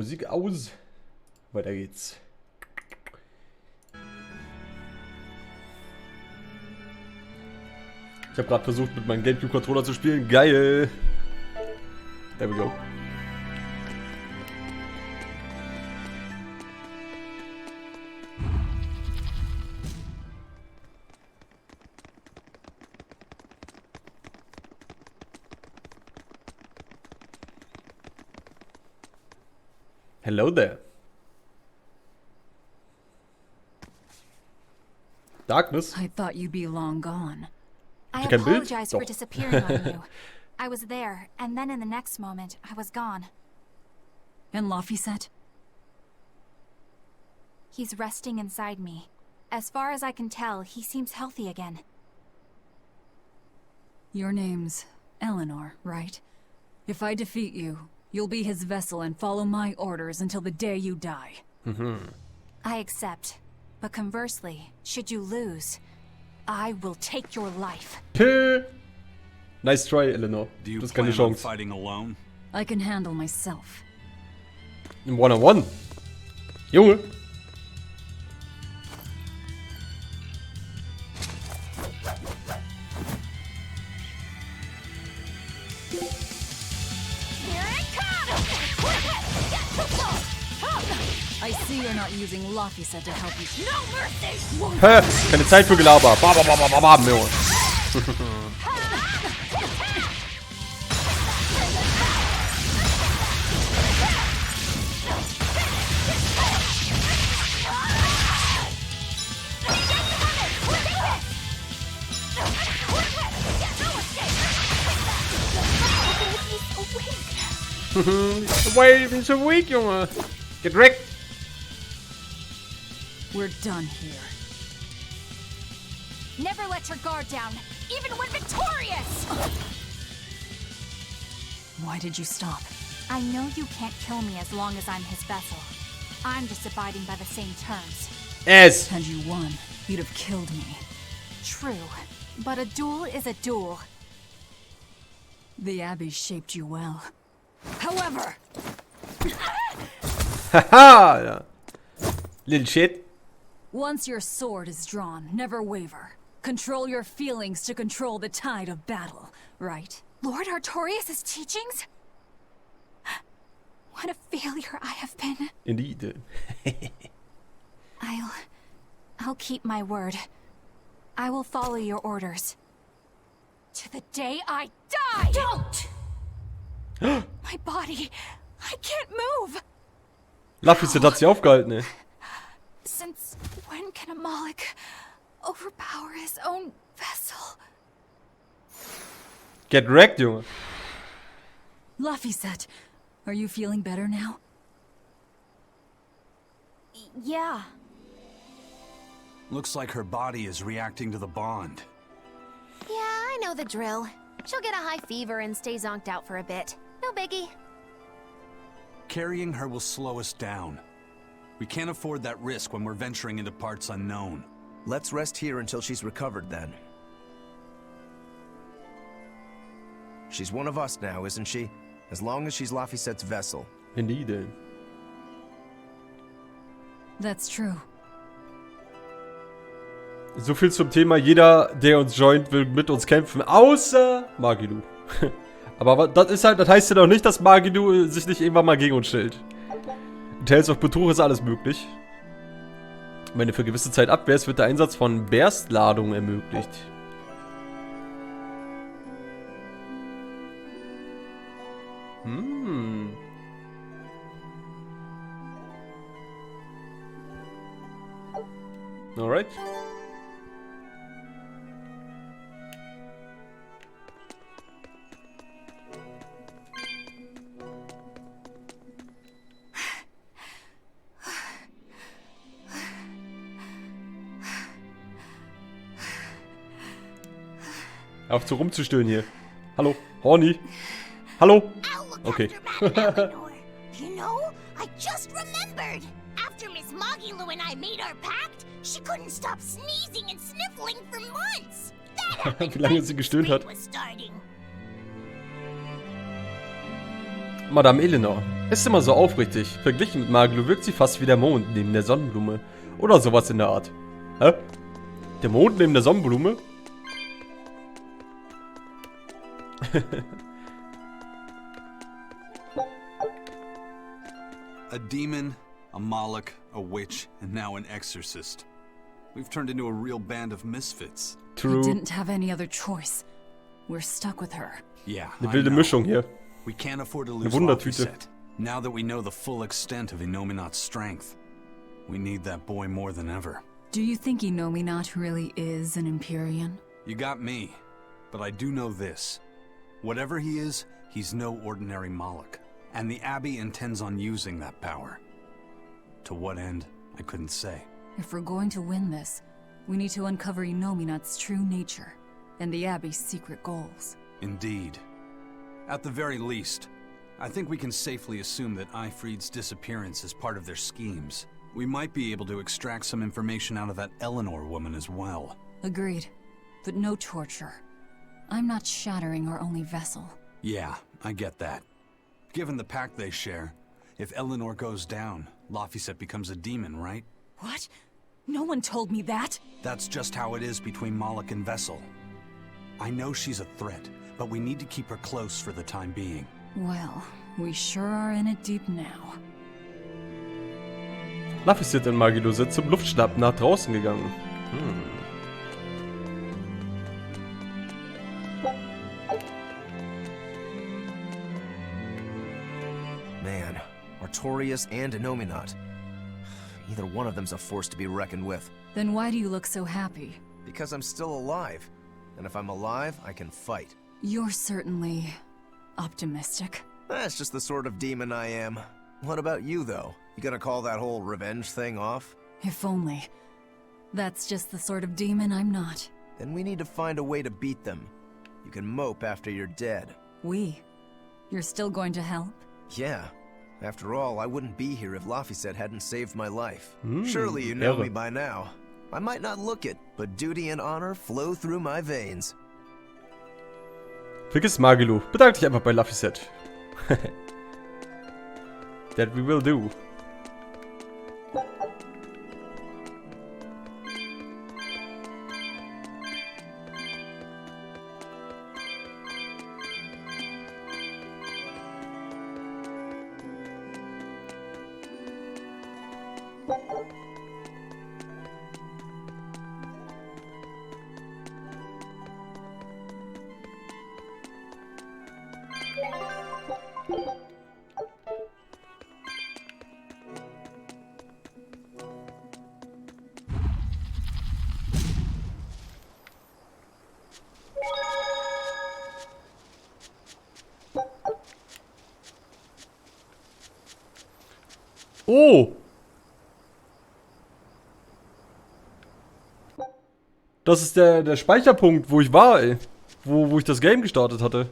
Musik aus. Weiter geht's. Ich habe gerade versucht, mit meinem GameCube-Controller zu spielen. Geil! There we go. Hello there. Darkness. I thought you'd be long gone. I apologize for disappearing on you. I was there, and then in the next moment, I was gone. And Laphicet? He's resting inside me. As far as I can tell, he seems healthy again. Your name's Eleanor, right? If I defeat you, you'll be his vessel and follow my orders until the day you die. I accept. But conversely, should you lose, I will take your life. Nice try, Eleanor. Do you Das ist keine plan on Chance. fighting alone? I can handle myself. Im One-on-One. Junge. I see you're not using Laphicet to help you. No mercy! Hä? Keine Zeit für Gelaber. Bam, bam, bam, bam, bam, Junge. Wait, he's so weak, Junge. Get wrecked. We're done here. Never let your guard down, even when victorious! Why did you stop? I know you can't kill me as long as I'm his vessel. I'm just abiding by the same terms. Yes. Had you won, you'd have killed me. True, but a duel is a duel. The Abbey shaped you well. However, Haha. Ja. Little shit. once your sword is drawn, never waver. Control your feelings to control the tide of battle, right? Lord Artorias' teachings? What a failure I have been. Indeed. I'll keep my word. I will follow your orders. To the day I die! Don't! My body, I can't move! Laphicet hat sie aufgehalten, ey. Since when can a Moloch overpower his own vessel? Get wrecked, Junge. Laphicet, are you feeling better now? Yeah. Looks like her body is reacting to the bond. Yeah, I know the drill. She'll get a high fever and stay zonked out for a bit. No biggie. Carrying her will slow us down. We can't afford that risk when we're venturing into parts unknown. Let's rest here until she's recovered then. She's one of us now, isn't she? As long as she's Laphicet's vessel. Indeed, ey. That's true. So viel zum Thema, jeder, der uns joint, will mit uns kämpfen, außer Magidu. Aber das ist halt, das heißt ja doch nicht, dass Magidu sich nicht irgendwann mal gegen uns stellt. In Tales of Betrug ist alles möglich. Wenn du für gewisse Zeit abwehrst, wird der Einsatz von Berstladungen ermöglicht. Alright. Auf zu rumzustöhnen hier. Hallo, Horny. Hallo. Okay. You know, I just remembered. After Miss Magilu and I made our pact, she couldn't stop sneezing and sniffling for months. That happened Wie lange sie gestöhnt hat. was starting. Madame Eleanor. Ist immer so aufrichtig. Verglichen mit Magilu wirkt sie fast wie der Mond neben der Sonnenblume. Oder sowas in der Art. Hä? Der Mond neben der Sonnenblume? A demon, a Moloch, a witch, and now an exorcist. We've turned into a real band of misfits. We True. didn't have any other choice. We're stuck with her. Yeah, Eine I wilde know. Mischung hier. We can't afford to lose Wundertüte. Laphicet. Now that we know the full extent of Inominat's strength, we need that boy more than ever. Do you think Inominat really is an Empyrean? You got me, but I do know this. Whatever he is, he's no ordinary Moloch, and the Abbey intends on using that power. To what end, I couldn't say. If we're going to win this, we need to uncover Inominat's true nature and the Abbey's secret goals. Indeed. At the very least, I think we can safely assume that Ifrid's disappearance is part of their schemes. We might be able to extract some information out of that Eleanor woman as well. Agreed, but no torture. I'm not shattering our only vessel. Yeah, I get that. Given the pact they share, if Eleanor goes down, Laphicet becomes a demon, right? What? No one told me that! That's just how it is between Moloch and Vessel. I know she's a threat, but we need to keep her close for the time being. Well, we sure are in it deep now. Laphicet und Magilu sind zum Luftschnappen nach draußen gegangen. Man, Artorias and Inominat. Either one of them's a force to be reckoned with. Then why do you look so happy? Because I'm still alive. And if I'm alive, I can fight. You're certainly optimistic. That's just the sort of demon I am. What about you, though? You gonna call that whole revenge thing off? If only. That's just the sort of demon I'm not. Then we need to find a way to beat them. You can mope after you're dead. We? You're still going to help? Yeah. After all, I wouldn't be here if Laphicet hadn't saved my life. Surely you know Ehre. me by now. I might not look it, but duty and honor flow through my veins. Vergiss Magilu. Bedank dich einfach bei Laphicet. That we will do. Oh! Das ist der Speicherpunkt, wo ich war, ey. Wo ich das Game gestartet hatte.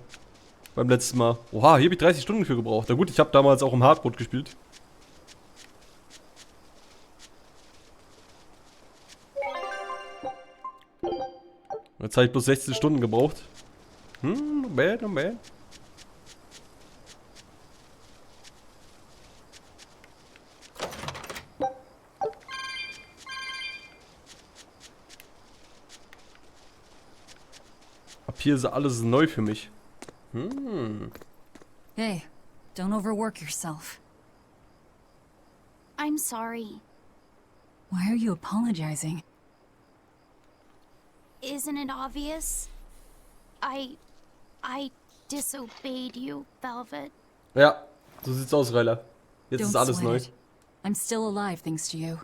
Beim letzten Mal. Oha, hier habe ich 30 Stunden für gebraucht. Na gut, ich habe damals auch im Hardmode gespielt. Jetzt habe ich bloß 16 Stunden gebraucht. Not bad, not bad. Ab hier ist alles neu für mich. Hey, don't overwork yourself. I'm sorry. Why are you apologizing? Isn't it obvious? I disobeyed you, Velvet. Ja, so sieht's aus, Ryla. Jetzt Don't ist alles sweat neu. it. I'm still alive thanks to you.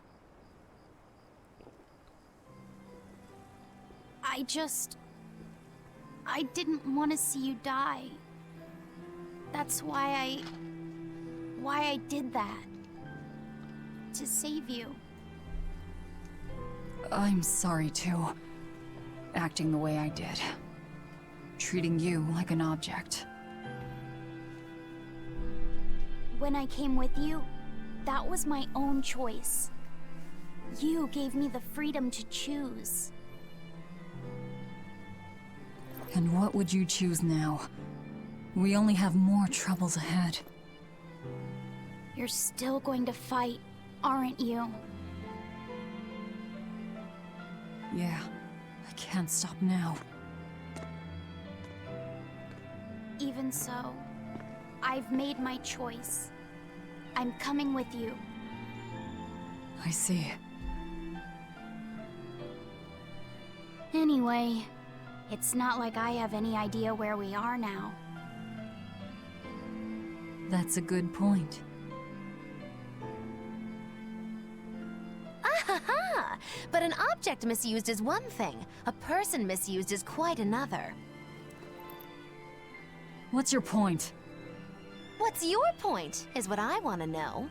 I didn't want to see you die. That's why I did that. To save you. I'm sorry too. Acting the way I did. Treating you like an object. When I came with you, that was my own choice. You gave me the freedom to choose. And what would you choose now? We only have more troubles ahead. You're still going to fight, aren't you? Yeah, I can't stop now. Even so, I've made my choice. I'm coming with you. I see. Anyway, it's not like I have any idea where we are now. That's a good point. Ah, but an object misused is one thing. A person misused is quite another. What's your point? What's your point, is what I want to know.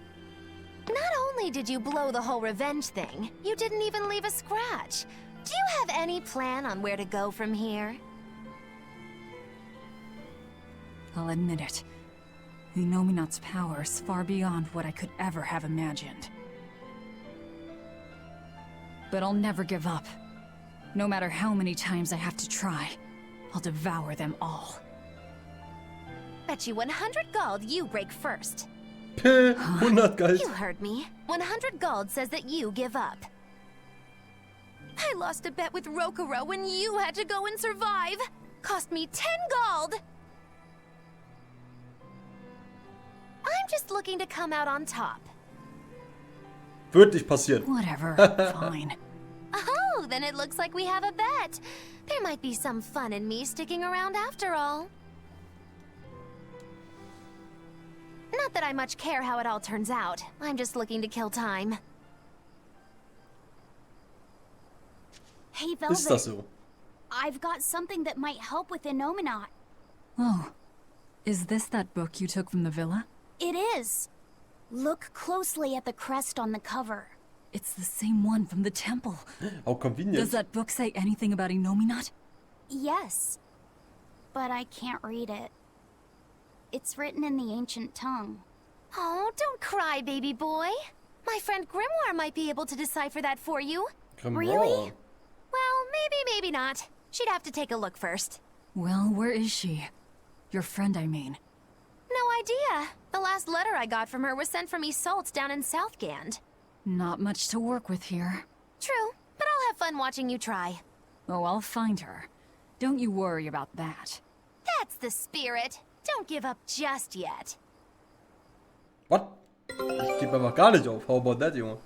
Not only did you blow the whole revenge thing, you didn't even leave a scratch. Do you have any plan on where to go from here? I'll admit it. The Nominat's power is far beyond what I could ever have imagined. But I'll never give up. No matter how many times I have to try, I'll devour them all. Bet you 100 gold you break first. 100 Gold. You heard me. 100 gold says that you give up. I lost a bet with Rokuro when you had to go and survive. Cost me 10 gold. I'm just looking to come out on top. Wird nicht passieren. Whatever, fine. Oh, then it looks like we have a bet. There might be some fun in me sticking around after all. Not that I much care how it all turns out. I'm just looking to kill time. Hey, Ist das Velvet. so? I've got something that might help with the Nominat. Oh, is this that book you took from the villa? It is. Look closely at the crest on the cover. It's the same one from the temple. How convenient. Does that book say anything about a Nominat? Yes. But I can't read it. It's written in the ancient tongue. Oh, don't cry, baby boy. My friend Grimoire might be able to decipher that for you. Come Really? on. Well, maybe not. She'd have to take a look first. Well, where is she? Your friend, I mean. No idea. The last letter I got from her was sent from Isolde down in Southgand. Not much to work with here. True, but I'll have fun watching you try. Oh, I'll find her. Don't you worry about that. That's the spirit. Don't give up just yet. What? Ich gebe einfach gar nicht auf. How about that, Junge?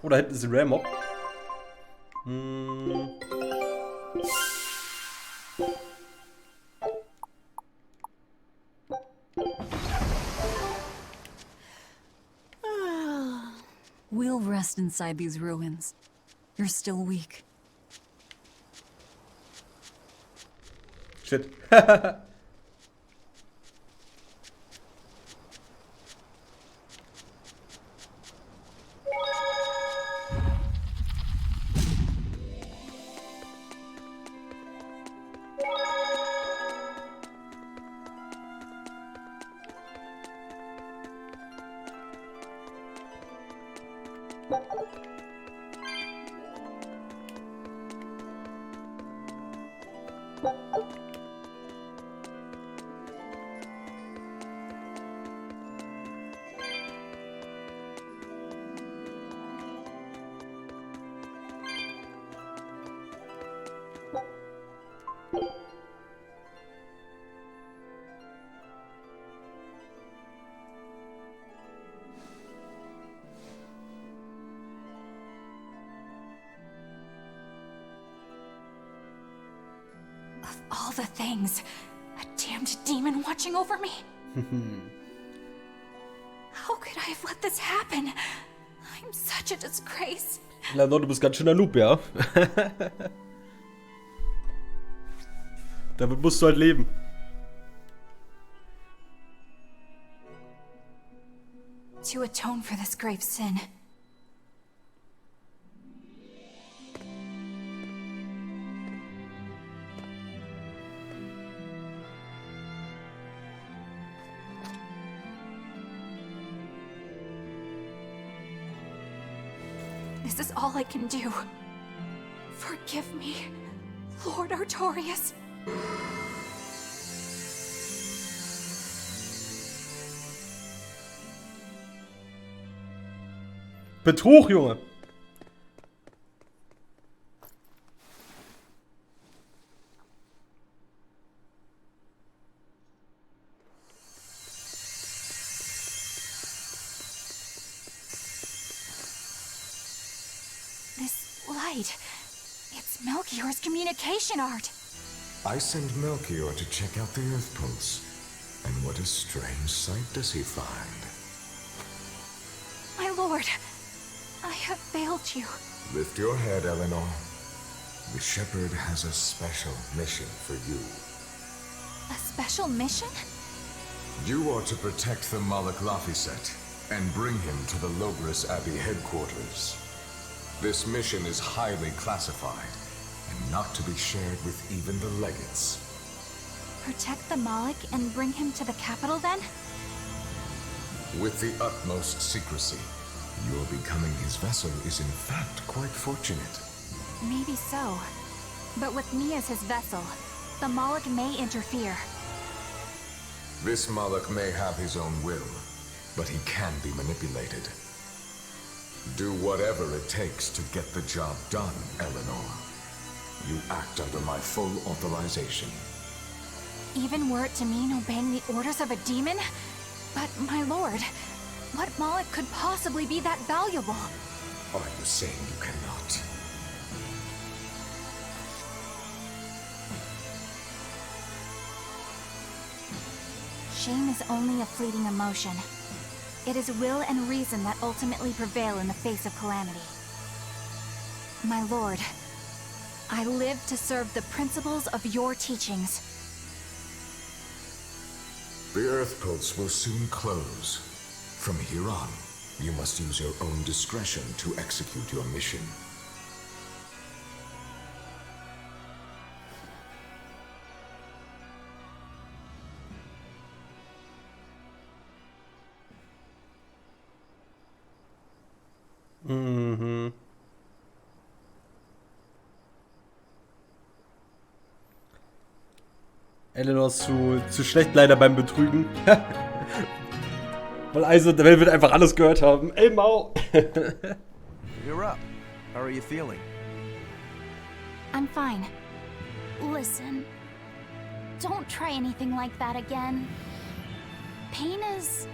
Oh, da hinten ist ein Rare Mob. We'll rest inside these ruins. You're still weak. Shit. Of all the things, a damned demon watching over me. How could I have let this happen? I'm such a disgrace. Leonor, du bist ganz schön der Noob, ja? Damit musst du halt leben. To atone for this grave sin. This is all I can do. Forgive me, Lord Artorias. Betrug, Junge. This light. It's Melchior's communication art. I send Melchior to check out the Earth Pulse. And what a strange sight does he find? My lord, I have failed you. Lift your head, Eleanor. The Shepherd has a special mission for you. A special mission? You are to protect the Malak Laphicet and bring him to the Logris Abbey headquarters. This mission is highly classified and not to be shared with even the legates. Protect the Malik and bring him to the capital then? With the utmost secrecy. Your becoming his vessel is in fact quite fortunate. Maybe so. But with me as his vessel, the Malik may interfere. This Malak may have his own will, but he can be manipulated. Do whatever it takes to get the job done, Eleanor. You act under my full authorization. Even were it to mean obeying the orders of a demon? But, my lord, what Malik could possibly be that valuable? Are you saying you cannot? Shame is only a fleeting emotion. It is will and reason that ultimately prevail in the face of calamity. My lord, I live to serve the principles of your teachings. The Earth Pulse will soon close. From here on, you must use your own discretion to execute your mission. Eleanor ist zu schlecht leider beim Betrügen. Weil also, der Welt wird einfach alles gehört haben. Ey, Mau! You're up. How are you feeling? I'm fine. Listen, don't try anything like that again. Pain is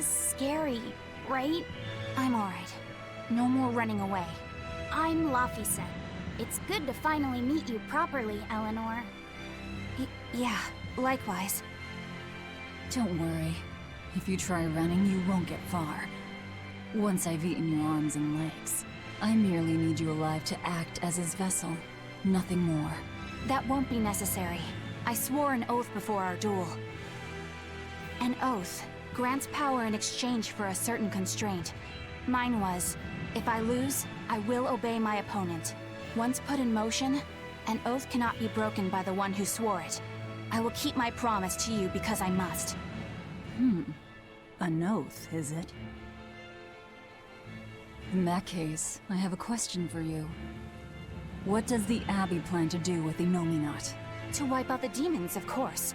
scary, right? I'm alright. No more running away. I'm Laphicet. It's good to finally meet you properly, Eleanor. Yeah, likewise. Don't worry. If you try running, you won't get far. Once I've eaten your arms and legs, I merely need you alive to act as his vessel. Nothing more. That won't be necessary. I swore an oath before our duel. An oath grants power in exchange for a certain constraint. Mine was, if I lose, I will obey my opponent. Once put in motion, an oath cannot be broken by the one who swore it. I will keep my promise to you because I must. An oath, is it? In that case, I have a question for you. What does the Abbey plan to do with the Nominat? To wipe out the demons, of course.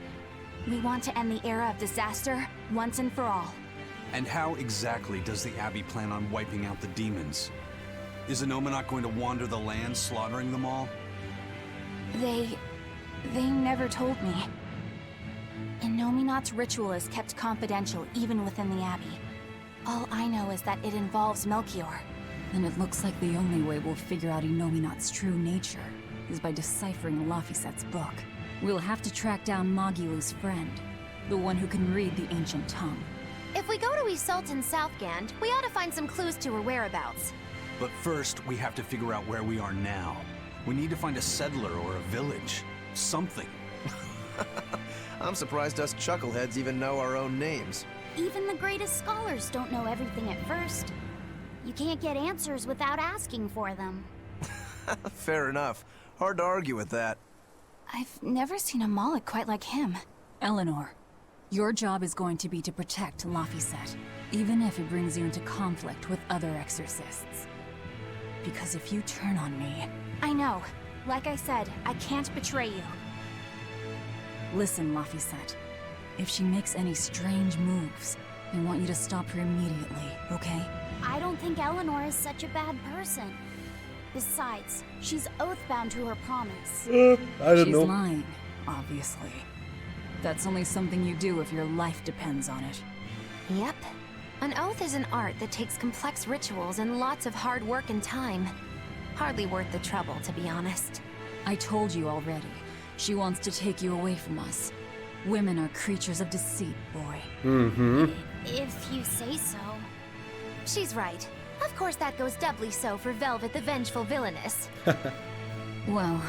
We want to end the era of disaster once and for all. And how exactly does the Abbey plan on wiping out the demons? Is Anominat going to wander the land, slaughtering them all? They never told me. Innominat's ritual is kept confidential even within the Abbey. All I know is that it involves Melchior. Then it looks like the only way we'll figure out Innominat's true nature is by deciphering Laphicet's book. We'll have to track down Magilu's friend, the one who can read the ancient tongue. If we go to Isultan Southgand, we ought to find some clues to her whereabouts. But first, we have to figure out where we are now. We need to find a settler or a village. Something. I'm surprised us chuckleheads even know our own names. Even the greatest scholars don't know everything at first. You can't get answers without asking for them. Fair enough. Hard to argue with that. I've never seen a Malik quite like him. Eleanor, your job is going to be to protect Laphicet, even if it brings you into conflict with other exorcists. Because if you turn on me... I know. Like I said, I can't betray you. Listen, Laphicet. If she makes any strange moves, I want you to stop her immediately, okay? I don't think Eleanor is such a bad person. Besides, she's oath-bound to her promise. I don't She's know. lying, obviously. That's only something you do if your life depends on it. Yep. An oath is an art that takes complex rituals and lots of hard work and time. Hardly worth the trouble, to be honest. I told you already. She wants to take you away from us. Women are creatures of deceit, boy. Mhm. If you say so. She's right. Of course that goes doubly so for Velvet the Vengeful Villainess. Well,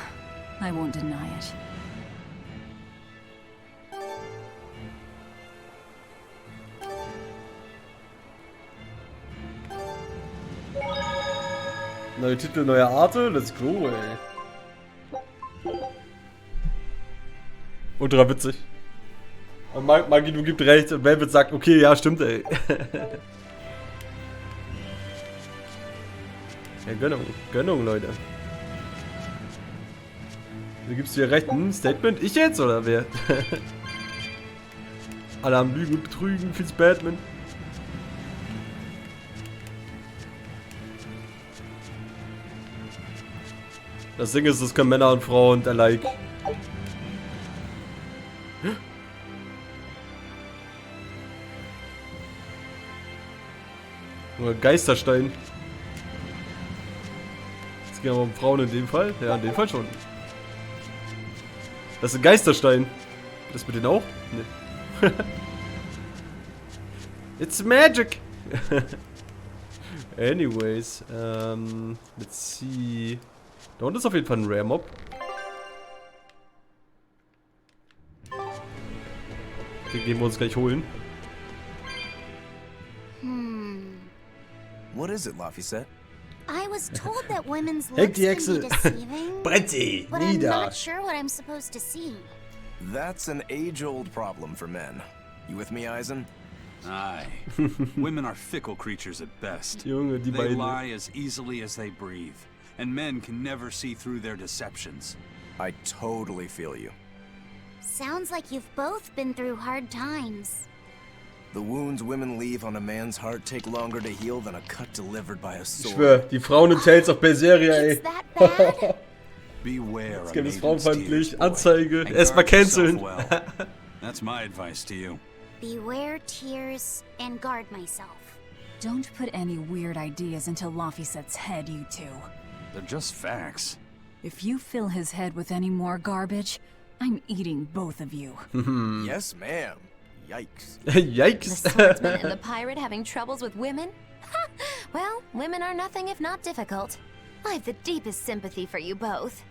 I won't deny it. Neue Titel, neue Arte, let's go, ey. Ultra witzig. Und Maggie, du gibst recht und Velvet sagt, okay, ja, stimmt, ey. Ja, Gönnung, Leute. Du gibst dir recht, Statement? Ich jetzt, oder wer? Alle haben Lügen und Betrügen, find's Batman. Das Ding ist, das können Männer und Frauen alike. Oder Geisterstein. Es geht aber um Frauen in dem Fall. Ja, in dem Fall schon. Das ist ein Geisterstein. Das mit denen auch? Nee. It's magic! Anyways, let's see. Da unten ist auf jeden Fall ein Rare Mob. Den gehen wir uns gleich holen. What is it, Laphicet? I was told that women's Heck looks die can Hexe. be deceiving, Brennt sie! but I'm Nieder! not sure what I'm supposed to see. That's an age-old problem for men. You with me, Eisen? Aye. Women are fickle creatures at best. Junge, die They beiden. lie as easily as they breathe, and men can never see through their deceptions. I totally feel you. Sounds like you've both been through hard times. The wounds women leave on a man's heart take longer to heal than a cut delivered by a Ich sword. schwör, die Frauen in Tales of Berseria, ey. It's that bad? Beware Jetzt a gibt es maiden's frauenfeindlich. tears, boy, Anzeige. and Erstmal guard yourself canceln. well. That's my advice to you. Beware tears and guard myself. Don't put any weird ideas into Laphicet's head, you two. They're just facts. If you fill his head with any more garbage, I'm eating both of you. Yes, ma'am. Yikes. The Yikes. swordsman and the pirate having troubles with women? Ha! Well, women are nothing if not difficult. I've the deepest sympathy for you both.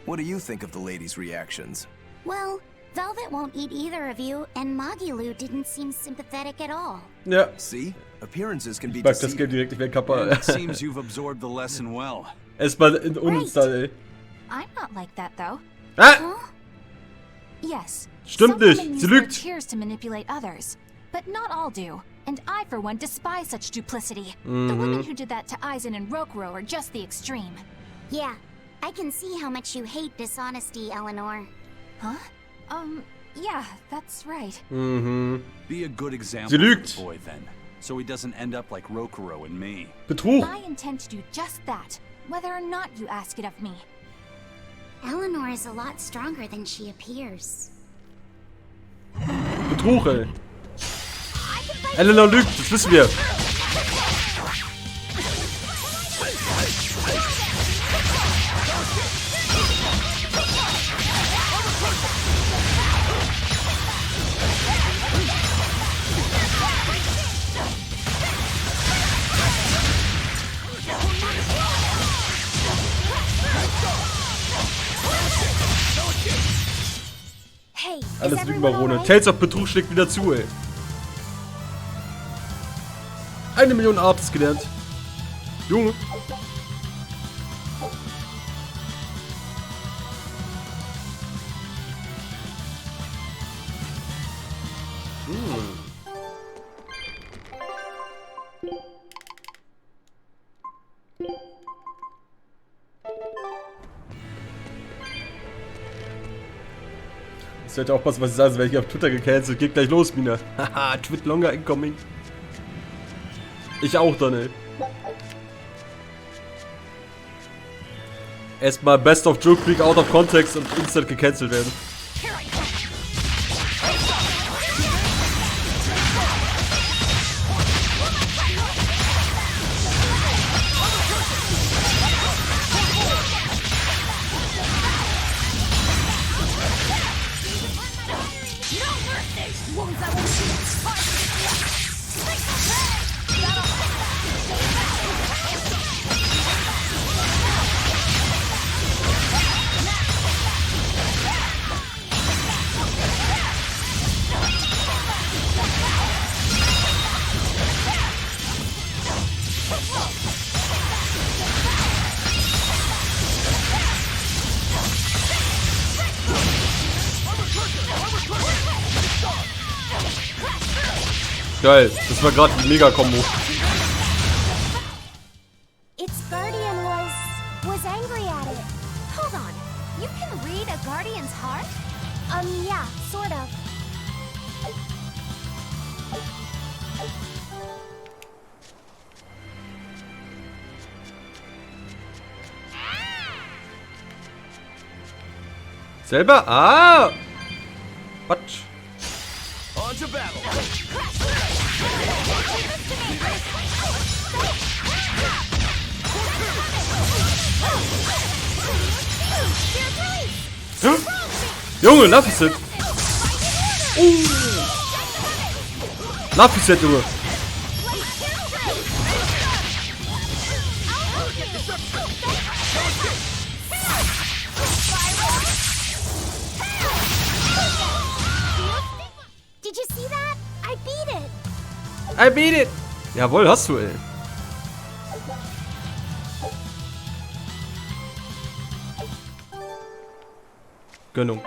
What do you think of the ladies' reactions? Well, Velvet won't eat either of you, and Magilu didn't seem sympathetic at all. Ja, See? Appearances can be ich mag das deceiving. Game direkt, ich werde And kappa. it seems you've absorbed the lesson well. Erstmal in uns da, ey. I'm not like that, though. Ah! Yes. Stimmt some nicht. women Sie use their lügt. tears to manipulate others, but not all do. And I, for one, despise such duplicity. The women who did that to Aizen and Rokuro are just the extreme. Yeah, I can see how much you hate dishonesty, Eleanor. Huh? Yeah, that's right. Mhm. Be a good example Sie for lügt. the boy then, so he doesn't end up like Rokuro and me. Betrug. I intend to do just that, whether or not you ask it of me. Eleanor is a lot stronger than she appears. Betrug, ey. Eleanor lügt, das wissen wir. Hey, is Alles everyone Lügenbarone. alright? Tales of Betrug schlägt wieder zu, ey. 1 Million Artes gelernt. Junge. Ich sollte aufpassen, was ich sage, wenn ich auf Twitter gecancelt. Geht gleich los, Mina. Haha, Twit longer incoming. Ich auch dann, ey. Erstmal Best of Joke Creek out of context und instant gecancelt werden. Geil, das war gerade ein Mega-Kombo. Its guardian was angry at it. Hold on. You can read a guardian's heart? Yeah, sort of. Selber? Ah! Quatsch. On to battle. Junge, Laffyset. Laffyset, Junge. Did you see that? I beat it. I beat it. Jawohl, hast du, ey. Gönnung.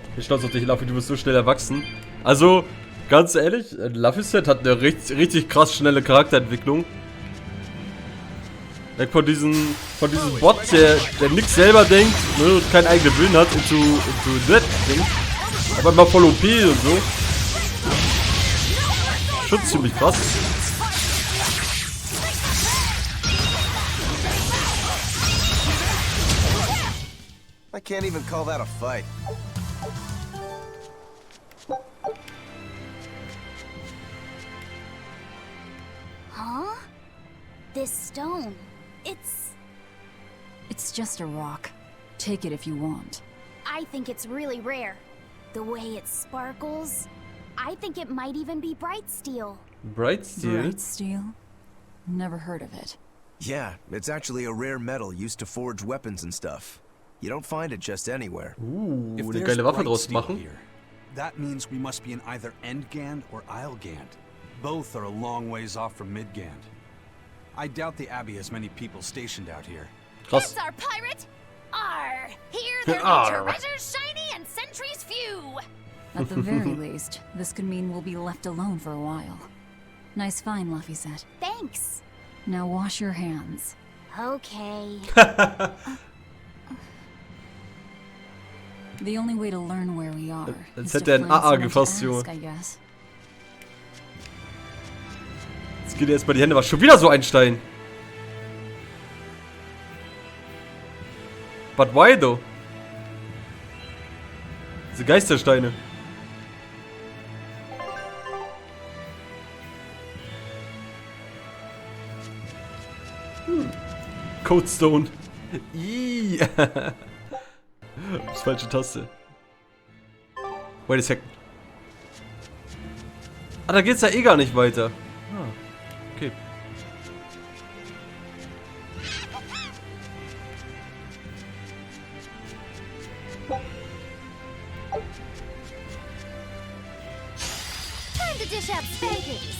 Ich bin stolz auf dich, Luffy, du bist so schnell erwachsen. Also, ganz ehrlich, Laffyset hat eine richtig krass schnelle Charakterentwicklung. Weg von diesem Bot, der nix selber denkt, ne, und keinen eigenen Willen hat, into that Ding. Aber immer voll OP und so. Schon ziemlich krass. I can't even call that a fight. Huh? This stone. It's just a rock. Take it if you want. I think it's really rare. The way it sparkles. I think it might even be bright steel. Bright Steel? Bright steel? Never heard of it. Yeah, it's actually a rare metal used to forge weapons and stuff. You don't find it just anywhere. If Eine there's geile Waffe bright draus steel machen. here, that means we must be in either Endgand or Islegand. Both are a long ways off from Midgand. I doubt the Abbey has many people stationed out here. Krass. That's our pirate. Arr! Here there be Arr. treasures shiny and sentries few. At the very least, this could mean we'll be left alone for a while. Nice find, Laffyset. Thanks. Now wash your hands. Okay. The only way to learn where we are Als is to hätte er ein find AA someone to gefasst, Junge. ask, I guess. Jetzt geht er erstmal die Hände, was schon wieder so ein Stein. But why though? Diese Geistersteine. Codestone. Ih. Das ist falsche Taste. Wait a second. Ah, da geht's ja eh gar nicht weiter. Ah, okay. Time to dish out spankings.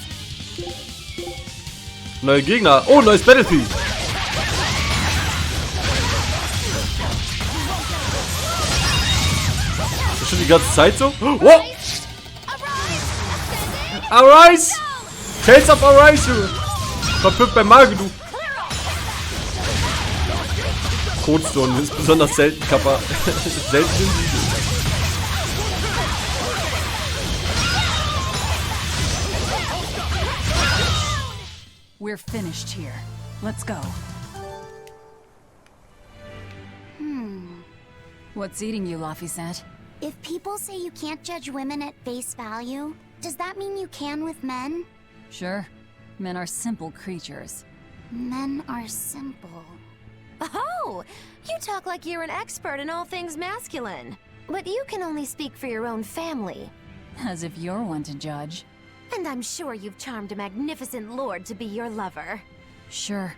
Neue Gegner. Oh, neues Battlefield. Ist das schon die ganze Zeit so? Oh! Arise! Tales of Arise! Verpückt bei Magelu. Codestone ist besonders selten, Kappa. Selten in Siegel. We're finished here. Let's go. What's eating you, Laphicet? If people say you can't judge women at face value, does that mean you can with men? Sure. Men are simple creatures. Men are simple. Oh, you talk like you're an expert in all things masculine. But you can only speak for your own family. As if you're one to judge. And I'm sure you've charmed a magnificent lord to be your lover. Sure.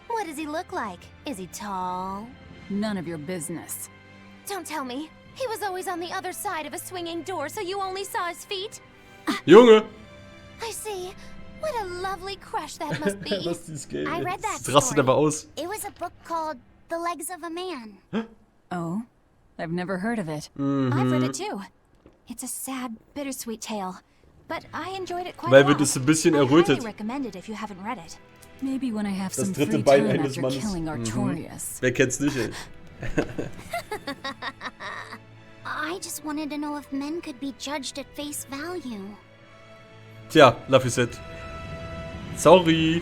What does he look like? Is he tall? None of your business. Don't tell me. He was always on the other side of a swinging door, so you only saw his feet? Junge! I see. What a lovely crush that must be. Was ist Game? I read that Das rastet aber aus. It was a book called The Legs of a Man. Oh? I've never heard of it. I've read it too. It's a sad, bittersweet tale. But I enjoyed it quite Weil a wird lot. es ein bisschen I errötet. highly recommend it if you haven't read it. Maybe when I have Das some dritte free Bein time eines after Mannes. killing Artorias. Wer kennt's nicht, ey? I just wanted to know if men could be judged at face value. Tja, Laphicet. Sorry.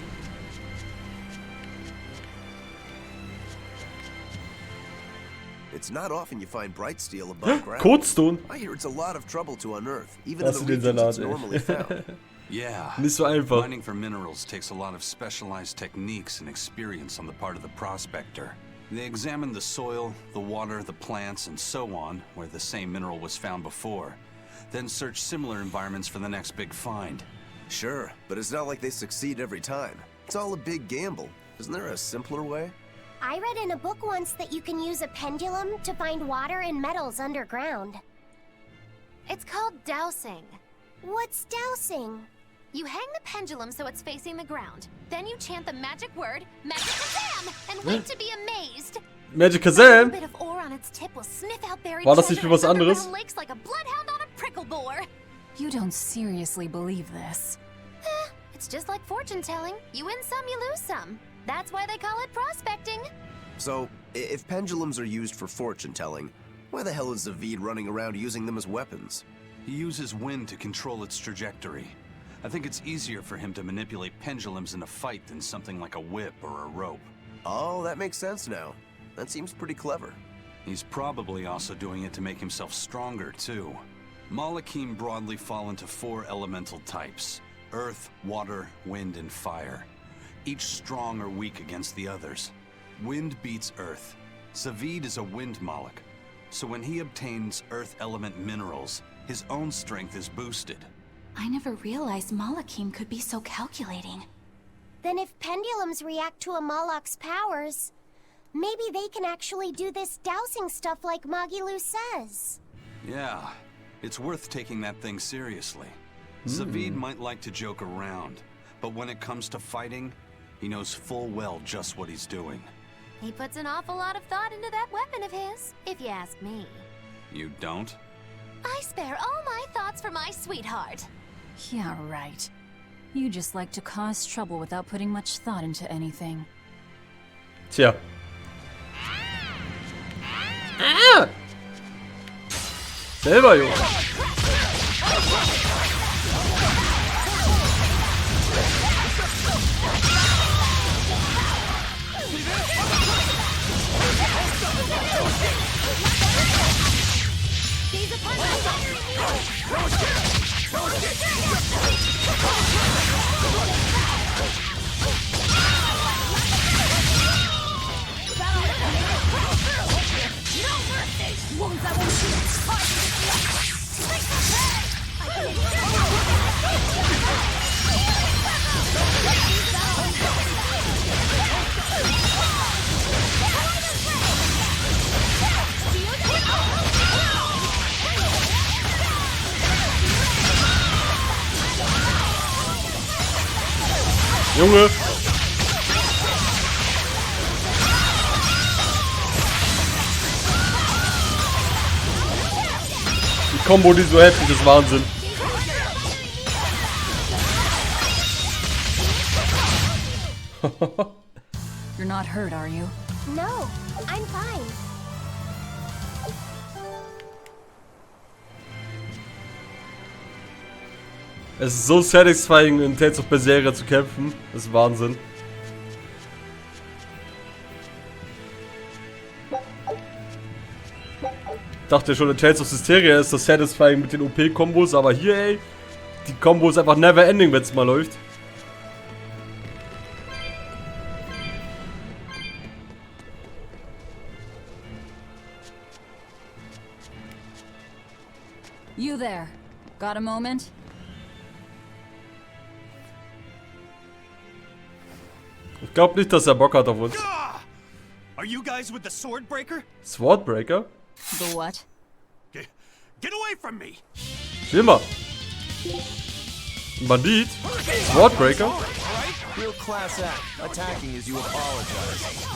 It's not often you find bright steel above ground. Codestone. I hear it's a lot of trouble to unearth, even Hast in du the den regions Salat, it's normally found. Yeah. Nicht so einfach. Mining for minerals takes a lot of specialized techniques and experience on the part of the prospector. They examine the soil, the water, the plants, and so on, where the same mineral was found before. Then search similar environments for the next big find. Sure, but it's not like they succeed every time. It's all a big gamble. Isn't there a simpler way? I read in a book once that you can use a pendulum to find water and metals underground. It's called dowsing. What's dowsing? You hang the pendulum so it's facing the ground. Then you chant the magic word, Magicazam, and wait to be amazed. Magic A Kazam? bit of ore on its tip will sniff out buried War das nicht treasure für was in anderes? underground lakes like a bloodhound on a prickle bore. You don't seriously believe this. It's just like fortune telling. You win some, you lose some. That's why they call it prospecting. So, if pendulums are used for fortune telling, why the hell is Zavid running around using them as weapons? He uses wind to control its trajectory. I think it's easier for him to manipulate pendulums in a fight than something like a whip or a rope. Oh, that makes sense now. That seems pretty clever. He's probably also doing it to make himself stronger, too. Malachim broadly fall into 4 elemental types: earth, water, wind, and fire. Each strong or weak against the others. Wind beats earth. Zavid is a wind Malach, so when he obtains earth element minerals, his own strength is boosted. I never realized Malachim could be so calculating. Then if pendulums react to a Moloch's powers, maybe they can actually do this dowsing stuff like Magilu says. Yeah, it's worth taking that thing seriously. Zavid might like to joke around, but when it comes to fighting, he knows full well just what he's doing. He puts an awful lot of thought into that weapon of his, if you ask me. You don't? I spare all my thoughts for my sweetheart. Yeah, right. You just like to cause trouble without putting much thought into anything. Tja. Ah! Selber, Junge. These Junge! Die Kombo, die so heftig ist, Wahnsinn. You're not hurt, are you? No, I'm fine. Es ist so satisfying, in Tales of Berseria zu kämpfen. Das ist Wahnsinn. Ich dachte schon, in Tales of Berseria ist das satisfying mit den OP-Kombos, aber hier, ey, die Kombo ist einfach never ending, wenn es mal läuft. You there. Got a moment? Ich glaube nicht, dass er Bock hat auf uns. Are you guys with the Swordbreaker? Swordbreaker? The what? Get away from me! Chill mal. Ein Bandit? Swordbreaker? Real class act. Attacking as you apologize.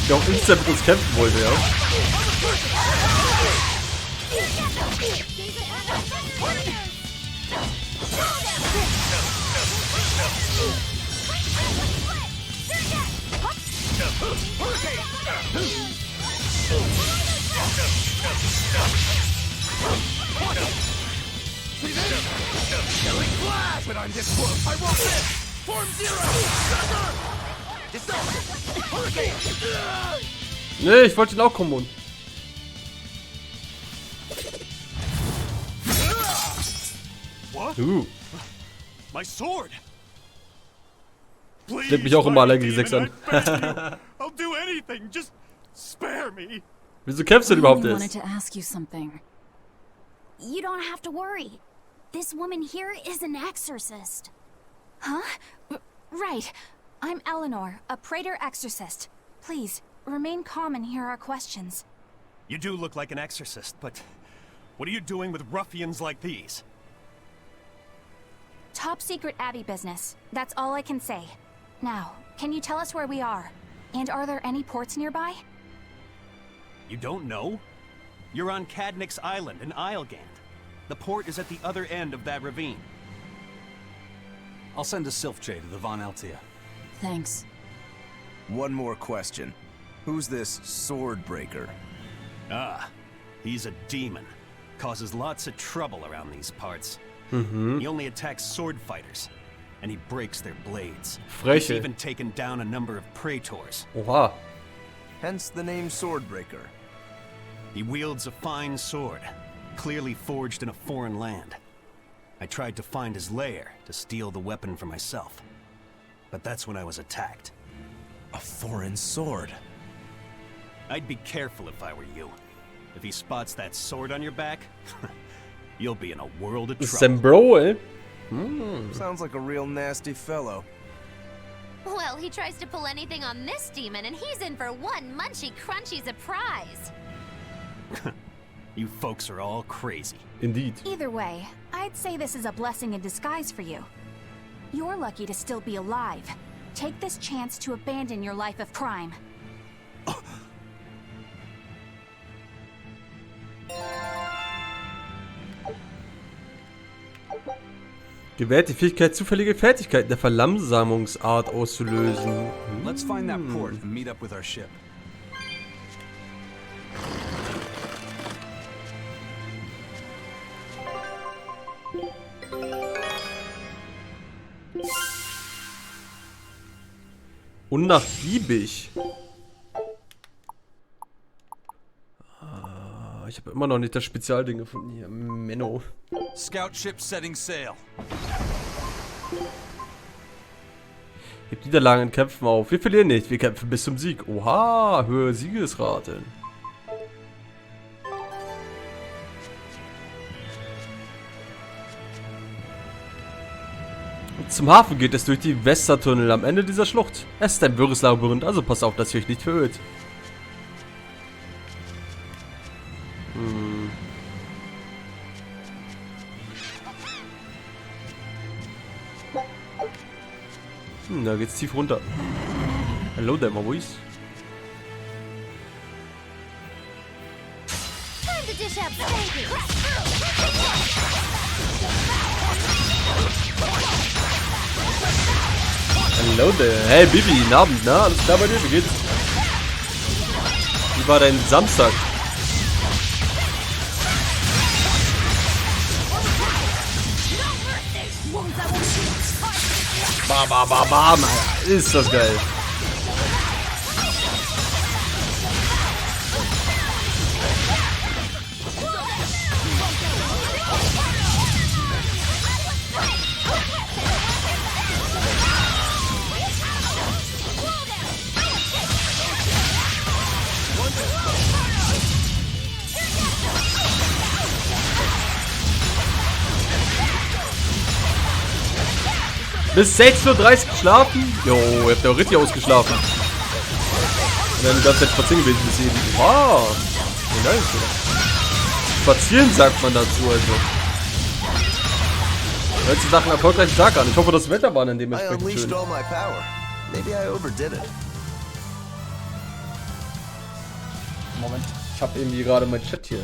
Der auch instant mit uns kämpfen wollte, ja. Nee, ich wollte ihn auch kommen. What? My sword! Please, Klingt mich auch immer allein gegen 6 an. I'll do anything, just spare me. Wieso kämpfst du denn I überhaupt only wanted erst? to ask you something. You don't have to worry. This woman here is an exorcist. Huh? Right. I'm Eleanor, a Praetor exorcist. Please, remain calm and hear our questions. You do look like an exorcist, but what are you doing with ruffians like these? Top secret Abbey business. That's all I can say. Now, can you tell us where we are? And are there any ports nearby? You don't know? You're on Cadnick's Island in Islegand. The port is at the other end of that ravine. I'll send a Sylph-Jay to the Von Altia. Thanks. One more question. Who's this Swordbreaker? Ah, he's a demon. Causes lots of trouble around these parts. He only attacks sword fighters, and he breaks their blades. He's Freche. even taken down a number of praetors. Oha. Hence the name Swordbreaker. He wields a fine sword, clearly forged in a foreign land. I tried to find his lair to steal the weapon for myself, but that's when I was attacked. A foreign sword. I'd be careful if I were you. If he spots that sword on your back, you'll be in a world of Das ist trouble. sein Bro, ey. Sounds like a real nasty fellow. Well, he tries to pull anything on this demon, and he's in for one munchy, crunchy surprise. You folks are all crazy. Indeed. Either way, I'd say this is a blessing in disguise for you. You're lucky to still be alive. Take this chance to abandon your life of crime. Gewährt die Fähigkeit, zufällige Fertigkeiten der Verlangsamungsart auszulösen. Let's find that port and meet up with our ship. Unnachgiebig. Ich habe immer noch nicht das Spezialding gefunden hier. Menno. Scout ship setting sail. Hebt Niederlagen in Kämpfen auf. Wir verlieren nicht. Wir kämpfen bis zum Sieg. Oha, höhere Siegesraten. Zum Hafen geht es durch die Westertunnel am Ende dieser Schlucht. Es ist ein wirres Labyrinth, also passt auf, dass ihr euch nicht verirrt. Da geht's tief runter. Hello there, my boys. Time to dish out spankings. Hello there. Hey Bibi, guten Abend, na? Alles klar bei dir? Wie geht's? Wie war dein Samstag? Bam, bam, bam, bam. Ist das geil. Bis 16:30 Uhr geschlafen? Jo, ihr habt ja auch richtig ausgeschlafen. Und dann die ganze Zeit spazieren gewesen bis eben. Wow. Wie nice, oder? Spazieren sagt man dazu, also. Hört sich nach einem erfolgreichen Tag an. Ich hoffe, das Wetter war dann dementsprechend schön. Moment, ich habe irgendwie gerade mein Chat hier.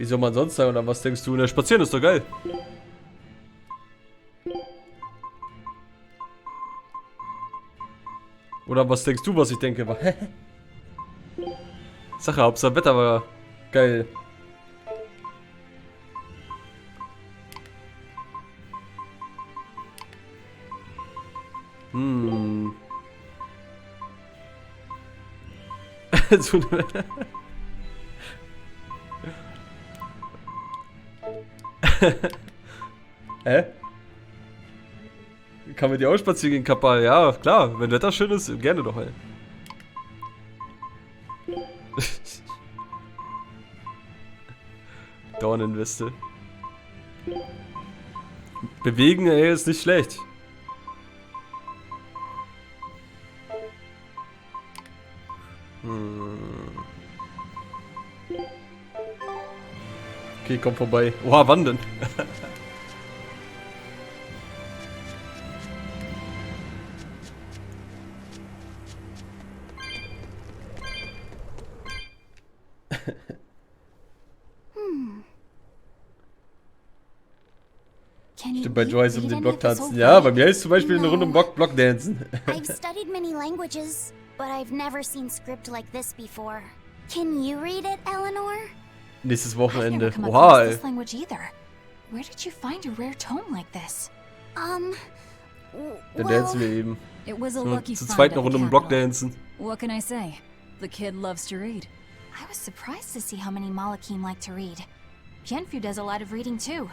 Wie soll man sonst sagen, oder was denkst du? Na, spazieren ist doch geil. Oder was denkst du, was ich denke? Sache, Hauptsache Wetter war geil. So Hä? Kann mit dir auch spazieren gehen, Kappa? Ja, klar. Wenn Wetter schön ist, gerne doch, ey. Dornenweste. Bewegen, ey, ist nicht schlecht. Okay, komm vorbei. Oha, wann denn? Stimmt, bei Joyce um den Block tanzen. Ja, bei mir ist zum Beispiel eine Runde um Block dancen. I've studied many languages, but I've never seen script like this before. Can you read it, Eleanor? Nächstes Wochenende. I've never come Oha, across ey. this language either. Where did you find a rare tome like this? Dann Well, dancen wir eben. It was a So, lucky zur find zweiten at the Runde um Block capital. dancen. What can I say? The kid loves to read. I was surprised to see how many Malakim like to read. Genfu does a lot of reading too.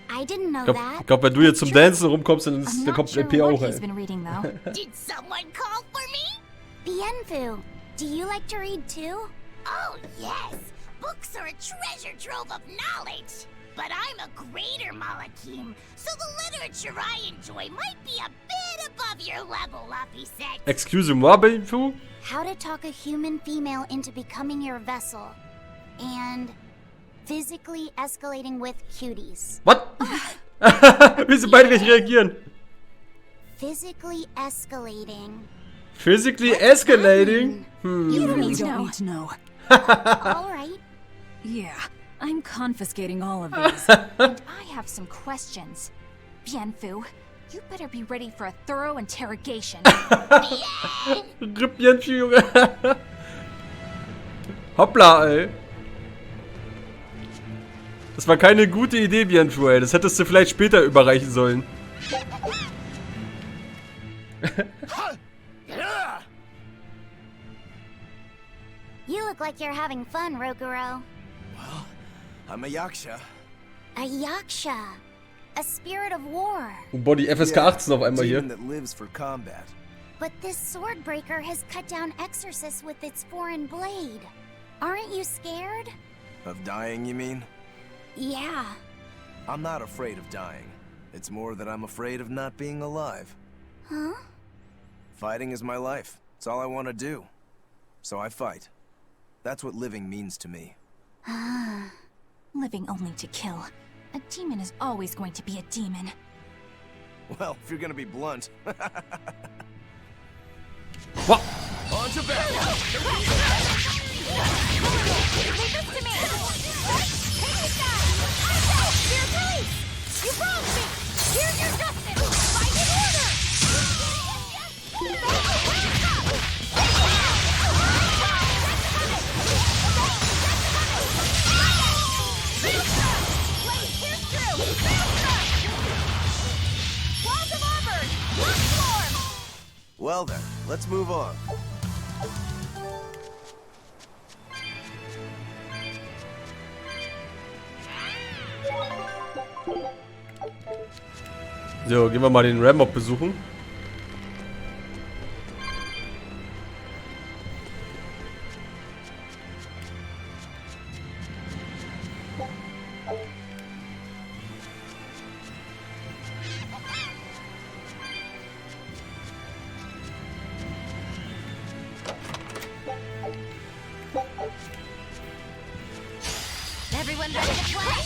I didn't know Ich glaub, wenn du jetzt zum Dancen rumkommst, dann I'm kommt not sure LP what auch, he's ey. been reading though. Did someone call for me? Bienfu, do you like to read too? Oh, yes. Books are a treasure trove of knowledge. But I'm a greater Malakim, so the literature I enjoy might be a bit above your level, Lapisette. Excuse-moi, Info? How to talk a human female into becoming your vessel. And physically escalating with cuties. Was? Wie sie beide gleich reagieren. Physically escalating. Physically escalating? You don't You need to don't know. need to know. All right. Yeah, I'm confiscating all of these. And I have some questions. Bienfu, you better be ready for a thorough interrogation. Rippchen, Junge. Hoppla, ey. Das war keine gute Idee, Bianfu, ey. Das hättest du vielleicht später überreichen sollen. You look like you're having fun, Roguro. Well, I'm a yaksha. A yaksha. A spirit of war. Oh, Body FSK 18 auf einmal hier. That lives for combat. But this sword breaker has cut down exorcists with its foreign blade. Aren't you scared? Of dying, you mean? Yeah. I'm not afraid of dying. It's more that I'm afraid of not being alive. Huh? Fighting is my life. It's all I want to do. So I fight. That's what living means to me. Ah. Living only to kill. A demon is always going to be a demon. Well, if you're gonna be blunt. What? On to battle! Leave this to me! Take this guy! Dear police! You wronged me! Here's your justice! Fight in order! Wait, here's through! Walls of Auburn! One form! Well then, let's move on. So, gehen wir mal den Rambock besuchen. Everyone ready to play?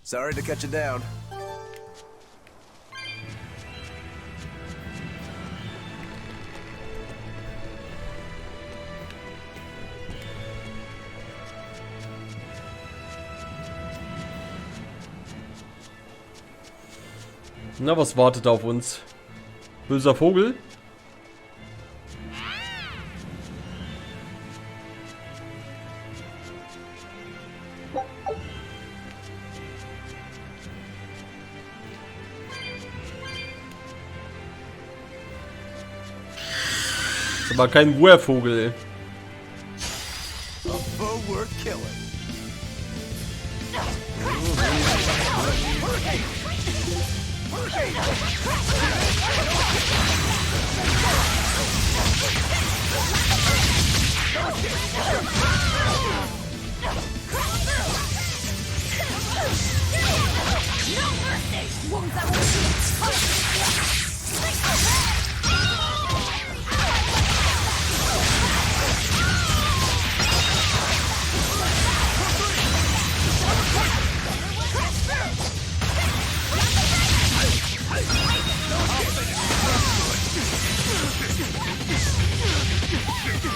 Sorry to cut you down. Na, was wartet auf uns? Böser Vogel? Ist aber kein GER-Vogel. A foe worth killing.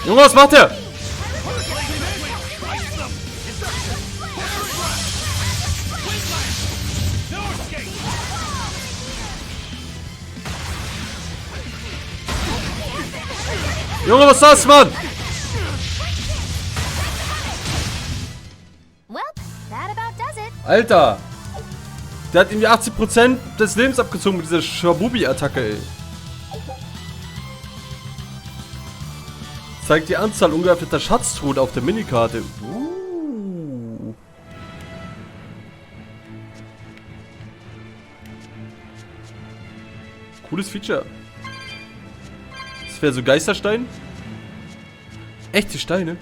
Junge, was macht der? Junge, was ist das, Mann? Well, that about does it. Alter! Der hat ihm die 80% des Lebens abgezogen mit dieser Shabubi-Attacke, ey. Zeigt die Anzahl ungeöffneter Schatztruhen auf der Minikarte. Cooles Feature. Das wäre so Geisterstein. Echte Steine.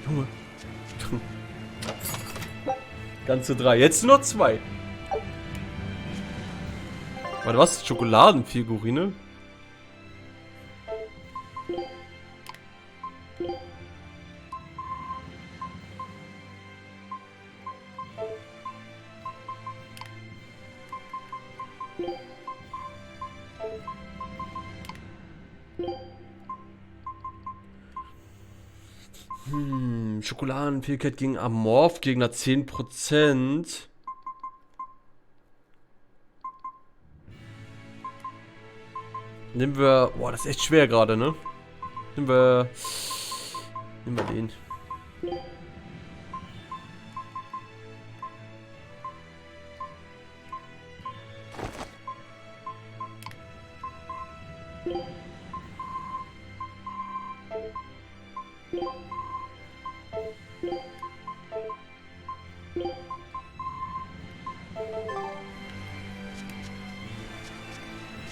Junge. Ganze 3. Jetzt nur noch 2. Warte, was? Schokoladenfigurine? Schokoladenfähigkeit gegen Amorph-Gegner 10%. Nehmen wir... Boah, das ist echt schwer gerade, ne? Nehmen wir den.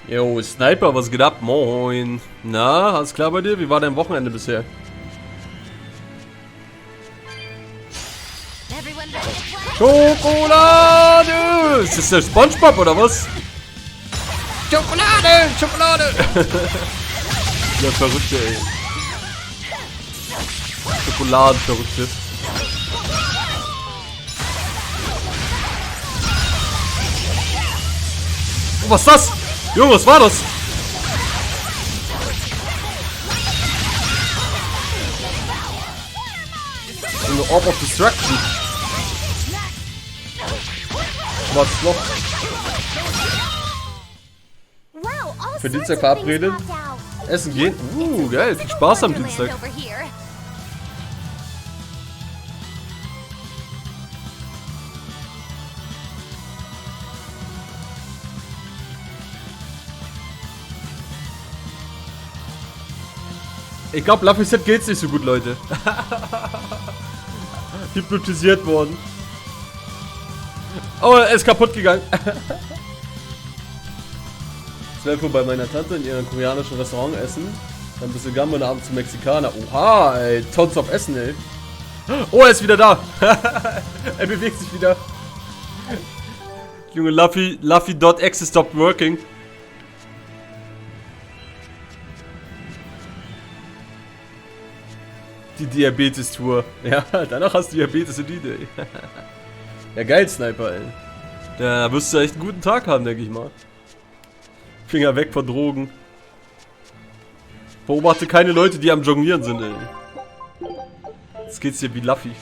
Jo, Sniper, was geht ab? Moin. Na, alles klar bei dir? Wie war dein Wochenende bisher? Schokolade! Ist das der SpongeBob oder was? Schokolade! Schokolade! Ja, Verrückte, ey. Schokoladenverrückte. Oh, was ist das? Junge, was war das? So eine Orb of Destruction. Schwarzes Loch. Für Dienstag verabredet. Essen gehen. Geil. Viel Spaß am Dienstag. Ich glaube, Laphicet geht's nicht so gut, Leute. Hypnotisiert worden. Oh, er ist kaputt gegangen. 12 Uhr bei meiner Tante in ihrem koreanischen Restaurant essen. Dann ein bisschen Gamma und abends zum Mexikaner. Oha, ey. Tons of Essen, ey. Oh, er ist wieder da. Er bewegt sich wieder. Junge, Luffy.exe stopped working. Die Diabetes-Tour. Ja, danach hast du Diabetes und die, ey. Ja, geil, Sniper, ey. Da wirst du echt einen guten Tag haben, denke ich mal. Finger weg von Drogen. Beobachte keine Leute, die am Jonglieren sind, ey. Jetzt geht's dir wie Luffy.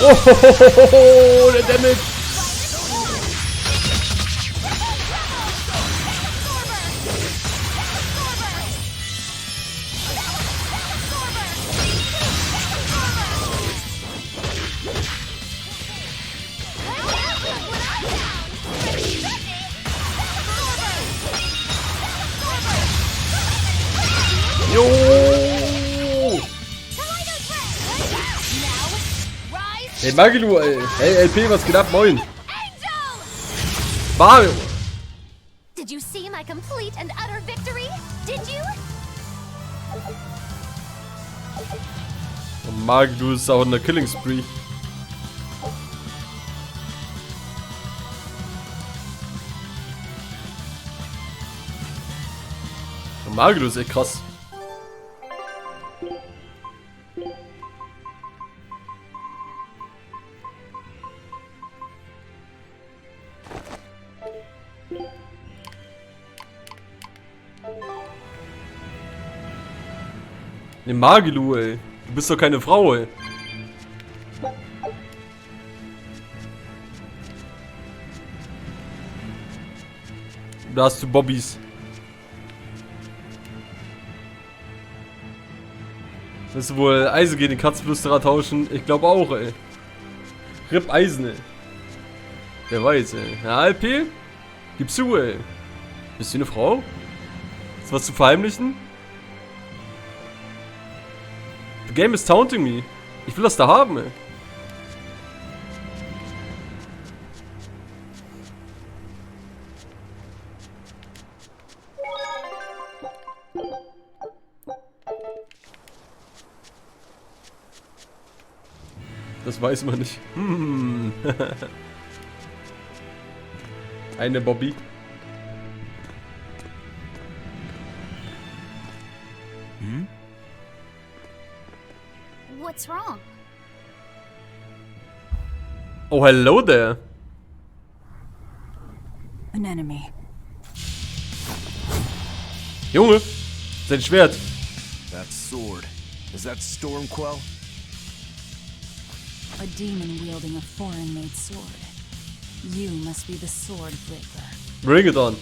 Oh, der Damage. Jo. Hey Magilu, ey. Hey LP, was geht ab? Moin. Mario. Did you see my complete and utter victory? Did you? Und Magilu ist auch in der Killing Spree. Und Magilu ist echt krass. Ne, Magilu, ey. Du bist doch keine Frau, ey. Da hast du Bobbys. Willst du wohl Eisen gegen den Katzenflüsterer tauschen? Ich glaube auch, ey. Rip Eisen, ey. Wer weiß, ey. Ja, LP? Gib's zu, ey. Bist du eine Frau? Ist was zu verheimlichen? The game is taunting me. Ich will das da haben, ey. Das weiß man nicht. Eine Bobby. What's wrong? Oh, hello there. An enemy. Junge, sein Schwert. That sword. Is that Stormquell? A demon wielding a foreign-made sword. You must be the sword breaker. Bring it on.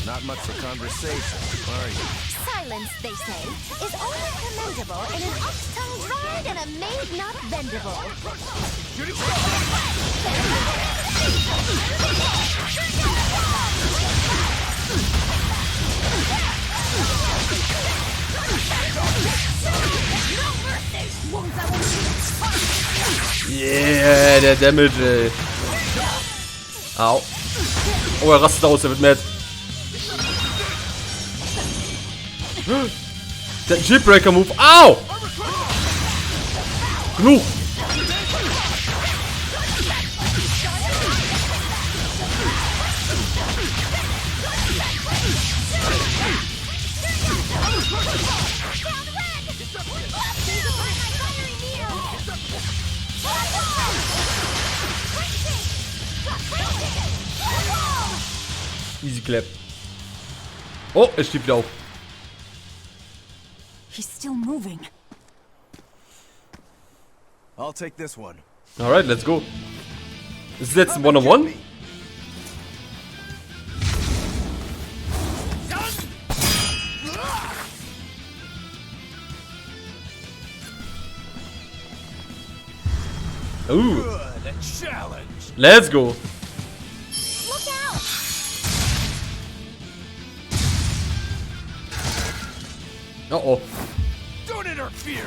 Not much for conversation, are you? Silence, they say, is only commendable in an ox-tongue dried and a maid not bendable. Yeah, der Damage, ey. Au. Oh, er rastet aus, er wird mad. Der Shipbreaker-Move. Au! Genug! Easy clap. Oh, er steht wieder auf. He's still moving. I'll take this one. Alright, let's go. Ist das jetzt ein One-on-One? Let's go. Look out! Oh. Don't interfere!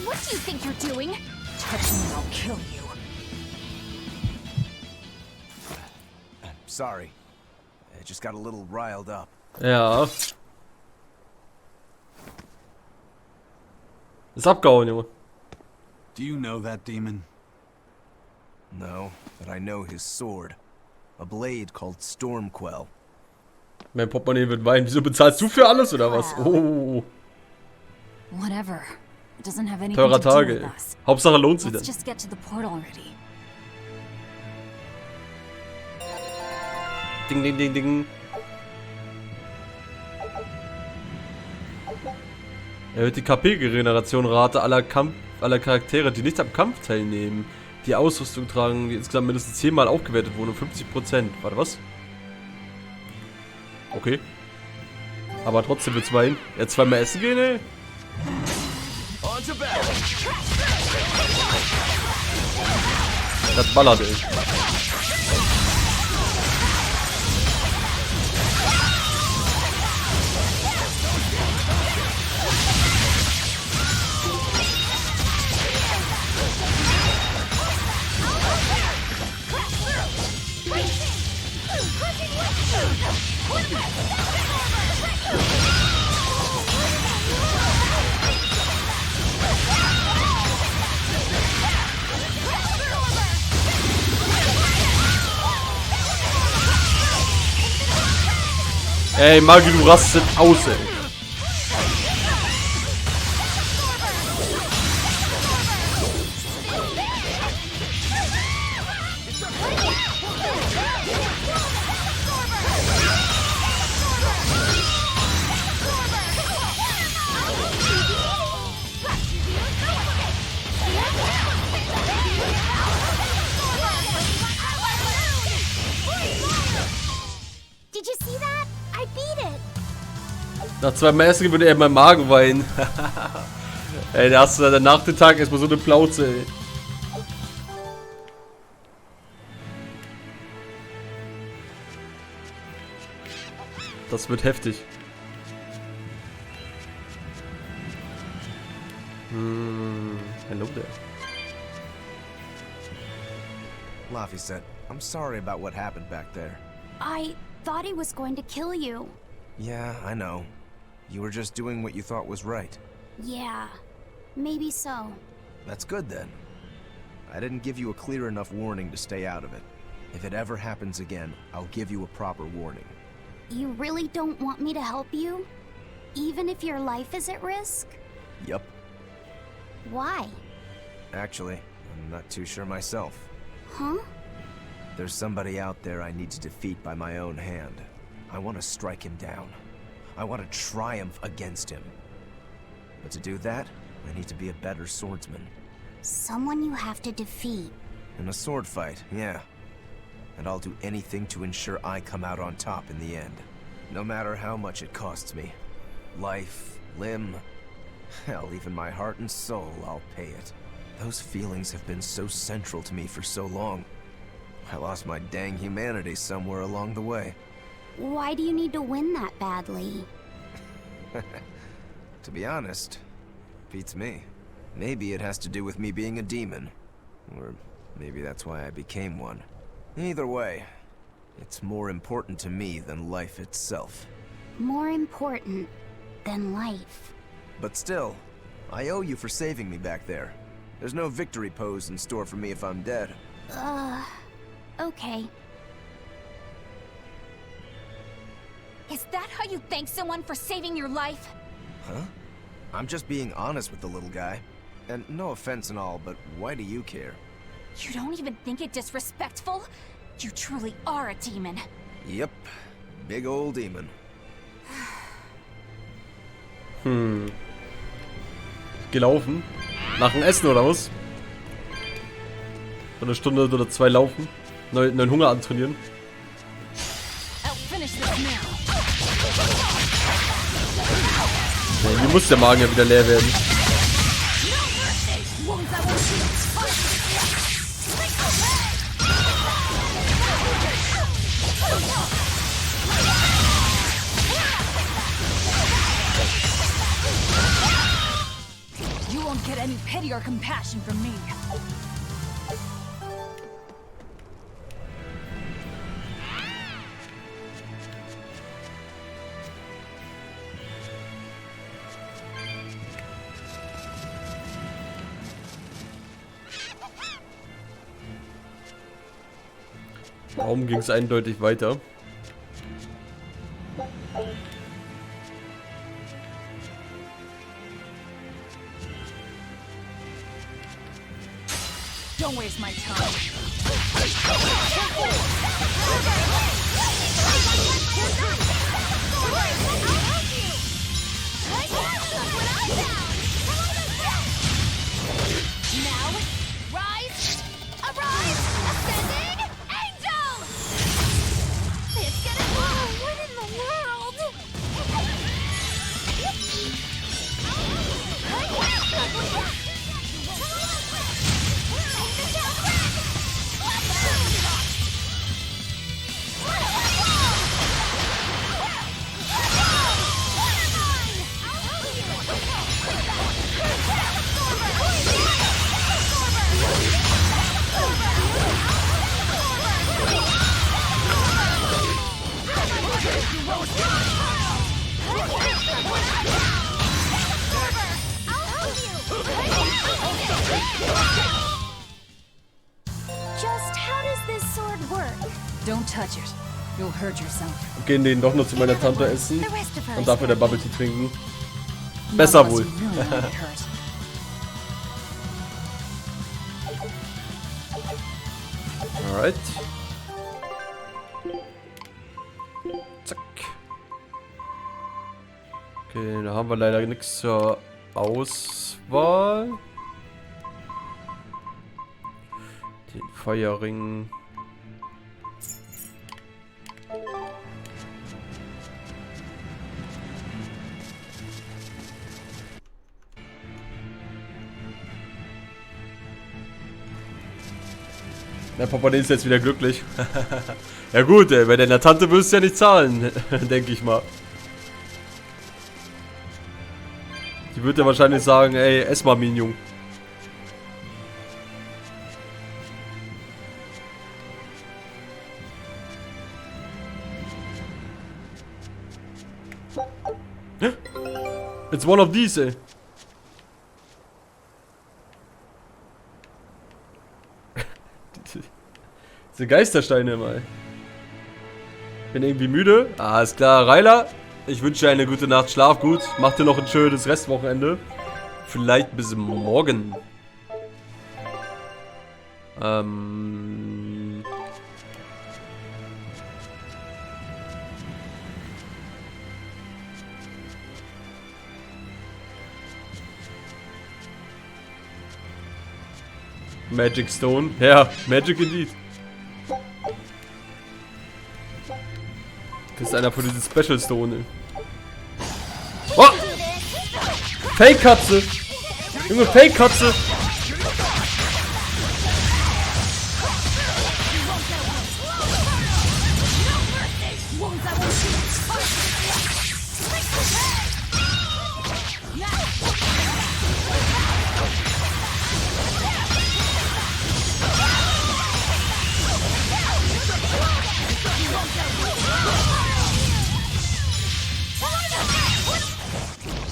What do you think you're doing? Touch me and I'll kill you. Sorry. I just got a little riled up. Ja. Ist abgehauen, Junge. Do you know that demon? No, but I know his sword. A blade called Stormquell. Mein Portemonnaie wird weinen. Wieso bezahlst du für alles oder was? Oh. Whatever. It doesn't have anything Teurer to do with Tage. us. Hauptsache lohnt sich Let's denn. just get to the portal already. Ding, ding, ding, ding. Erhöht die KP-Regeneration-Rate aller Charaktere, die nicht am Kampf teilnehmen. Die Ausrüstung tragen, die insgesamt mindestens 10-mal aufgewertet wurden, um 50%. Warte, was? Okay. Aber trotzdem wird's weinen. Ja, zweimal essen gehen, ey. Das ballert, ey. Ey, Magi, du rastet aus, ey. Did you see that? I beat it. Nach zweimal Essen würde er in meinem Magen weinen. Ey, da hast du dann nach dem Tag erstmal so eine Plauze, ey. Das wird heftig. Hello there. Laffy said, I'm sorry about what happened back there. I thought he was going to kill you. Yeah, I know. You were just doing what you thought was right. Yeah. Maybe so. That's good then. I didn't give you a clear enough warning to stay out of it. If it ever happens again, I'll give you a proper warning. You really don't want me to help you? Even if your life is at risk? Yup. Why? Actually, I'm not too sure myself. Huh? There's somebody out there I need to defeat by my own hand. I want to strike him down. I want to triumph against him. But to do that, I need to be a better swordsman. Someone you have to defeat. In a sword fight, yeah. And I'll do anything to ensure I come out on top in the end. No matter how much it costs me. Life, limb, hell, even my heart and soul, I'll pay it. Those feelings have been so central to me for so long. I lost my dang humanity somewhere along the way. Why do you need to win that badly? To be honest, beats me. Maybe it has to do with me being a demon. Or maybe that's why I became one. Either way, it's more important to me than life itself. More important than life. But still, I owe you for saving me back there. There's no victory pose in store for me if I'm dead. Okay. Is that how you thank someone for saving your life? Huh? I'm just being honest with the little guy. And no offense and all, but why do you care? You don't even think it disrespectful? You truly are a demon. Yep. Big old demon. Gelaufen? Nach dem Essen oder was? So eine Stunde oder 2 laufen? Neuen Hunger antrainieren? Nee, wie muss der Magen ja wieder leer werden? You won't get any pity or compassion from me. Warum ging es eindeutig weiter? Don't waste my time. Now, rise, arise, ascending angel! It's gonna what in the world? Just how does this sword work? Don't touch it. You'll hurt yourself. Gehen den doch nur zu meiner Tante essen The rest of her und is dafür der working. Bubble Tea trinken. None Besser of us wohl. really want it hurt. Alright. Zack. Okay, da haben wir leider nichts zur Auswahl. Den Feuerring. Der Papa, der ist jetzt wieder glücklich. Ja gut, ey, bei deiner Tante wirst du ja nicht zahlen, denke ich mal. Die wird ja wahrscheinlich sagen, ey, ess mal, Minion. It's one of these, ey. Diese Geistersteine immer, ey. Bin irgendwie müde. Alles klar, Ryla. Ich wünsche dir eine gute Nacht. Schlaf gut. Mach dir noch ein schönes Restwochenende. Vielleicht bis morgen. Magic Stone. Ja, Magic indeed. Das ist einer von diesen Special Stone. Oh! Fake-Katze! Junge, Fake-Katze!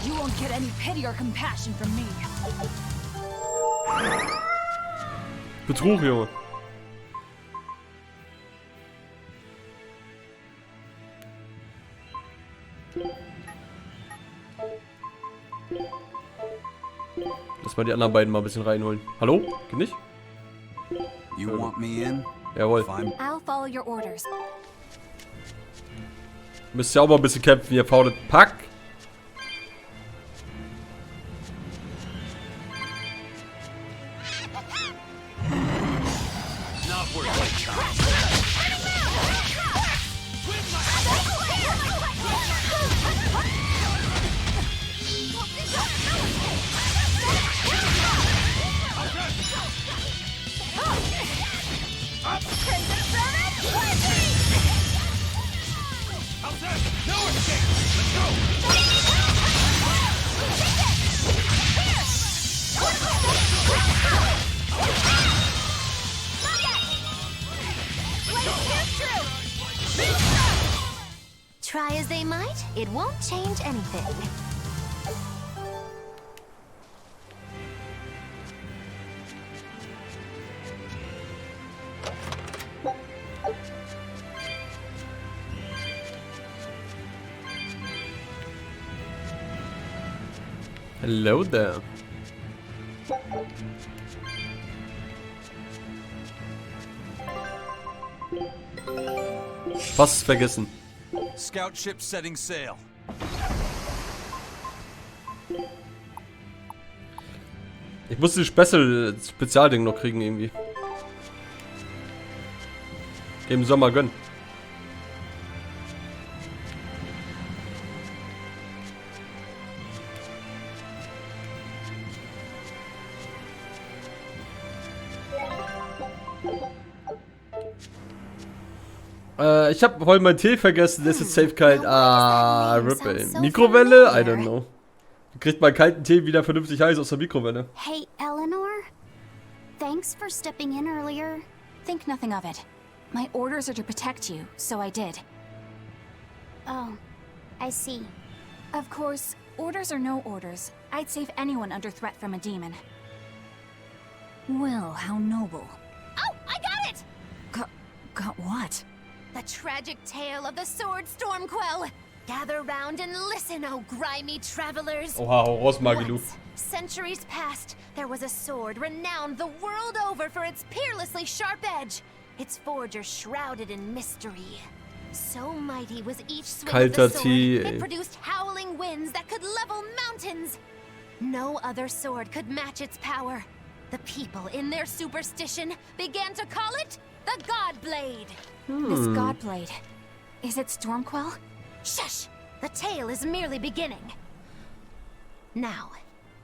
You won't get any pity or compassion from me. Betrug, Junge. Lass mal die anderen beiden mal ein bisschen reinholen. Hallo? Geht nicht? You want me in? Jawohl. Fine. I'll follow your orders. Müsst ihr auch mal ein bisschen kämpfen, ihr faules Pack. Try as they might, it won't change anything. Hello there. Fast vergessen. Scout ship setting sail. Ich muss das Spezialding noch kriegen irgendwie. Im Sommer gönnen. Ich hab heute meinen Tee vergessen, das ist safe kalt. Ah, RIP, ey. Mikrowelle? I don't know. Wie kriegt man kalten Tee wieder vernünftig heiß aus der Mikrowelle? Hey, Eleanor? Thanks for stepping in earlier. Think nothing of it. My orders are to protect you, so I did. Oh, I see. Of course, orders or no orders, I'd save anyone under threat from a demon. Well, how noble. Oh, I got it! Got what? The tragic tale of the sword Stormquell. Gather round and listen, oh grimy travelers. Oha, Horrors-Magie, du. Once, centuries past, there was a sword renowned the world over for its peerlessly sharp edge. Its forger shrouded in mystery. So mighty was each swing of the sword, it produced howling winds that could level mountains. No other sword could match its power. The people, in their superstition, began to call it the Godblade. This Godblade. Is it Stormquell? Shush! The tale is merely beginning. Now,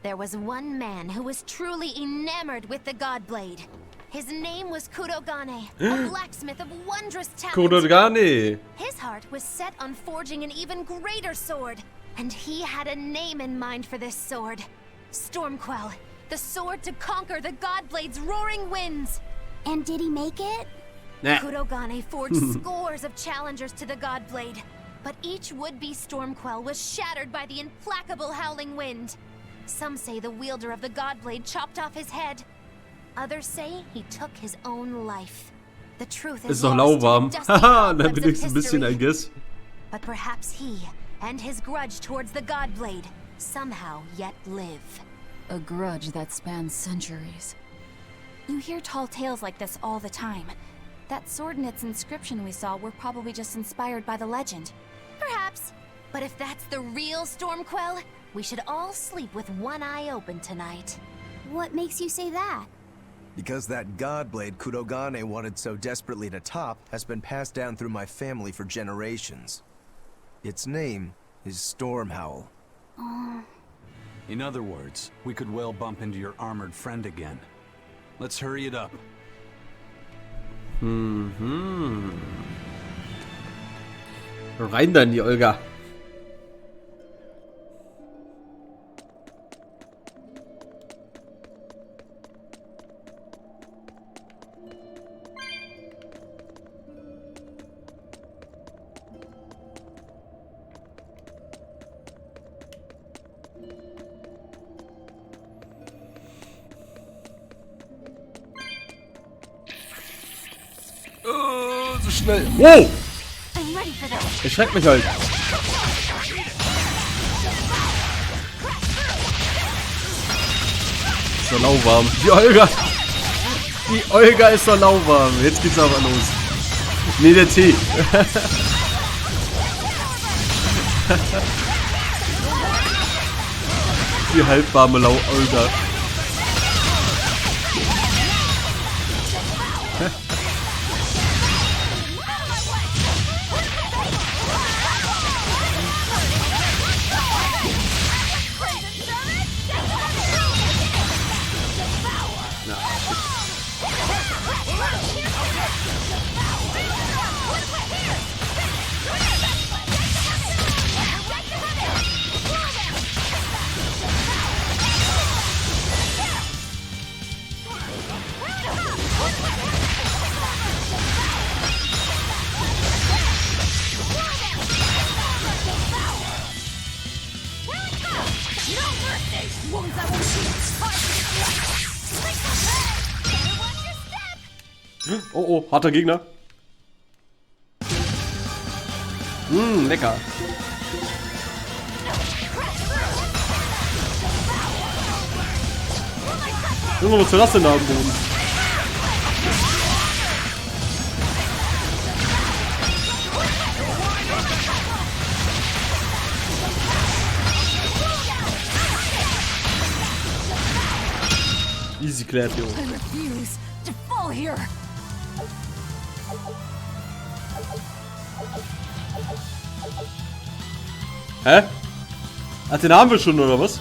there was one man who was truly enamored with the Godblade. His name was Kurogane, a blacksmith of wondrous talent. Kurogane! His heart was set on forging an even greater sword, and he had a name in mind for this sword. Stormquell, the sword to conquer the Godblade's roaring winds. And did he make it? Nah. Kurogane forged scores of challengers to the Godblade, but each would-be Stormquell was shattered by the implacable howling wind. Some say the wielder of the Godblade chopped off his head. Others say he took his own life. The truth Ist is doch lauwarm. Haha, dann wenigstens ein bisschen, I guess. But perhaps he and his grudge towards the Godblade somehow yet live. A grudge that spans centuries. You hear tall tales like this all the time. That sword and its inscription we saw were probably just inspired by the legend. Perhaps. But if that's the real Stormquell, we should all sleep with one eye open tonight. What makes you say that? Because that Godblade Kurogane wanted so desperately to top has been passed down through my family for generations. Its name is Stormhowl. In other words, we could well bump into your armored friend again. Let's hurry it up. Rein dann, die Olga. So schnell. Wow! I'm ready for this. Erschreckt mich halt. Ist doch lauwarm. Die Olga. Die Olga ist doch lauwarm. Jetzt geht's aber los. Nee, der Tee. Die halbwarme Olga. Oh, oh, harter Gegner. Lecker. Junge, was soll das denn da am Boden? Easy clap, yo. I refuse to fall here. Hä? Ach, den haben wir schon, oder was?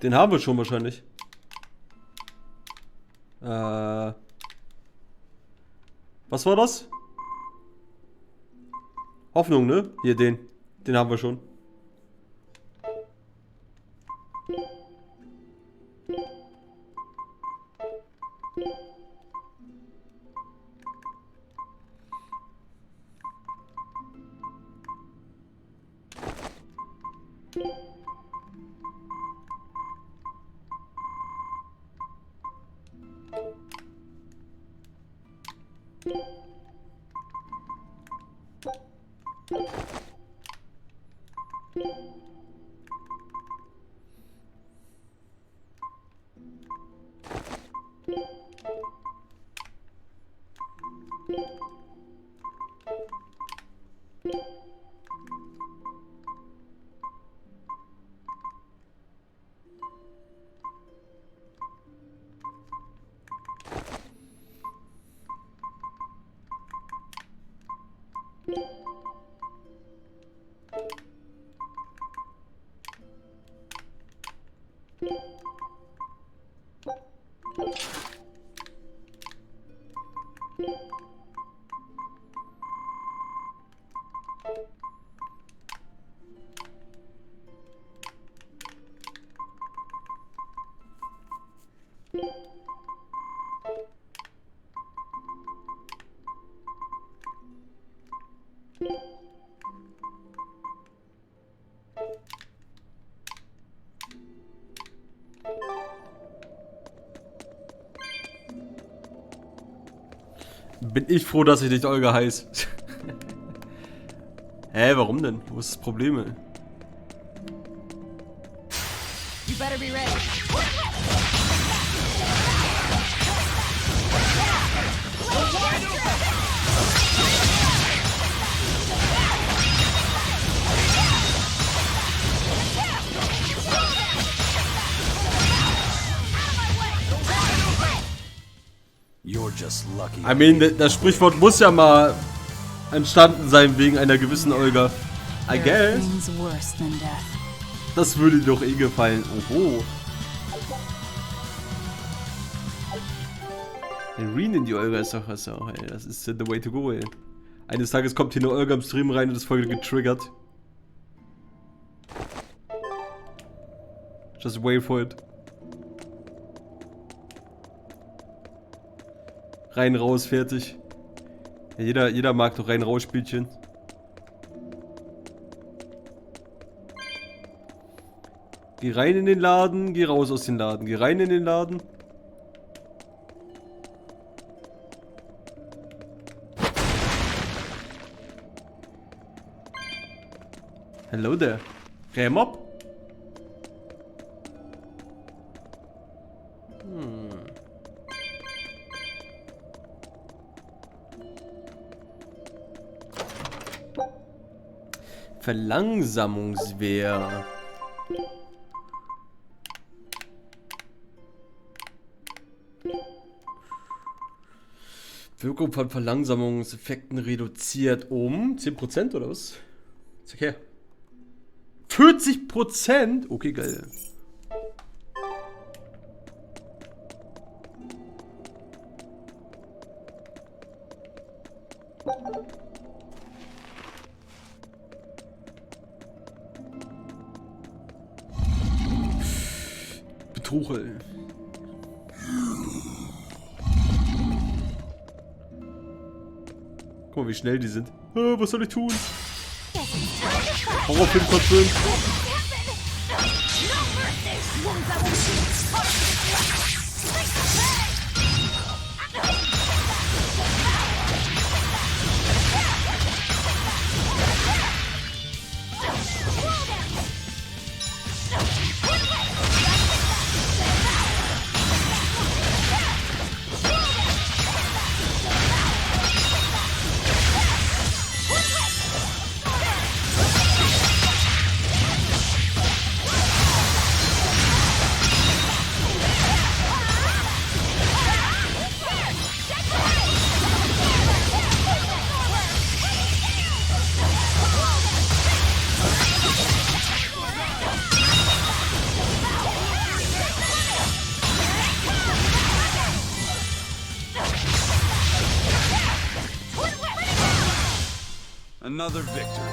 Den haben wir schon wahrscheinlich. Was war das? Hoffnung, ne? Hier, den. Den haben wir schon. Bin ich froh, dass ich nicht Olga heiß. Hä, warum denn? Wo ist das Problem, ey? You better be ready. You're just lucky. I mean, das Sprichwort muss ja mal entstanden sein wegen einer gewissen Olga. I guess. Worse than death. Das würde dir doch eh gefallen. Oho. Ein Reen in die Olga ist doch was auch, ey. Das ist the way to go, ey. Eines Tages kommt hier eine Olga im Stream rein und ist voll getriggert. Just wait for it. Rein, raus, fertig. Ja, jeder mag doch rein, raus Spielchen. Geh rein in den Laden, geh raus aus dem Laden. Geh rein in den Laden. Hello there. Remob? Verlangsamungswehr. Wirkung von Verlangsamungseffekten reduziert um 10% oder was? Zeig her. 40%? Okay, geil. Betrug, ey. Guck mal, wie schnell die sind. Was soll ich tun? Horrorfilm confirmed. Another victory.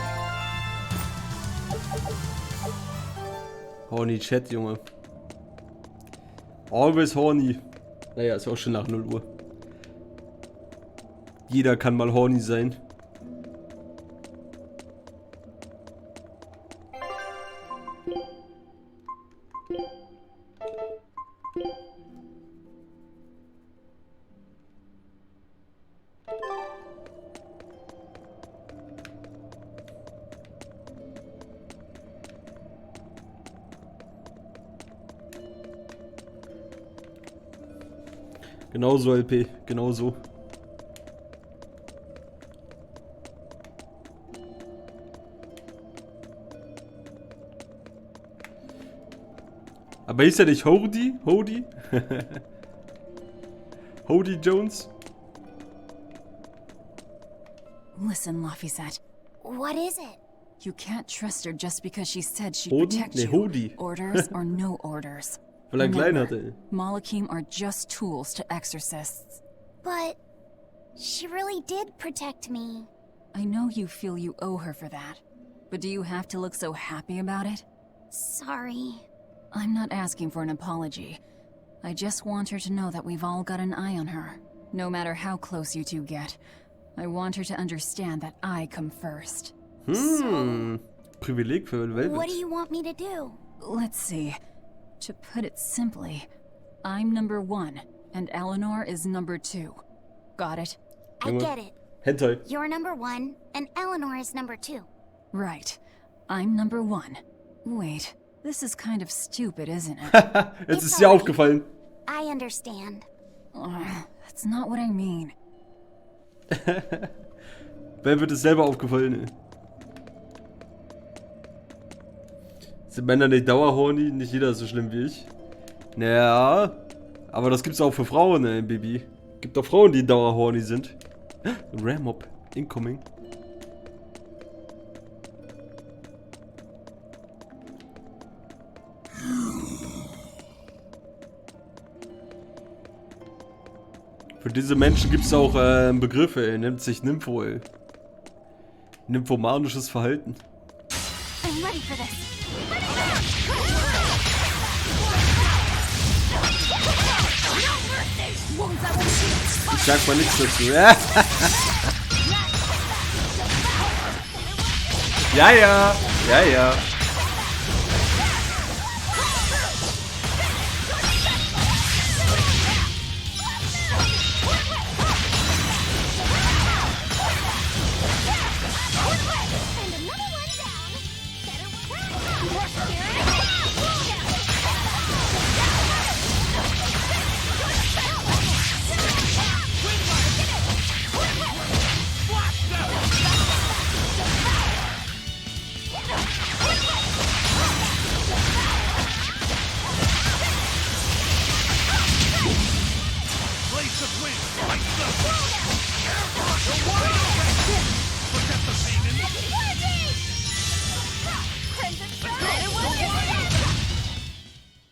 Horny Chat, Junge. Always horny. Naja, ist auch schon nach 0 Uhr. Jeder kann mal horny sein. Genauso, LP, genauso. Aber hieß ja nicht Hody? Hody? Hody Jones? Listen, Laphicet. What is it? You can't trust her just because she said she'd Hoden? protect Nee, you. Hody. Orders or no orders. Weil er klein Remember, hatte. Malakim are just tools to exorcists. But she really did protect me. I know you feel you owe her for that, but do you have to look so happy about it? Sorry. I'm not asking for an apology. I just want her to know that we've all got an eye on her. No matter how close you two get, I want her to understand that I come first. Privileg für Velvet. What do you want me to do? Let's see. To put it simply, I'm number 1, and Eleanor is number 2. Got it? I get it. Hentai. You're number 1, and Eleanor is number 2. Right. I'm number 1. Wait, this is kind of stupid, isn't it? Jetzt ist dir aufgefallen. I understand. That's not what I mean. Wer wird es selber aufgefallen, ey? Sind Männer nicht dauerhorny? Nicht jeder ist so schlimm wie ich. Naja, aber das gibt's auch für Frauen, ey, Baby. Gibt auch Frauen, die dauerhorny sind. Ram-Mob, incoming. Für diese Menschen gibt es auch Begriffe, ey. Nennt sich Nympho, ey. Nymphomanisches Verhalten. I'm ready for this. Ich sag mal nichts dazu. Ja, ja. Ja, ja.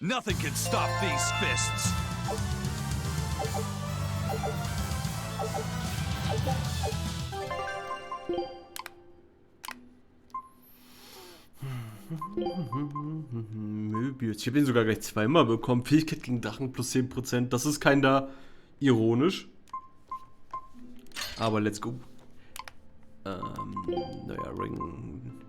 Nothing can stop these fists. Möbius. Ich habe ihn sogar gleich zweimal bekommen. Fähigkeit gegen Drachen plus 10%. Das ist kein da ironisch. Aber let's go. Naja, Ring.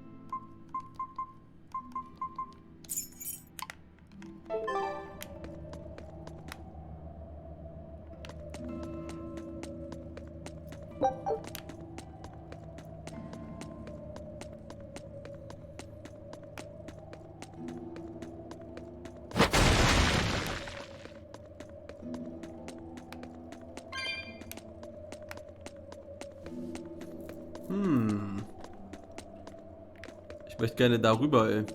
Ich möchte gerne darüber, ey.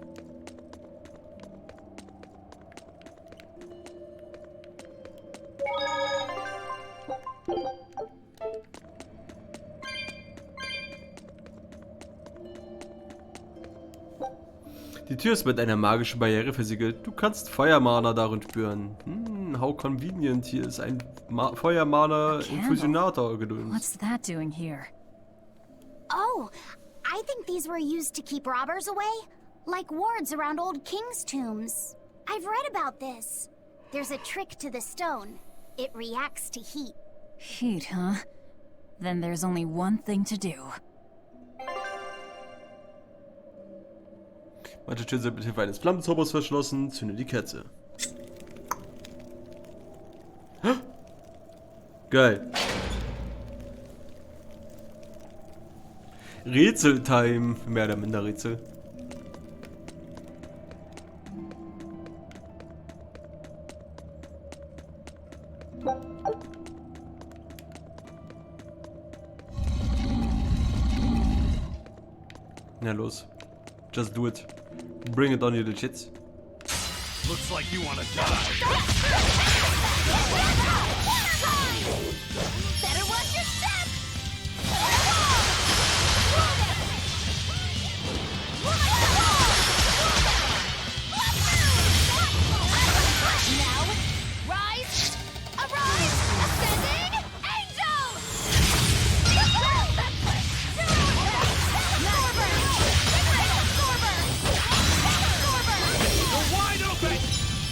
Die Tür ist mit einer magischen Barriere versiegelt. Du kannst Feuermana darin spüren. How convenient. Hier ist ein Feuermana-Infusionator gedöns. What's that doing here? Oh, I think these were used to keep robbers away. Like wards around old kings' tombs. I've read about this. There's a trick to the stone. It reacts to heat. Heat, huh? Then there's only one thing to do. Manche Türen sind mit Hilfe eines Flammenzaubers verschlossen. Zünde die Kerze. Geil. Rätseltime. Mehr oder minder Rätsel. Na los. Just do it. Bring it on, you little shits. Looks like you wanna die. Better watch your step! Now, rise, arise, ascending, angels! We're wide open!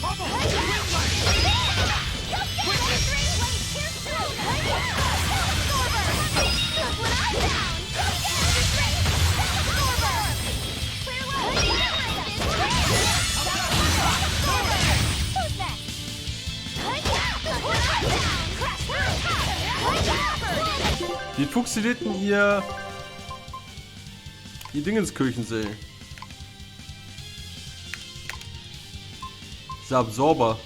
Pump 'em! Win lane! Wie funktioniert denn ihr Dingenskirchensee? Dieser Absorber.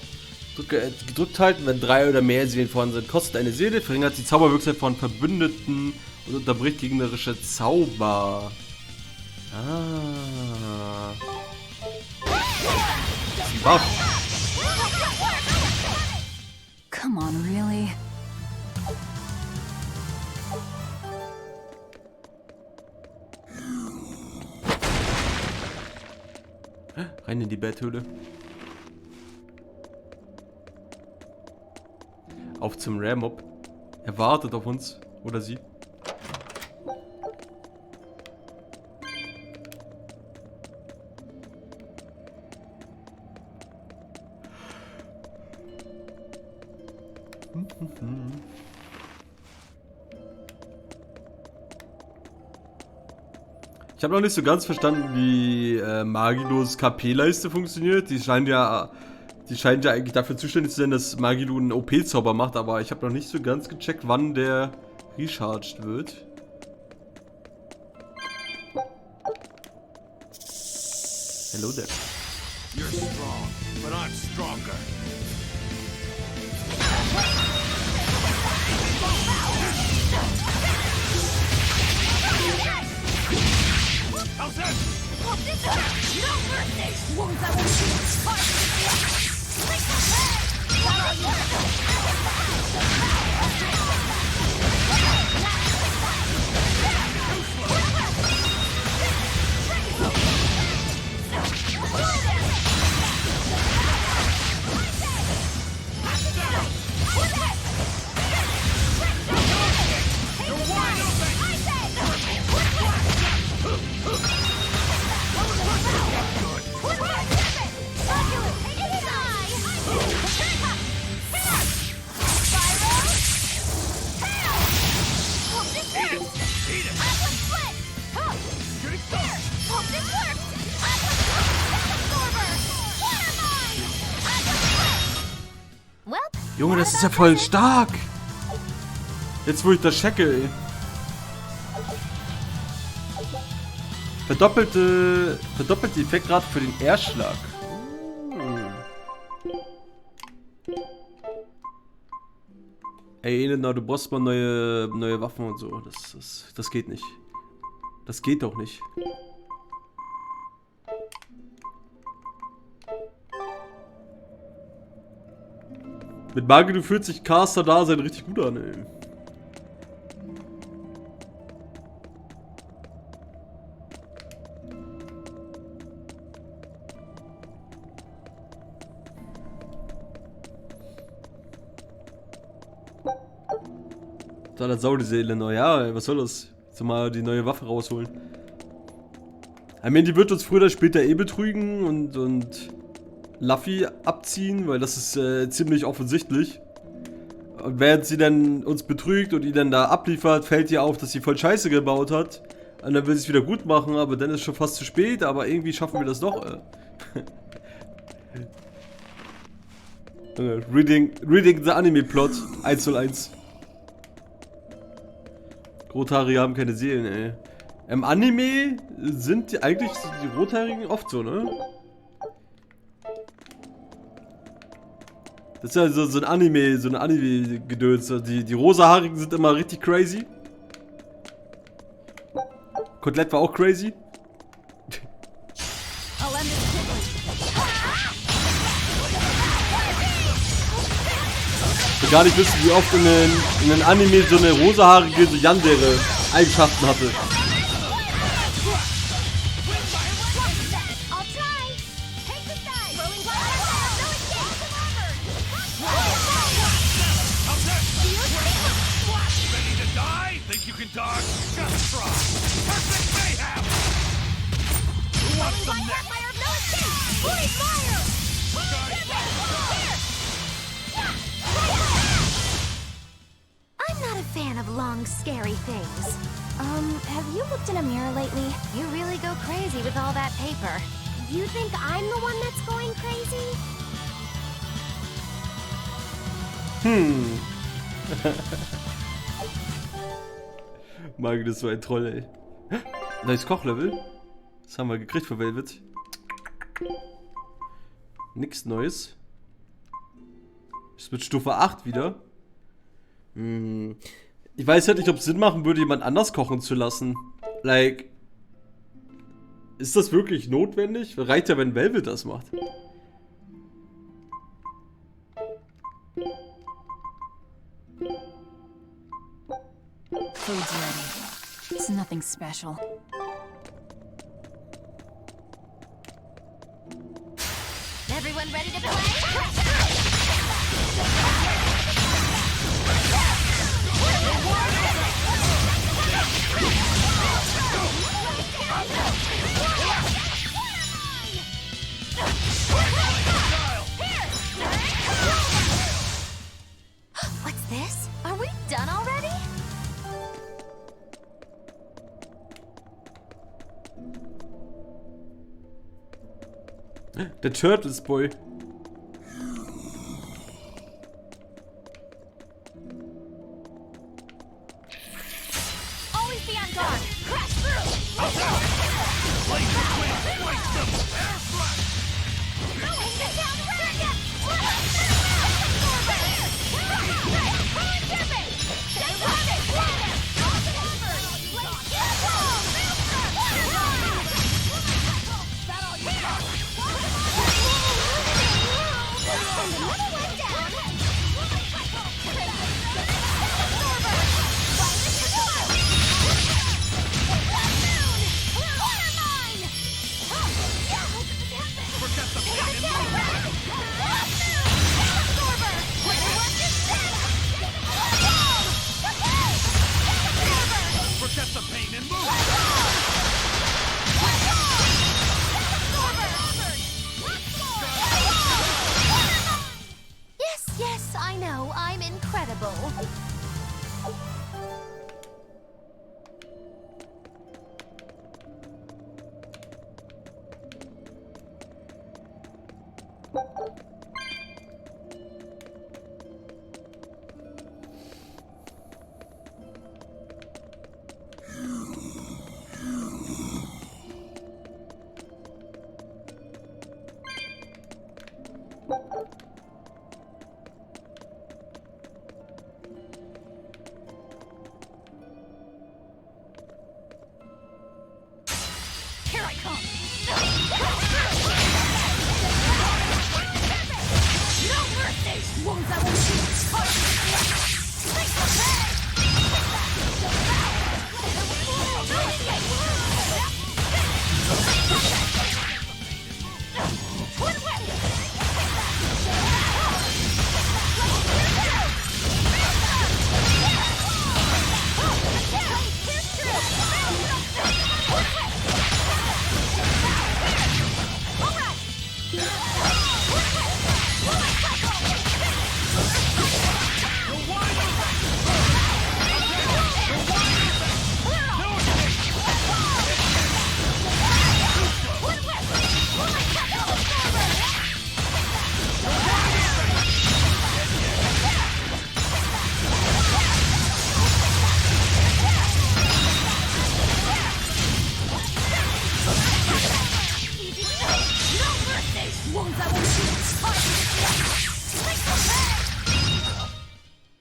Gedrückt halten, wenn 3 oder mehr Seelen vorhanden sind. Kostet eine Seele, verringert die Zauberwirksamkeit von Verbündeten und unterbricht gegnerische Zauber. Ah. Das ist ein Buff. Come on, really? Rein in die Betthöhle. Auf zum Rare-Mob. Er wartet auf uns. Oder sie. Ich habe noch nicht so ganz verstanden, wie Magilos KP-Leiste funktioniert. Die scheint ja eigentlich dafür zuständig zu sein, dass Magilu einen OP-Zauber macht, aber ich habe noch nicht so ganz gecheckt, wann der recharged wird. Hello there. You're strong, but I'm stronger. How's that? No mercy! Wounds I will shoot! Junge, das ist ja voll stark. Jetzt, wo ich das checke, ey. Verdoppelte Effektrate für den Erschlag. Ey, Elena, du brauchst mal neue Waffen und so. Das geht nicht. Das geht doch nicht. Mit Magilu fühlt sich Caster-Dasein richtig gut an, ey. Da hat Sau diese Elena. Ja, was soll das? Jetzt mal die neue Waffe rausholen. Ich meine, die wird uns früher oder später eh betrügen und Luffy abziehen, weil das ist ziemlich offensichtlich. Und während sie dann uns betrügt und ihn dann da abliefert, fällt ihr auf, dass sie voll Scheiße gebaut hat. Und dann will sie es wieder gut machen, aber dann ist schon fast zu spät, aber irgendwie schaffen wir das doch. Reading the Anime-Plot 1:1. Rothaarige haben keine Seelen, ey. Im Anime sind eigentlich die Rothaarigen oft so, ne? Das ist ja so ein Anime, so eine Anime-Gedöns. Die rosahaarigen sind immer richtig crazy. Kotelett war auch crazy. Ich will gar nicht wissen, wie oft in den Anime so eine rosahaarige so Yandere Eigenschaften hatte. Scary things. Have you looked in a mirror lately? You really go crazy with all that paper. You think I'm the one that's going crazy? Magi, das ist so ein Troll, ey. Neues Kochlevel. Das haben wir gekriegt für Velvet. Nix Neues. Es wird Stufe 8 wieder. Ich weiß halt nicht, ob es Sinn machen würde, jemand anders kochen zu lassen. Like, ist das wirklich notwendig? Reicht ja, wenn Velvet das macht. Food's ready. It's nothing special. Everyone ready to play? What's this? Are we done already? Der Turtles Boy. Always be on guard. Crash through. Forget the pain and move! Yes, I know. I'm incredible. Here I come. No mercy. Wounds I will shoot.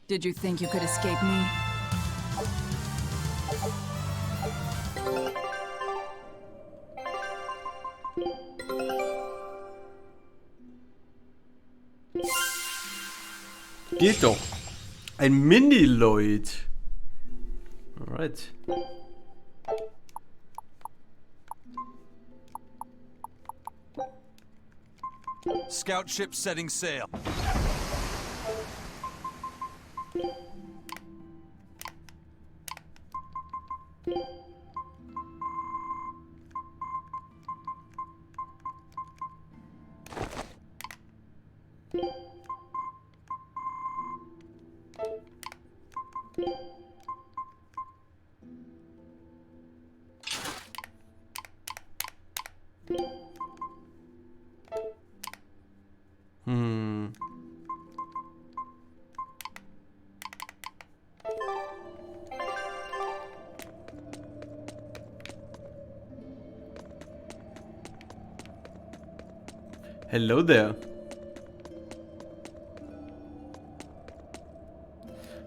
Did you think you could escape me? Geht doch. Ein Mini-Lloyd. Alright. Scout ship setting sail. Hello there.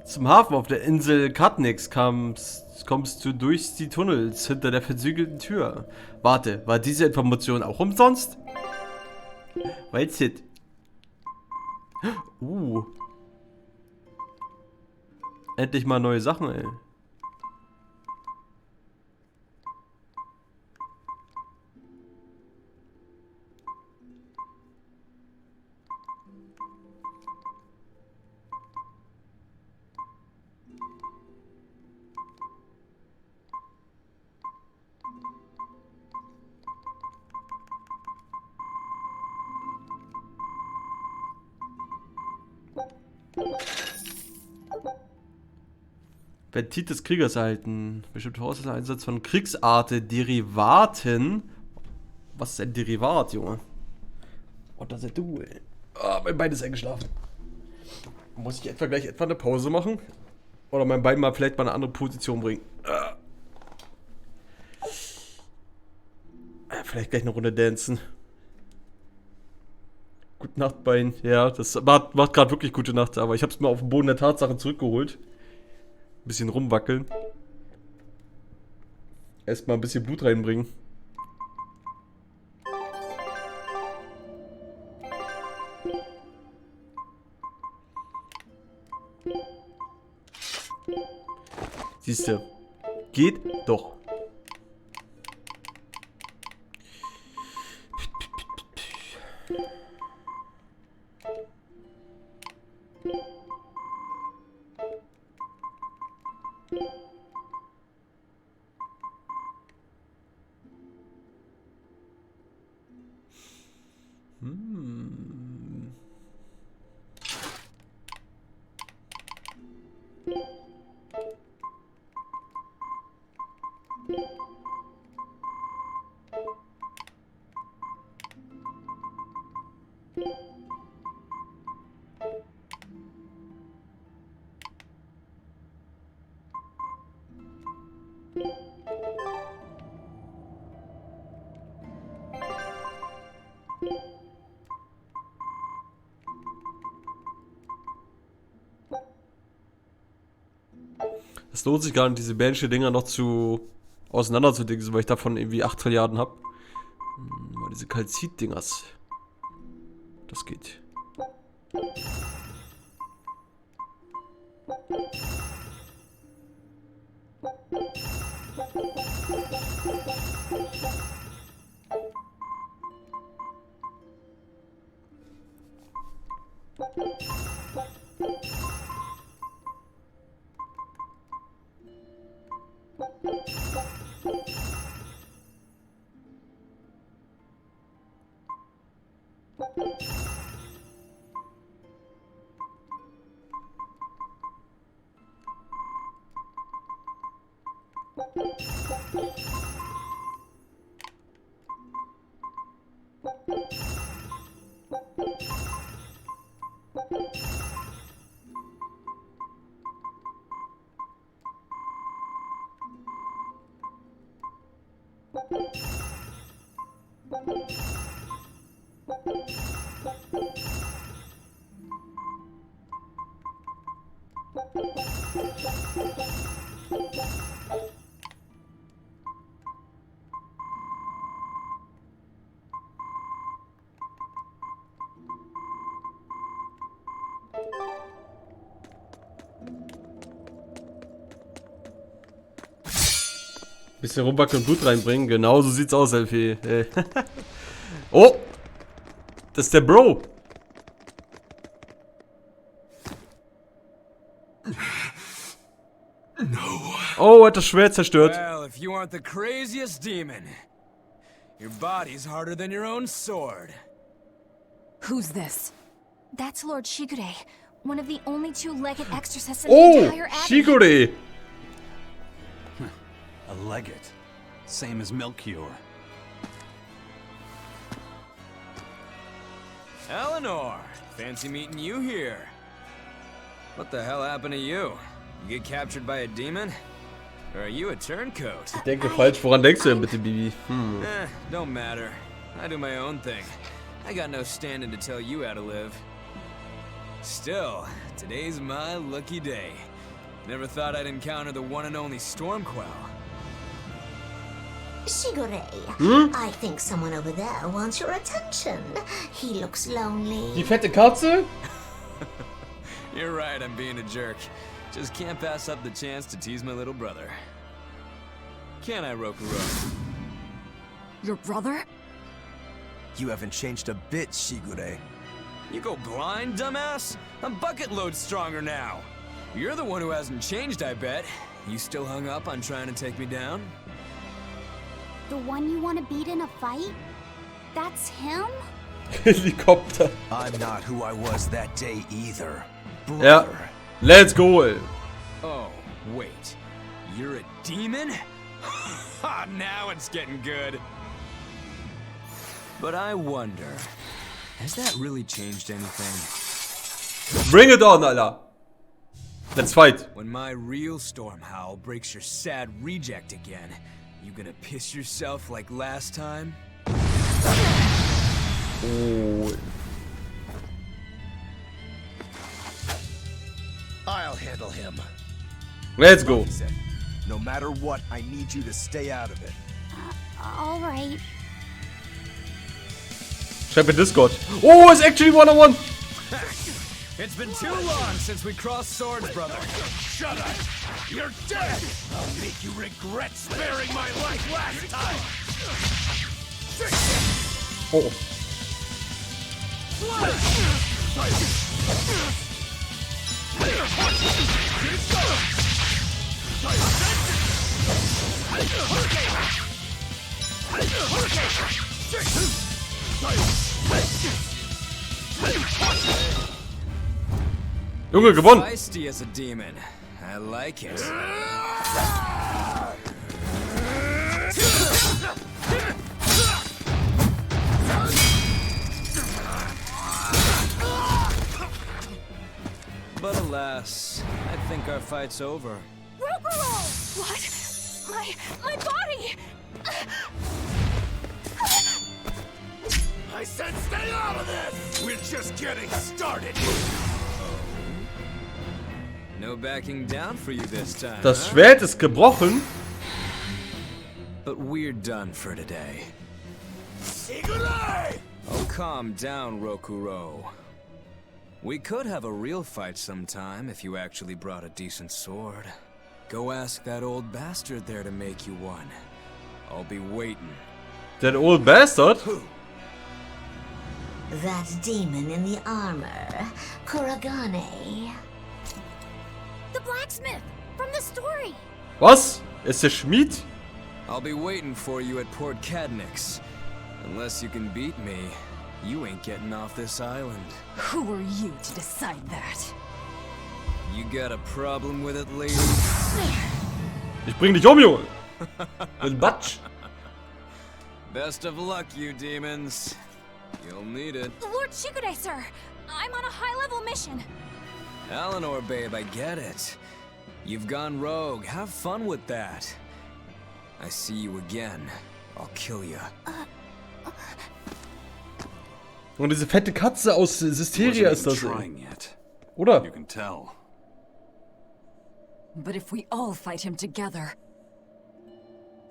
Zum Hafen auf der Insel Katnix kommst du durch die Tunnels hinter der verzügelten Tür. Warte, war diese Information auch umsonst? What's it? Endlich mal neue Sachen, ey. Ventit des Kriegers erhalten. Bestimmte Voraussetzungen Einsatz von Kriegsarte-Derivaten. Was ist ein Derivat, Junge? Oh, das ist du, ey. Oh, mein Bein ist eingeschlafen. Muss ich gleich eine Pause machen? Oder mein Bein mal vielleicht mal eine andere Position bringen? Vielleicht gleich eine Runde dancen. Gute Nacht, Bein. Ja, das macht gerade wirklich gute Nacht. Aber ich habe es mir auf den Boden der Tatsachen zurückgeholt. Ein bisschen rumwackeln. Erstmal ein bisschen Blut reinbringen. Siehste, geht doch. Es lohnt sich gar nicht, diese Banshee-Dinger noch auseinander zu dingsen, weil ich davon irgendwie 8 Trilliarden habe. Aber diese Kalzit-Dingers. Das geht. Bisschen rumwackeln und Blut reinbringen. Genau so sieht's aus, Elfie. Oh! Das ist der Bro! Oh, hat das Schwert zerstört. Well, if you aren't the craziest demon, your body's harder than your own sword. Who's this? That's Lord Shigure, one of the only two-legged exorcists in the entire abbey. Shigure! A legate. Same as Melchior. Eleanor, fancy meeting you here. What the hell happened to you? You get captured by a demon? Or are you a turncoat? Ich denke falsch. Woran denkst du denn bitte, Bibi? Don't matter. I do my own thing. I got no standing to tell you how to live. Still, today's my lucky day. Never thought I'd encounter the one and only Stormquell. Shigure, I think someone over there wants your attention. He looks lonely. Die fette Katze? You're right, I'm being a jerk. Just can't pass up the chance to tease my little brother. Can I, Rokuro? Your brother? You haven't changed a bit, Shigure. You go blind, dumbass? I'm bucket load stronger now. You're the one who hasn't changed, I bet. You still hung up on trying to take me down? The one you want to beat in a fight? That's him? Helikopter. I'm not who I was that day either. Ja. Brother. Let's go. Oh, wait. You're a demon? Now it's getting good. But I wonder, has that really changed anything? Bring it on, Alter. Let's fight. When my real storm howl breaks your sad reject again, you gonna piss yourself like last time? Oh. I'll handle him. Let's go. No matter what, I need you to stay out of it. All right. Schreib in Discord. Oh, it's actually one-on-one. It's been too long since we crossed swords, brother. Shut up! You're dead! I'll make you regret sparing my life last time! Oh. Junge, gewonnen! Feisty as a demon. I like it. But alas, I think our fight's over. Rokuro! What? My body! I said stay out of this! We're just getting started! No backing down for you this time. Das Schwert ist gebrochen. But we're done for today. Shigure! Oh, calm down, Rokuro. We could have a real fight sometime if you actually brought a decent sword. Go ask that old bastard there to make you one. I'll be waiting. That old bastard? That demon in the armor, Kuragane. The blacksmith from the story. Was? Ist der Schmied? I'll be waiting for you at Port Cadnix. Unless you can beat me, you ain't getting off this island. Who are you to decide that? You got a problem with it, lady? Ich bring dich Junge! Mit Batsch. Best of luck, you demons. You'll need it. Lord Shigure, sir. I'm on a high-level mission. Eleanor, babe, I get it. You've gone rogue. Have fun with that. I see you again. I'll kill you. Und diese fette Katze aus Systeria ist das. Oder? You can tell. But if we all fight him together...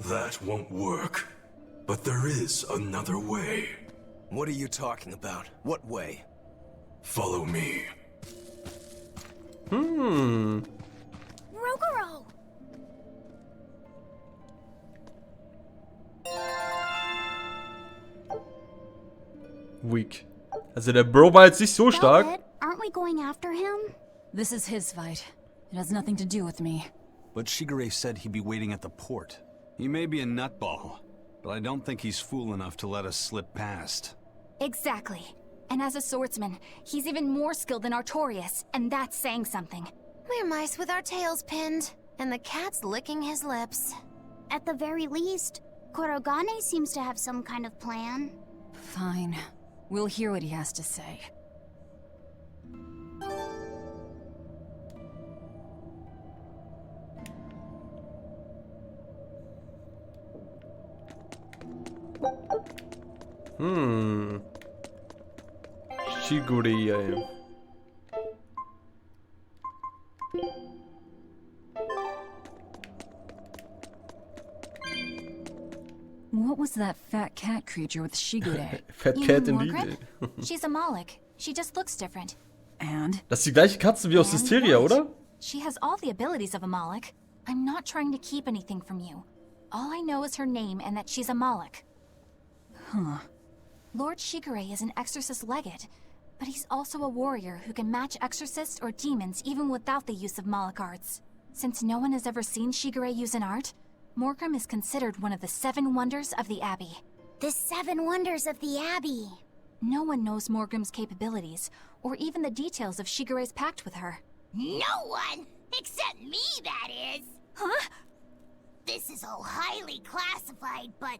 That won't work. But there is another way. What are you talking about? What way? Follow me. Rokuro! Weak. Also der Bro war jetzt nicht so stark. Velvet, aren't we going after him? This is his fight. It has nothing to do with me. But Shigure said he'd be waiting at the port. He may be a nutball, but I don't think he's fool enough to let us slip past. Exactly. And as a swordsman, he's even more skilled than Artorias, and that's saying something. We're mice with our tails pinned, and the cat's licking his lips. At the very least, Kurogane seems to have some kind of plan. Fine. We'll hear what he has to say. Shigure, ey. What was that fat cat creature with Shigure? Fat You Cat mean indeed. Morgan? She's a Moloch. She just looks different. And? Das ist die gleiche Katze wie aus And Hysteria, what? oder? She has all the abilities of a Moloch. I'm not trying to keep anything from you. All I know is her name and that she's a Moloch. Huh. Lord Shigure is an exorcist legate, but he's also a warrior who can match exorcists or demons even without the use of Moloch arts. Since no one has ever seen Shigure use an art, Morgrim is considered one of the 7 wonders of the Abbey. The 7 wonders of the Abbey. No one knows Morgrim's capabilities, or even the details of Shigure's pact with her. No one! Except me, that is! Huh? This is all highly classified, but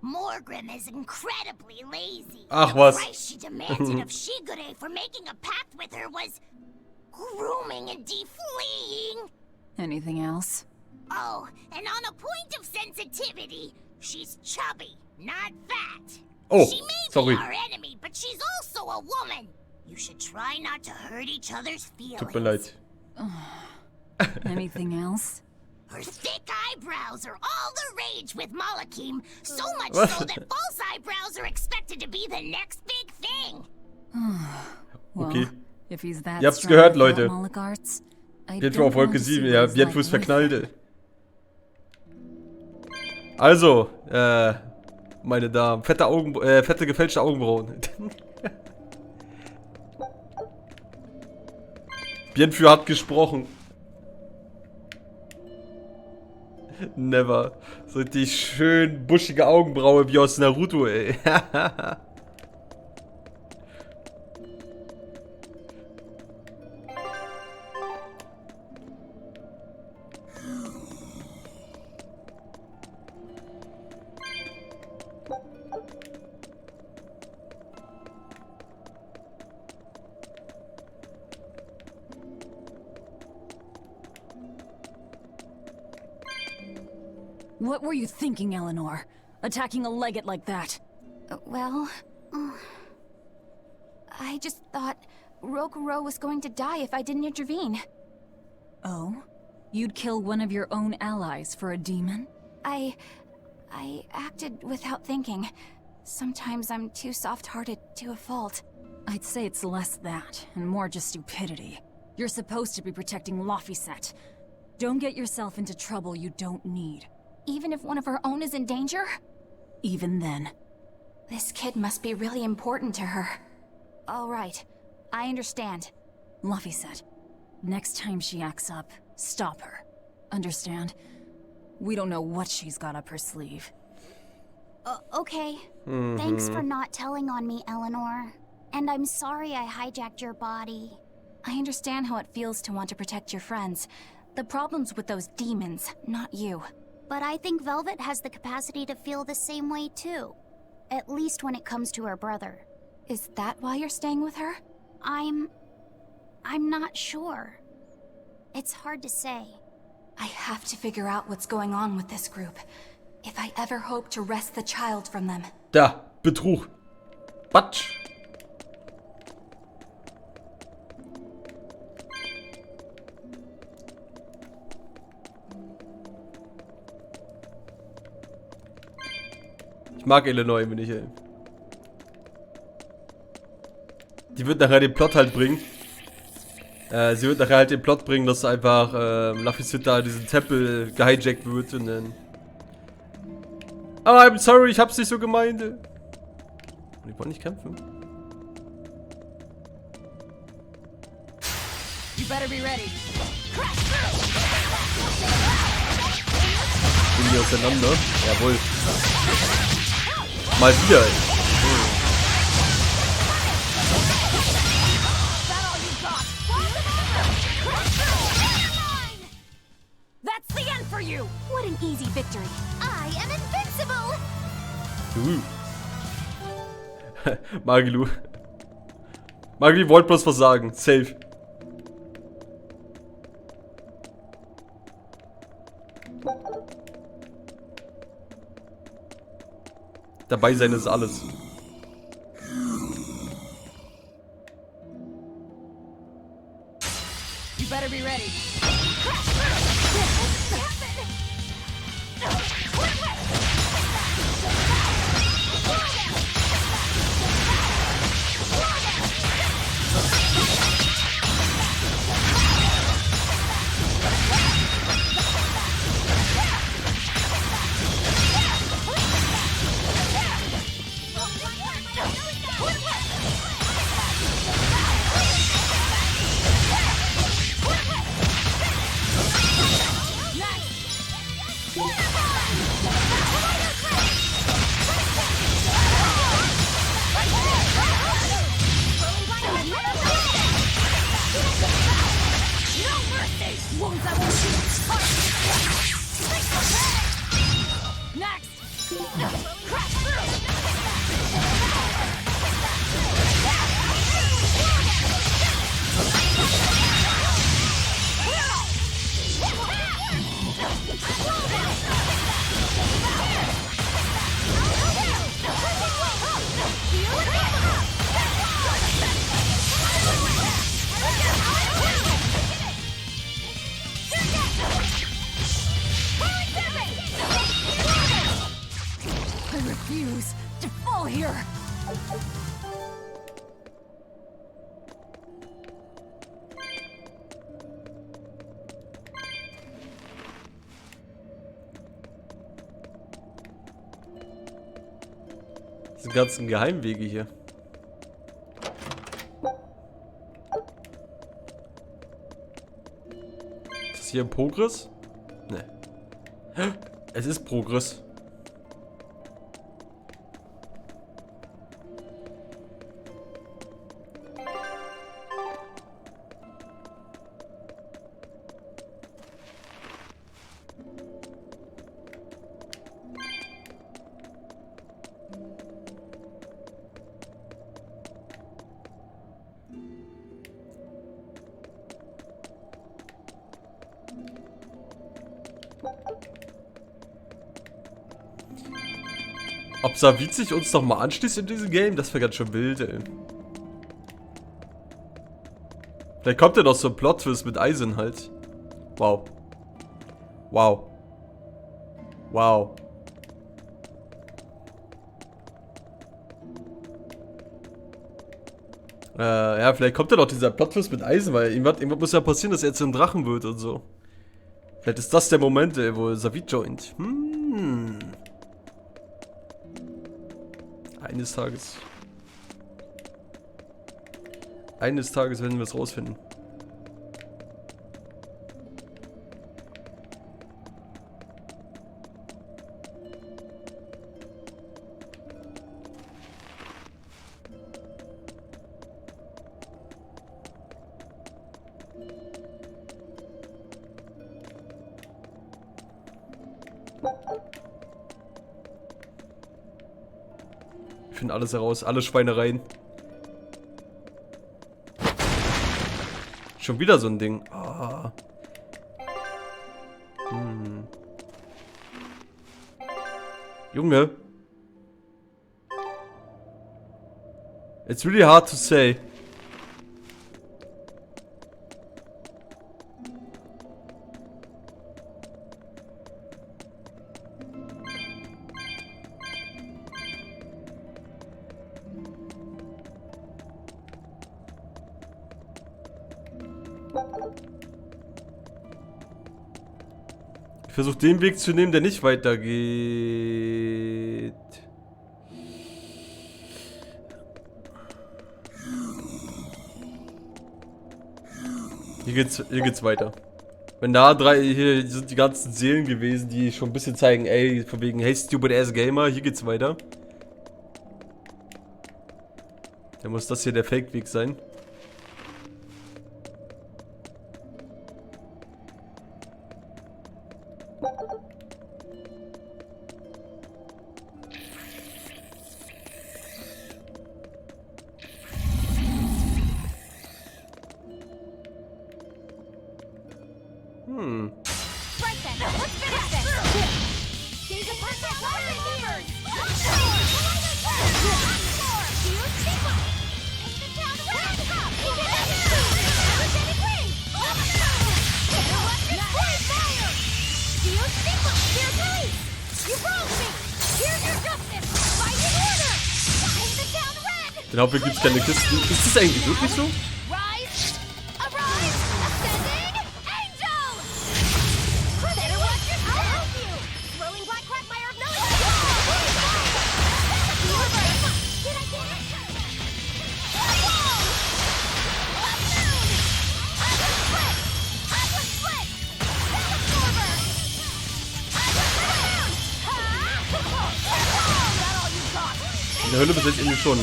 Morgrim is incredibly lazy. Ach, The was. price she demanded of Shigure for making a pact with her was grooming and defleeing. Anything else? Oh, and on a point of sensitivity, she's chubby, not fat. Oh, she may sorry. be our enemy, but she's also a woman. You should try not to hurt each other's feelings. Tut mir leid. Anything else? Her thick eyebrows are all the rage with Malakim, so much What? so that false eyebrows are expected to be the next big thing. Well, Okay. if he's that Ihr habt's strong gehört, without Leute. Moloch arts, I Bienfu don't auf Wolke want to see 7, what ja, he's Bienfu like ist with verknallt. Also, meine Damen, fette gefälschte Augenbrauen. Bienfu hat gesprochen. Never. So die schön buschige Augenbraue wie aus Naruto, ey. What were you thinking, Eleanor? Attacking a legate like that? Well, I just thought Rokuro was going to die if I didn't intervene. Oh? You'd kill one of your own allies for a demon? I acted without thinking. Sometimes I'm too soft-hearted to a fault. I'd say it's less that, and more just stupidity. You're supposed to be protecting Laphicet. Don't get yourself into trouble you don't need. Even if one of her own is in danger? Even then. This kid must be really important to her. All right, I understand. Laphicet, next time she acts up, stop her. Understand? We don't know what she's got up her sleeve. Okay. Thanks for not telling on me, Eleanor. And I'm sorry I hijacked your body. I understand how it feels to want to protect your friends. The problem's with those demons, not you. But I think Velvet has the capacity to feel the same way too. At least when it comes to her brother. Is that why you're staying with her? I'm not sure. It's hard to say. I have to figure out what's going on with this group. If I ever hope to wrest the child from them. Da, Betrug. Batsch. Ich mag Illinois immer nicht, ey. Die wird nachher den Plot halt bringen. Sie wird nachher halt den Plot bringen, dass einfach Laphicet da diesen Tempel gehijackt wird und dann... Oh, I'm sorry, ich hab's nicht so gemeint. Die wollen nicht kämpfen. You better be ready. Gehen die auseinander? Jawohl. Mal wieder, ey. That's the end for you! What an easy victory. I am invincible! Magilu. Magilu wollte bloß was sagen. Safe. Dabei sein ist alles. I refuse to fall here. Diese ganzen Geheimwege hier. Ist das hier ein Progress? Ne. Es ist Progress. Ob Savid sich uns noch mal anschließt in diesem Game? Das wäre ganz schön wild, ey. Vielleicht kommt ja noch so ein Plot-Twist mit Eisen halt. Wow. Wow. Wow. Ja, vielleicht kommt ja noch dieser Plot-Twist mit Eisen, weil irgendwas muss ja passieren, dass er jetzt ein Drachen wird und so. Vielleicht ist das der Moment, ey, wo Savid joint. Eines Tages werden wir es rausfinden. Ich finde alles heraus, alle Schweinereien. Schon wieder so ein Ding. Oh. Junge. It's really hard to say. Ich versuche den Weg zu nehmen, der nicht weitergeht. Hier geht's weiter. Wenn da hier sind die ganzen Seelen gewesen, die schon ein bisschen zeigen, ey, von wegen, hey, stupid ass Gamer, hier geht's weiter. Dann muss das hier der Fake-Weg sein. Right then, let's finish this! Gaze upon that water levers! Huge sequence! Take the town round top! Energetic wing! Den Hauptweg gibt's keine Kisten. Ist das eigentlich wirklich so? In der Höhle bis jetzt irgendwie schon.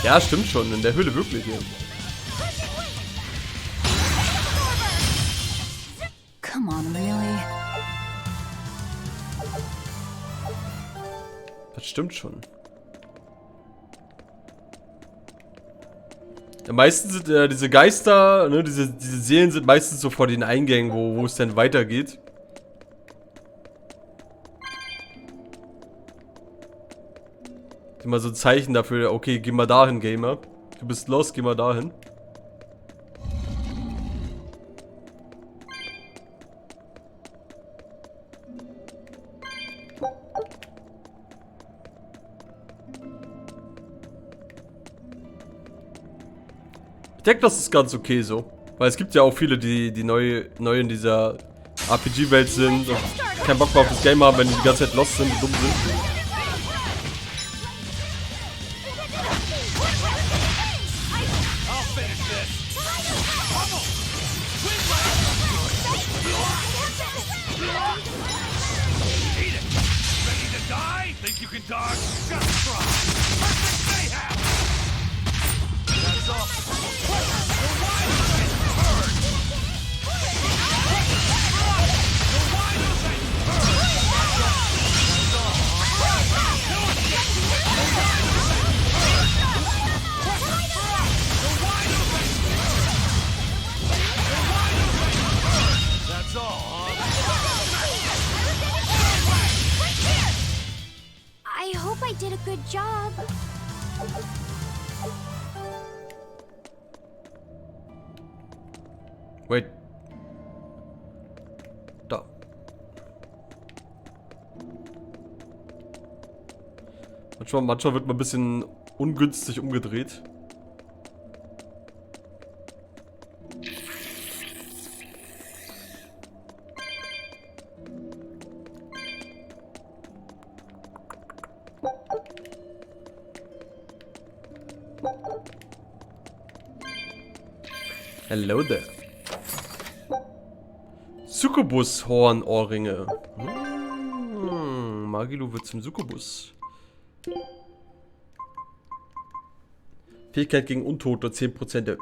Ja, stimmt schon. In der Höhle wirklich. Ja. Come on, really? Das stimmt schon. Ja, meistens sind diese Geister, ne, diese Seelen sind meistens so vor den Eingängen, wo es dann weitergeht. Immer so ein Zeichen dafür, okay, geh mal dahin, Gamer. Du bist los, geh mal dahin. Ich denke, das ist ganz okay so. Weil es gibt ja auch viele, die neu in dieser RPG-Welt sind und keinen Bock mehr auf das Game haben, wenn die ganze Zeit lost sind und dumm sind. I hope I did a good job. Wait. Da. Manchmal wird man ein bisschen ungünstig umgedreht. Hello there. Succubus-Hornohrringe. Magilu wird zum Succubus. Fähigkeit gegen Untote, 10% der...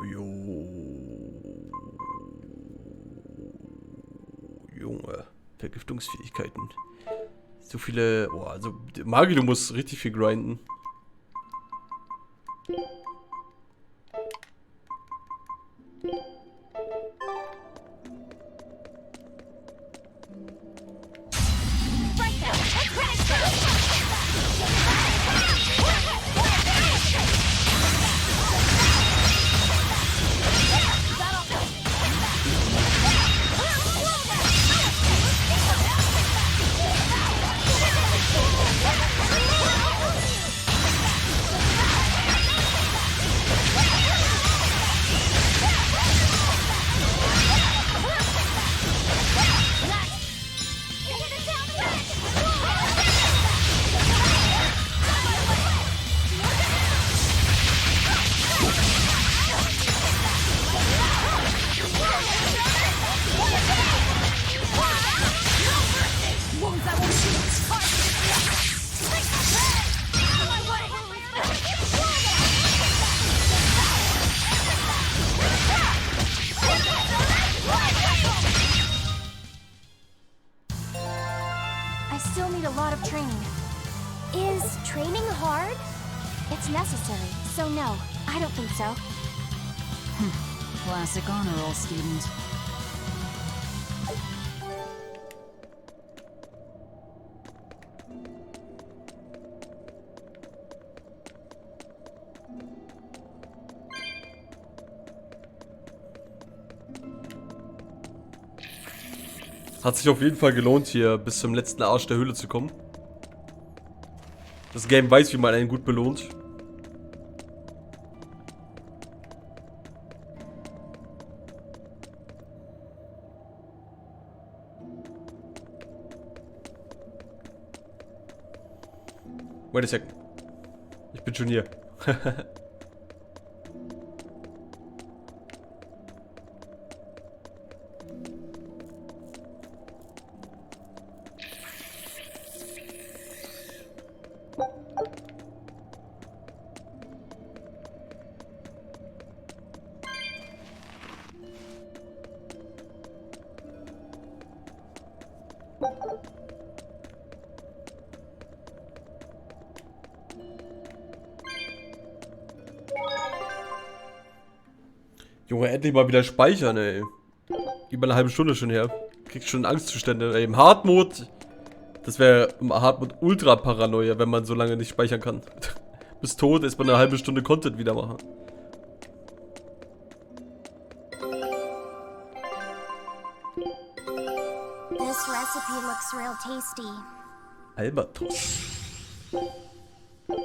Junge. Vergiftungsfähigkeiten. So viele... Oh, also Magilu muss richtig viel grinden. I still need a lot of training. Is training hard? It's necessary, so no, I don't think so. Classic honor roll student. Hat sich auf jeden Fall gelohnt, hier bis zum letzten Arsch der Höhle zu kommen. Das Game weiß, wie man einen gut belohnt. Wait a sec. Ich bin schon hier. Junge, endlich mal wieder speichern, ey. Über eine halbe Stunde schon her. Kriegst schon Angstzustände, ey. Im Hardmode, das wäre im Hardmode ultra Paranoia, wenn man so lange nicht speichern kann. Bis tot ist man eine halbe Stunde Content wieder machen. This recipe looks real tasty. Albatros.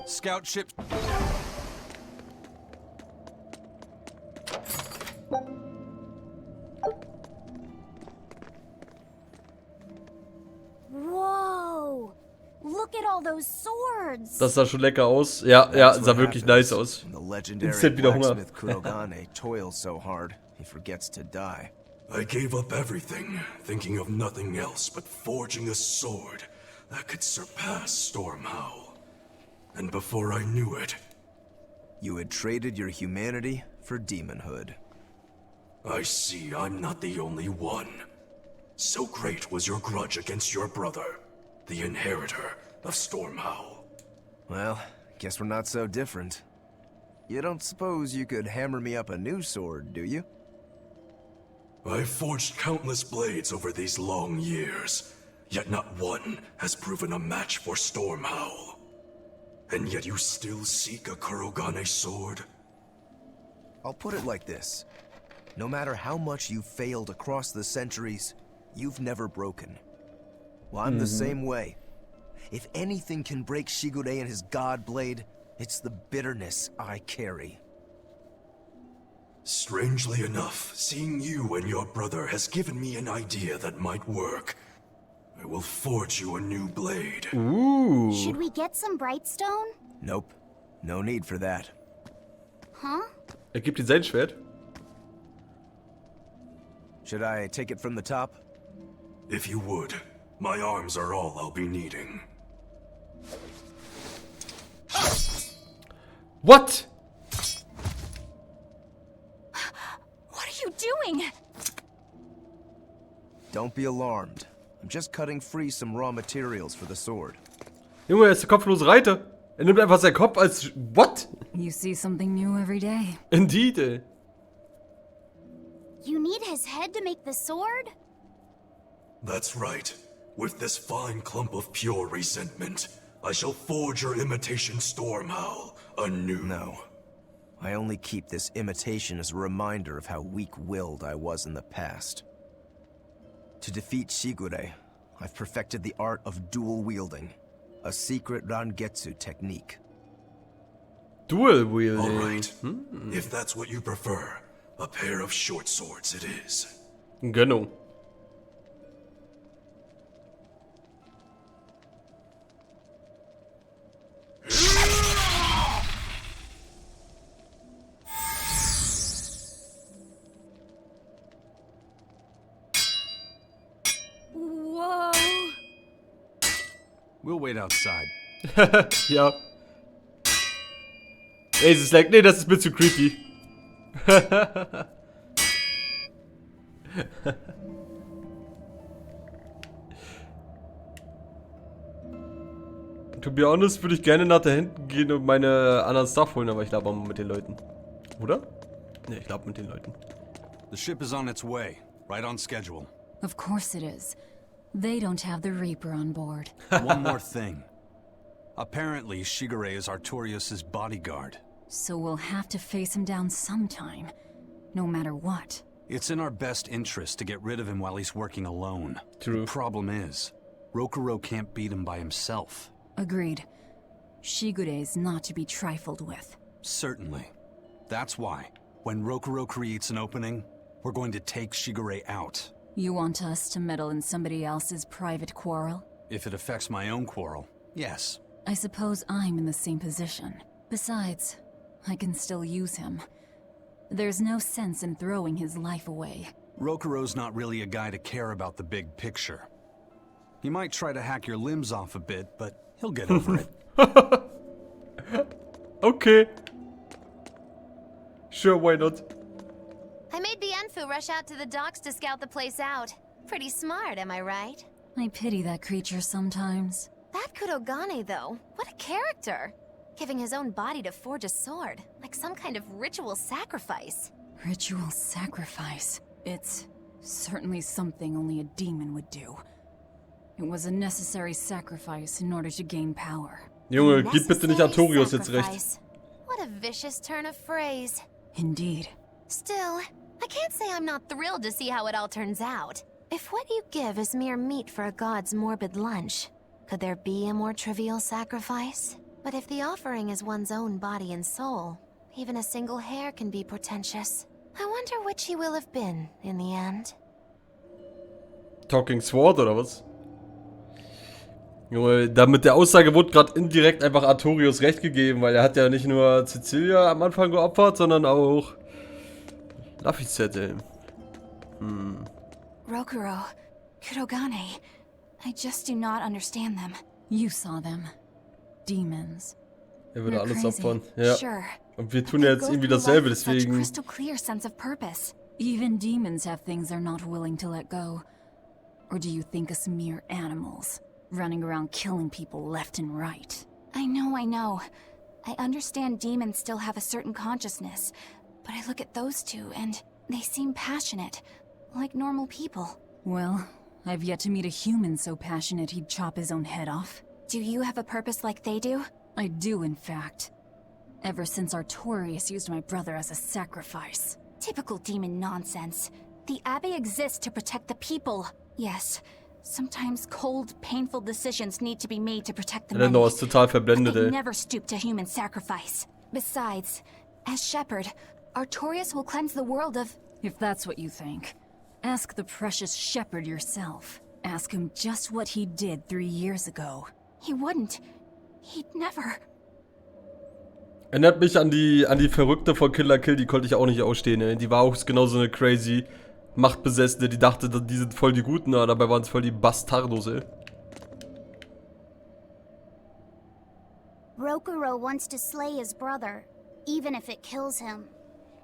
Scout ship. Whoa! Look at all those swords. Das sah schon lecker aus. Ja, ja, sah wirklich nice aus. Instant wieder Hunger. Kurogane toils so hard, he forgets to die. I gave up everything, thinking of nothing else but forging a sword that could surpass Stormhowl. And before I knew it... You had traded your humanity for demonhood. I see I'm not the only one. So great was your grudge against your brother, the inheritor of Stormhowl. Well, guess we're not so different. You don't suppose you could hammer me up a new sword, do you? I've forged countless blades over these long years, yet not one has proven a match for Stormhowl. And yet you still seek a Kurogane sword? I'll put it like this. No matter how much you've failed across the centuries, you've never broken. Well, I'm the same way. If anything can break Shigure and his god blade, it's the bitterness I carry. Strangely enough, seeing you and your brother has given me an idea that might work. I will forge you a new blade. Ooh. Should we get some Brightstone? Nope. No need for that. Huh? Er gibt ihm sein Schwert. Should I take it from the top? If you would. My arms are all I'll be needing. What? What are you doing? Don't be alarmed. I'm just cutting free some raw materials for the sword. Junge, er ist der kopflose Reiter. Er nimmt einfach seinen Kopf als... What? You see something new every day. Indeed, ey. You need his head to make the sword? That's right. With this fine clump of pure resentment, I shall forge your imitation Stormhowl anew. No. I only keep this imitation as a reminder of how weak-willed I was in the past. To defeat Shigure, I've perfected the art of dual wielding, a secret Rangetsu technique. Dual wielding. All right. If that's what you prefer, a pair of short swords it is. Genau. Whoa. We'll wait outside. Ja. Ey, es ist like, nee, das ist mir zu creepy. To be honest, würde ich gerne nach da hinten gehen und meine anderen Stuff holen, aber ich glaube mal mit den Leuten. Oder? Ne, ich glaube mit den Leuten. The ship is on its way, right on schedule. Of course it is. They don't have the Reaper on board. One more thing. Apparently, Shigure is Artorias' bodyguard. So we'll have to face him down sometime. No matter what. It's in our best interest to get rid of him while he's working alone. True. The problem is, Rokurou can't beat him by himself. Agreed. Shigure is not to be trifled with. Certainly. That's why, when Rokurou creates an opening, we're going to take Shigure out. You want us to meddle in somebody else's private quarrel? If it affects my own quarrel, yes. I suppose I'm in the same position. Besides, I can still use him. There's no sense in throwing his life away. Rokurou's not really a guy to care about the big picture. He might try to hack your limbs off a bit, but he'll get over it. Okay. Sure, why not? I made Bienfu rush out to the docks to scout the place out. Pretty smart, am I right? I pity that creature sometimes. That Kurogane, though, what a character! Giving his own body to forge a sword, like some kind of ritual sacrifice. Ritual sacrifice. It's certainly something only a demon would do. It was a necessary sacrifice in order to gain power. Junge, gib bitte nicht Artorius jetzt recht. Sacrifice. What a vicious turn of phrase. Indeed. Still, I can't say I'm not thrilled to see how it all turns out. If what you give is mere meat for a god's morbid lunch, could there be a more trivial sacrifice? But if the offering is one's own body and soul, even a single hair can be portentous. I wonder which he will have been in the end. Talking Sword oder was? Junge, da mit der Aussage wurde gerade indirekt einfach Artorius recht gegeben, weil er hat ja nicht nur Cecilia am Anfang geopfert, sondern auch Laphicet. Rokurou, Kurogane, I just do not understand them. You saw them. Demons. Er würde They're alles crazy. opfern. Ja. Sure. Und wir tun ja jetzt irgendwie dasselbe, Such deswegen. crystal clear sense of purpose. Even demons have things they're not willing to let go. Or do you think us mere animals, running around killing people left and right? I know. I understand demons still have a certain consciousness, but I look at those two and they seem passionate, like normal people. Well, I've yet to meet a human so passionate he'd chop his own head off. Do you have a purpose like they do? I do, in fact. Ever since Artorius used my brother as a sacrifice. Typical demon nonsense. The Abbey exists to protect the people. Yes, sometimes cold, painful decisions need to be made to protect the many. Eleanor ist total verblendet, They ey. never stoop to human sacrifice. Besides, as shepherd, Artorius will cleanse the world of... If that's what you think, ask the precious shepherd yourself. Ask him just what he did 3 years ago. He wouldn't. He'd never... Erinnert mich an die Verrückte von Killer Kill, die konnte ich auch nicht ausstehen, ey. Die war auch genauso eine crazy Machtbesessene, die dachte, die sind voll die Guten, aber dabei waren es voll die Bastardos, ey. Rokurou wants to slay his brother, even if it kills him.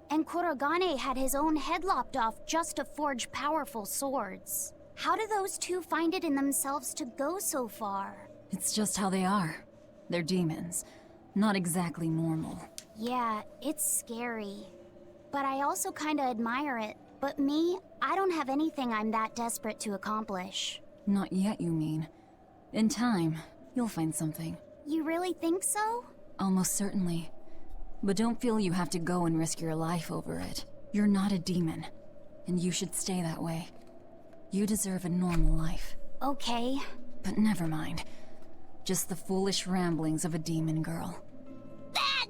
And Kurogane had his own head lopped off just to forge powerful swords. How do those two find it in themselves to go so far? It's just how they are. They're demons. Not exactly normal. Yeah, it's scary. But I also kinda admire it. But me, I don't have anything I'm that desperate to accomplish. Not yet, you mean. In time, you'll find something. You really think so? Almost certainly. But don't feel you have to go and risk your life over it. You're not a demon, and you should stay that way. You deserve a normal life. Okay. But never mind. Just the foolish ramblings of a demon girl. Bad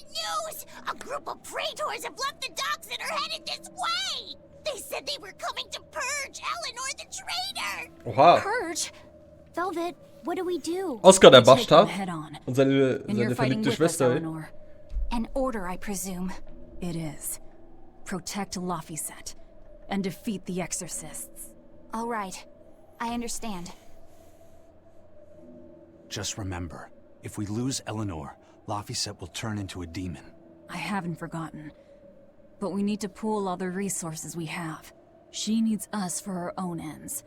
news! A group of praetors have left the docks and are headed this way! They said they were coming to purge Eleanor the traitor! Oha. Purge? Velvet, what do we do? Oscar der Take them Bastard head on. und seine And you're fighting verliebte with us, Schwester, ey. Eleanor. An order, I presume. It is. Protect Laphicet and defeat the exorcists. All right. I understand. Just remember, if we lose Eleanor, Laphicet will turn into a demon. I haven't forgotten. But we need to pool all the resources we have. She needs us for her own ends.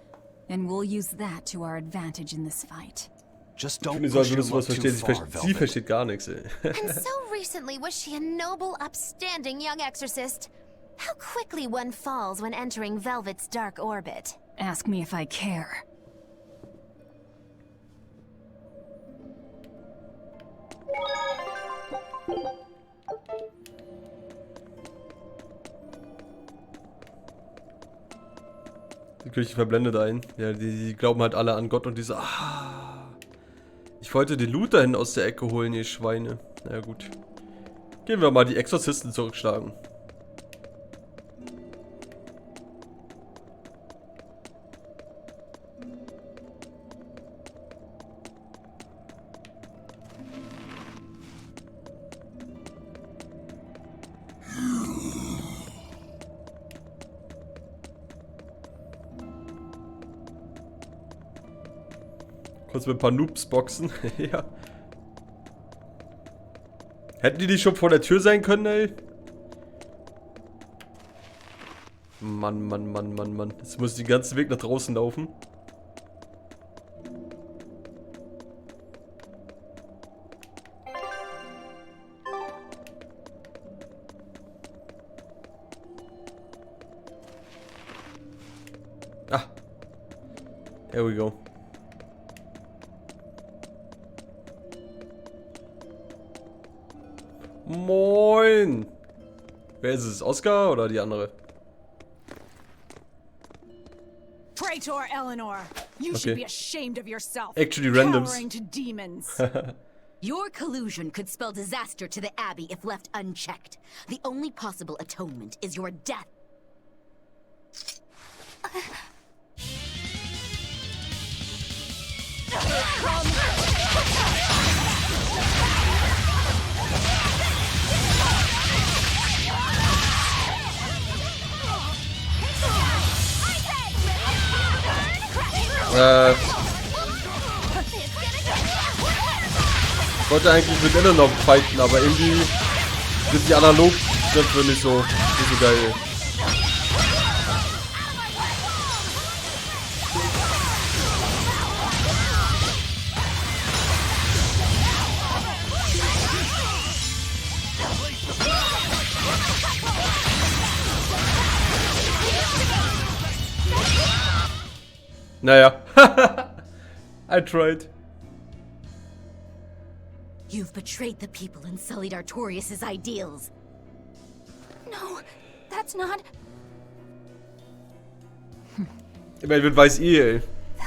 And we'll use that to our advantage in this fight. Just Ich don't finde, so, push als your würdest du luck was too verstehen. far, Sie Velvet. versteht gar nichts, ey. And so recently was she a noble, upstanding young exorcist. How quickly one falls when entering Velvet's dark orbit. Ask me if I care. Die Kirche verblendet einen. Ja, die glauben halt alle an Gott und die so, ich wollte den Loot dahin aus der Ecke holen, ihr Schweine. Na ja, gut. Gehen wir mal die Exorzisten zurückschlagen. Kurz mit ein paar Noobs boxen. Ja. Hätten die nicht schon vor der Tür sein können, ey? Mann, Mann, Mann, Mann, Mann. Jetzt muss ich den ganzen Weg nach draußen laufen. Ah. There we go. Moin! Wer ist es? Oscar oder die andere? Traitor Eleanor, you should be ashamed of yourself. Actually randoms. Cowering to demons. Your collusion could spell disaster to the Abbey if left unchecked. The only possible atonement is your death. Ich wollte eigentlich mit Eleanor fighten, aber irgendwie sind die Analog-Kämpfe nicht so geil. Naja. I tried. You've betrayed the people and sullied Artorias' ideals. No, that's not... Immerhin weiß ey.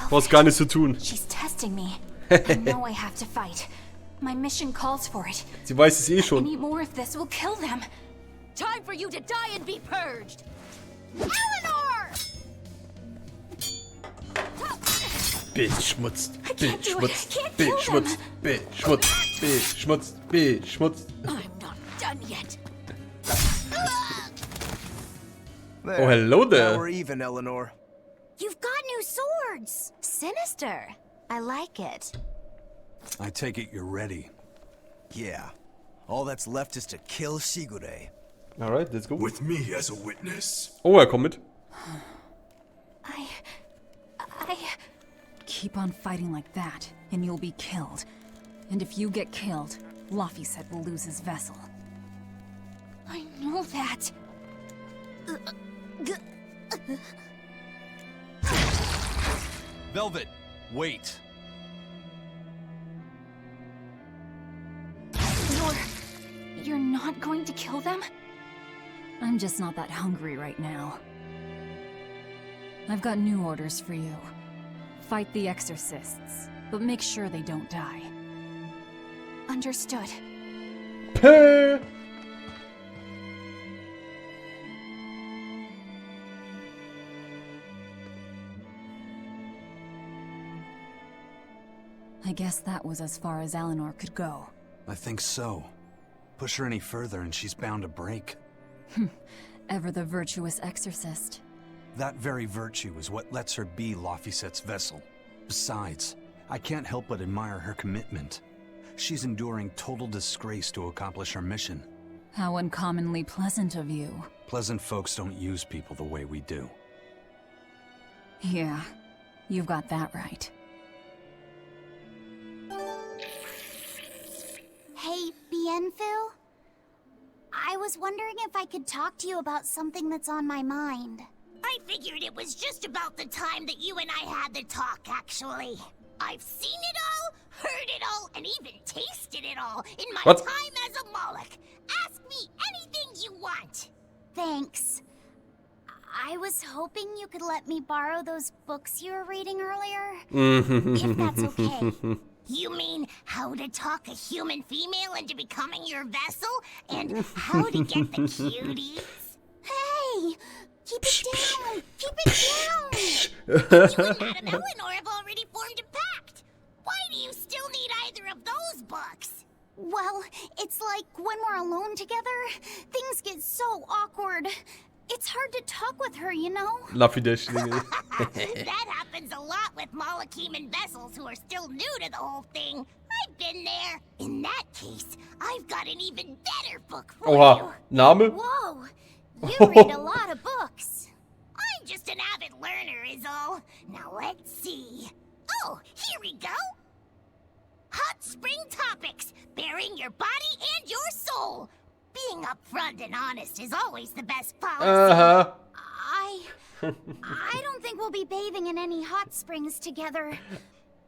Brauchst gar nichts zu tun. She's testing me. I know I have to fight. My mission calls for it. Sie weiß es eh schon. Any more of this will kill them. Time for you to die and be purged. Eleanor! Beschmutzt, beschmutzt, beschmutzt, beschmutzt, beschmutzt, beschmutzt. I'm not done yet. Oh, hello there. Now we're even, Eleanor. You've got new swords. Sinister. I like it. I take it you're ready. Yeah. All that's left is to kill Shigure. Alright, let's go. With me as a witness. Oh, komm mit. I... Keep on fighting like that, and you'll be killed. And if you get killed, Laphicet will lose his vessel. I know that. Velvet, wait. You're not going to kill them? I'm just not that hungry right now. I've got new orders for you. Fight the exorcists, but make sure they don't die. Understood. I guess that was as far as Eleanor could go. I think so. Push her any further and she's bound to break. Ever the virtuous exorcist. That very virtue is what lets her be Laphicet's vessel. Besides, I can't help but admire her commitment. She's enduring total disgrace to accomplish her mission. How uncommonly pleasant of you. Pleasant folks don't use people the way we do. Yeah, you've got that right. Hey, Bienfu? I was wondering if I could talk to you about something that's on my mind. I figured it was just about the time that you and I had the talk, actually. I've seen it all, heard it all, and even tasted it all in my time as a Moloch. Ask me anything you want. Thanks. I was hoping you could let me borrow those books you were reading earlier. Mm-hmm. If that's okay. You mean how to talk a human female into becoming your vessel? And how to get the cuties? Hey! Keep it down! Keep it down! You and Madame Eleanor have already formed a pact. Why do you still need either of those books? Well, it's like when we're alone together, things get so awkward. It's hard to talk with her, you know? Laffy der Schlingel. That happens a lot with Malachiman vessels who are still new to the whole thing. I've been there. In that case, I've got an even better book for Oha, Name? Whoa, you read a lot of books. I'm just an avid learner is all. Now let's see. Oh, here we go. Hot Spring Topics, bearing your body and your soul. Being upfront and honest is always the best policy. I don't think we'll be bathing in any hot springs together.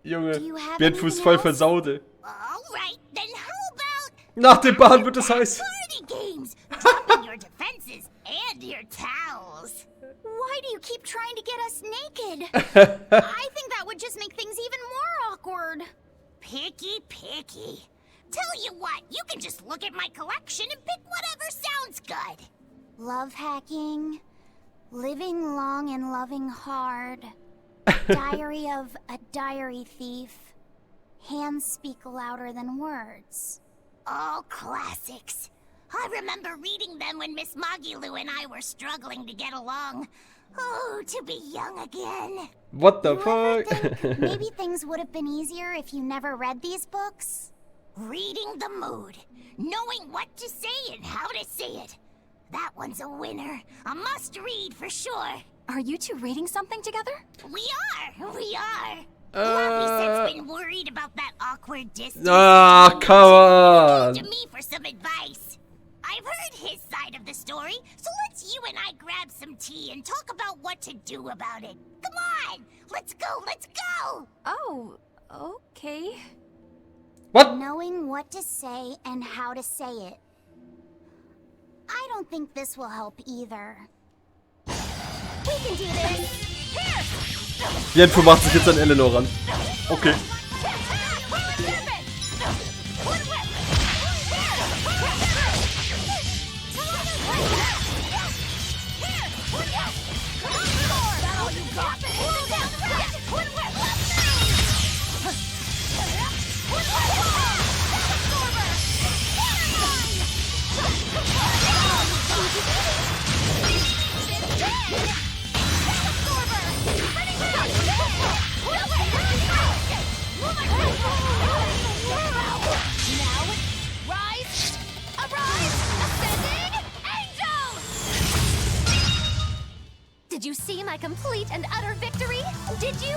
Junge, Bierfuß voll versaut, ey. Alright, then how about... Nach dem Bad wird es heiß. Party games, dropping your defenses and your towels. Why do you keep trying to get us naked? I think that would just make things even more awkward. Picky. Tell you what, you can just look at my collection and pick whatever sounds good. Love hacking, living long and loving hard, diary of a diary thief, hands speak louder than words. All classics. I remember reading them when Miss Magilu and I were struggling to get along. Oh, to be young again. What the You fuck? ever think maybe things would have been easier if you never read these books? Reading the mood, knowing what to say and how to say it. That one's a winner. A must-read for sure. Are you two reading something together? We are. Laffy's been worried about that awkward distance. Ah, come on. To me for some advice. I've heard his side of the story, so let's you and I grab some tea and talk about what to do about it. Come on, let's go. Oh, okay. What? Knowing what to say and how to say it. I don't think this will help either. We can do this! Here! Jenfu macht sich jetzt an Eleanor ran. Okay. Did you see my complete and utter victory? Did you?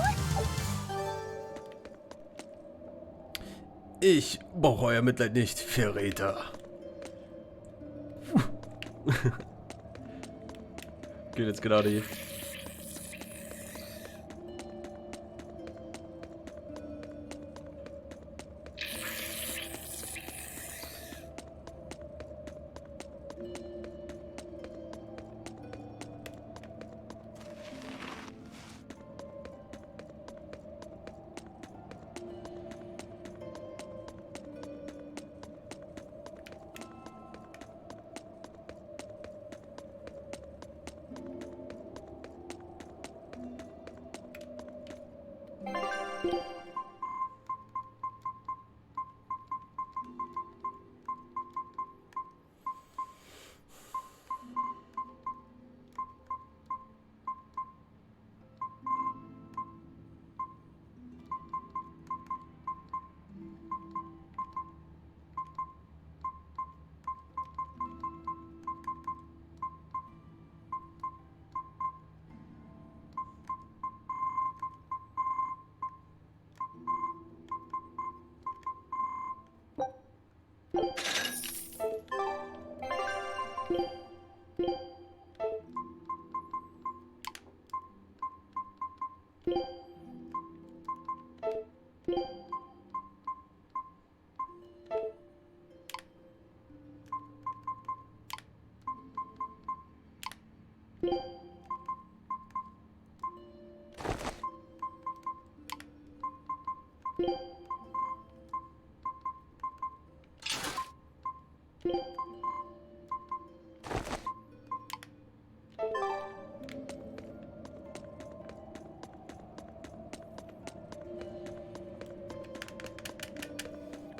Ich brauche euer Mitleid nicht, Verräter. Geht jetzt gerade hier.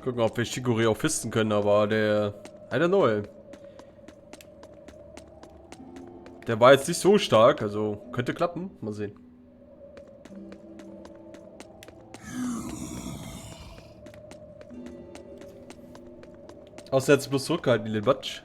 Gucken, ob wir Shigure auch fisten können, aber der... I don't know, ey. Der war jetzt nicht so stark, also könnte klappen. Mal sehen. Außer jetzt bloß zurückgehalten, die Batsch.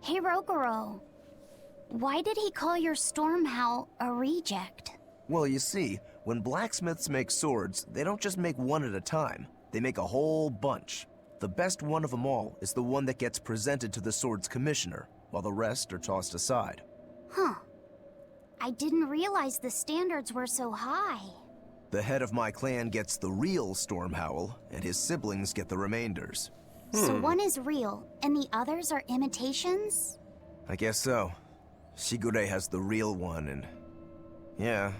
Hey, Rogoro. Why did he call your storm howl a reject? Well, you see, when blacksmiths make swords, they don't just make one at a time. They make a whole bunch. The best one of them all is the one that gets presented to the sword's commissioner, while the rest are tossed aside. Huh. I didn't realize the standards were so high. The head of my clan gets the real storm howl, and his siblings get the remainders. So one is real, and the others are imitations? I guess so. Shigure has the real one, and... yeah,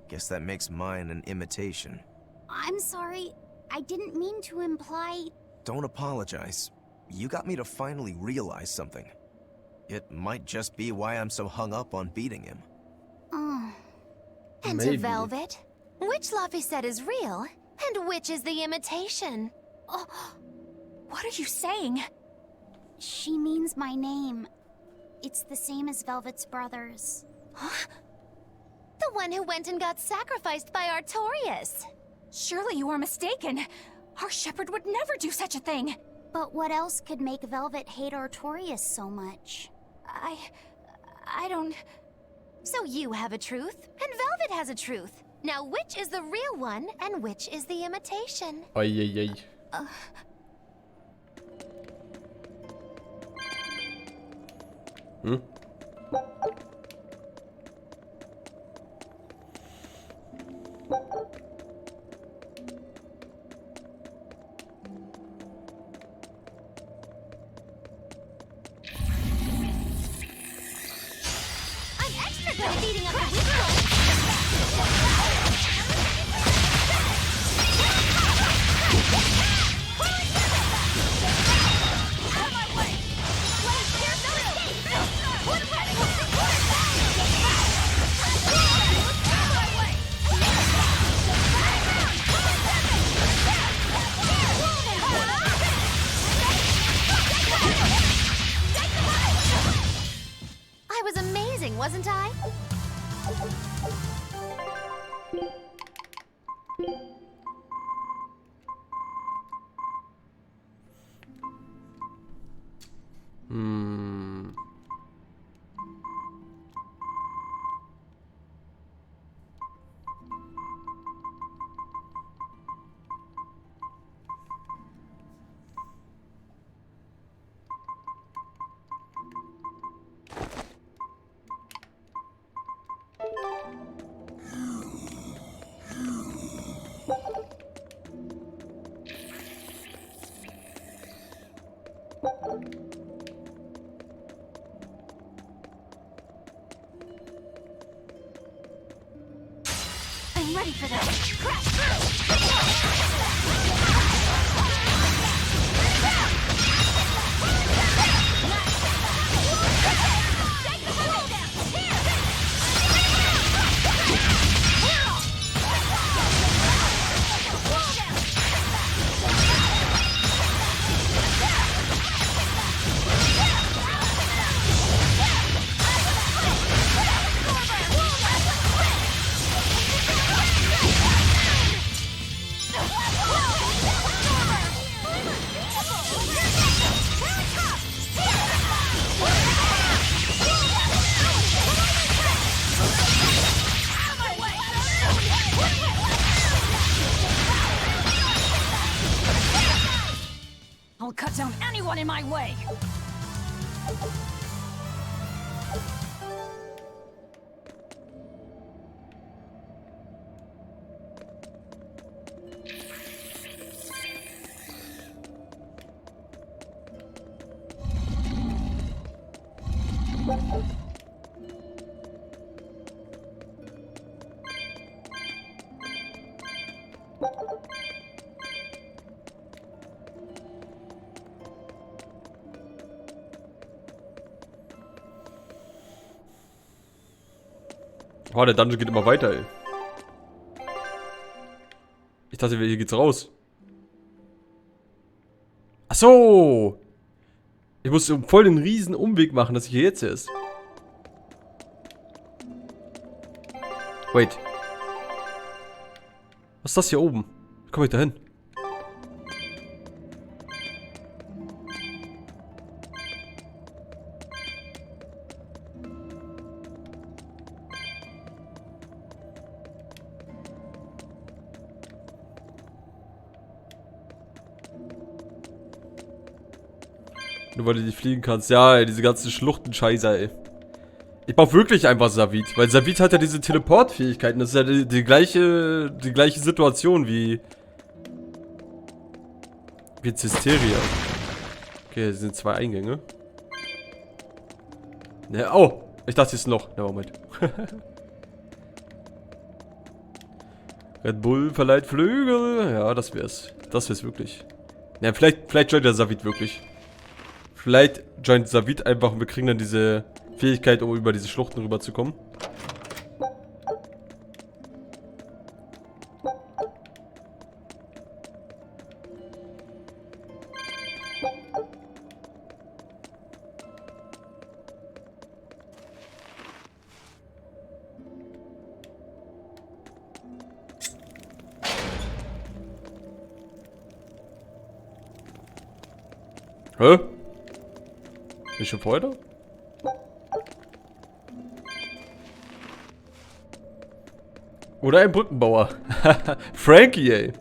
guess that makes mine an imitation. I'm sorry, I didn't mean to imply... Don't apologize. You got me to finally realize something. It might just be why I'm so hung up on beating him. Oh. And Maybe. to Velvet, which Laphicet is real, and which is the imitation? Oh, what are you saying? She means my name. It's the same as Velvet's brothers. Huh? The one who went and got sacrificed by Artorias. Surely you are mistaken. Our shepherd would never do such a thing. But what else could make Velvet hate Artorias so much? I don't... So you have a truth, and Velvet has a truth. Now which is the real one, and which is the imitation? Ay, ay, ay. Hm? I'm extra good at beating up the weak ones. I was amazing, wasn't I? I'm ready for this. Crash through! anyone in my way! Oh, der Dungeon geht immer weiter, ey. Ich dachte, hier geht's raus. Ach so! Ich muss voll den riesen Umweg machen, dass ich hier jetzt ist. Wait. Was ist das hier oben? Wie komme ich da hin? Nur weil du nicht fliegen kannst. Ja, ey, diese ganzen Schluchtenscheißer, ey. Ich brauch wirklich einfach Savit. Weil Savit hat ja diese Teleportfähigkeiten. Das ist ja die gleiche Situation wie Cisteria. Okay, hier sind 2 Eingänge. Ne, oh! Ich dachte, hier ist ein Loch. Ne, Moment. Red Bull verleiht Flügel. Ja, das wär's. Das wär's wirklich. Ja, vielleicht joint der Savit wirklich. Vielleicht joint Savit einfach und wir kriegen dann diese Fähigkeit, um über diese Schluchten rüber zu kommen. Hä? Ist schon vorher da? Oder ein Brückenbauer. Frankie, ey.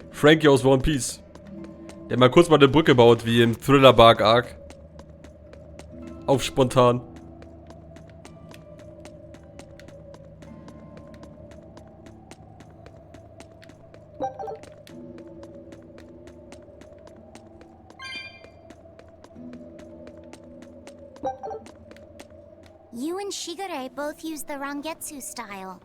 Frankie aus One Piece. Der mal kurz mal eine Brücke baut, wie im Thriller Bark Arc. Auf spontan. You and Shigure both use the Rangetsu style.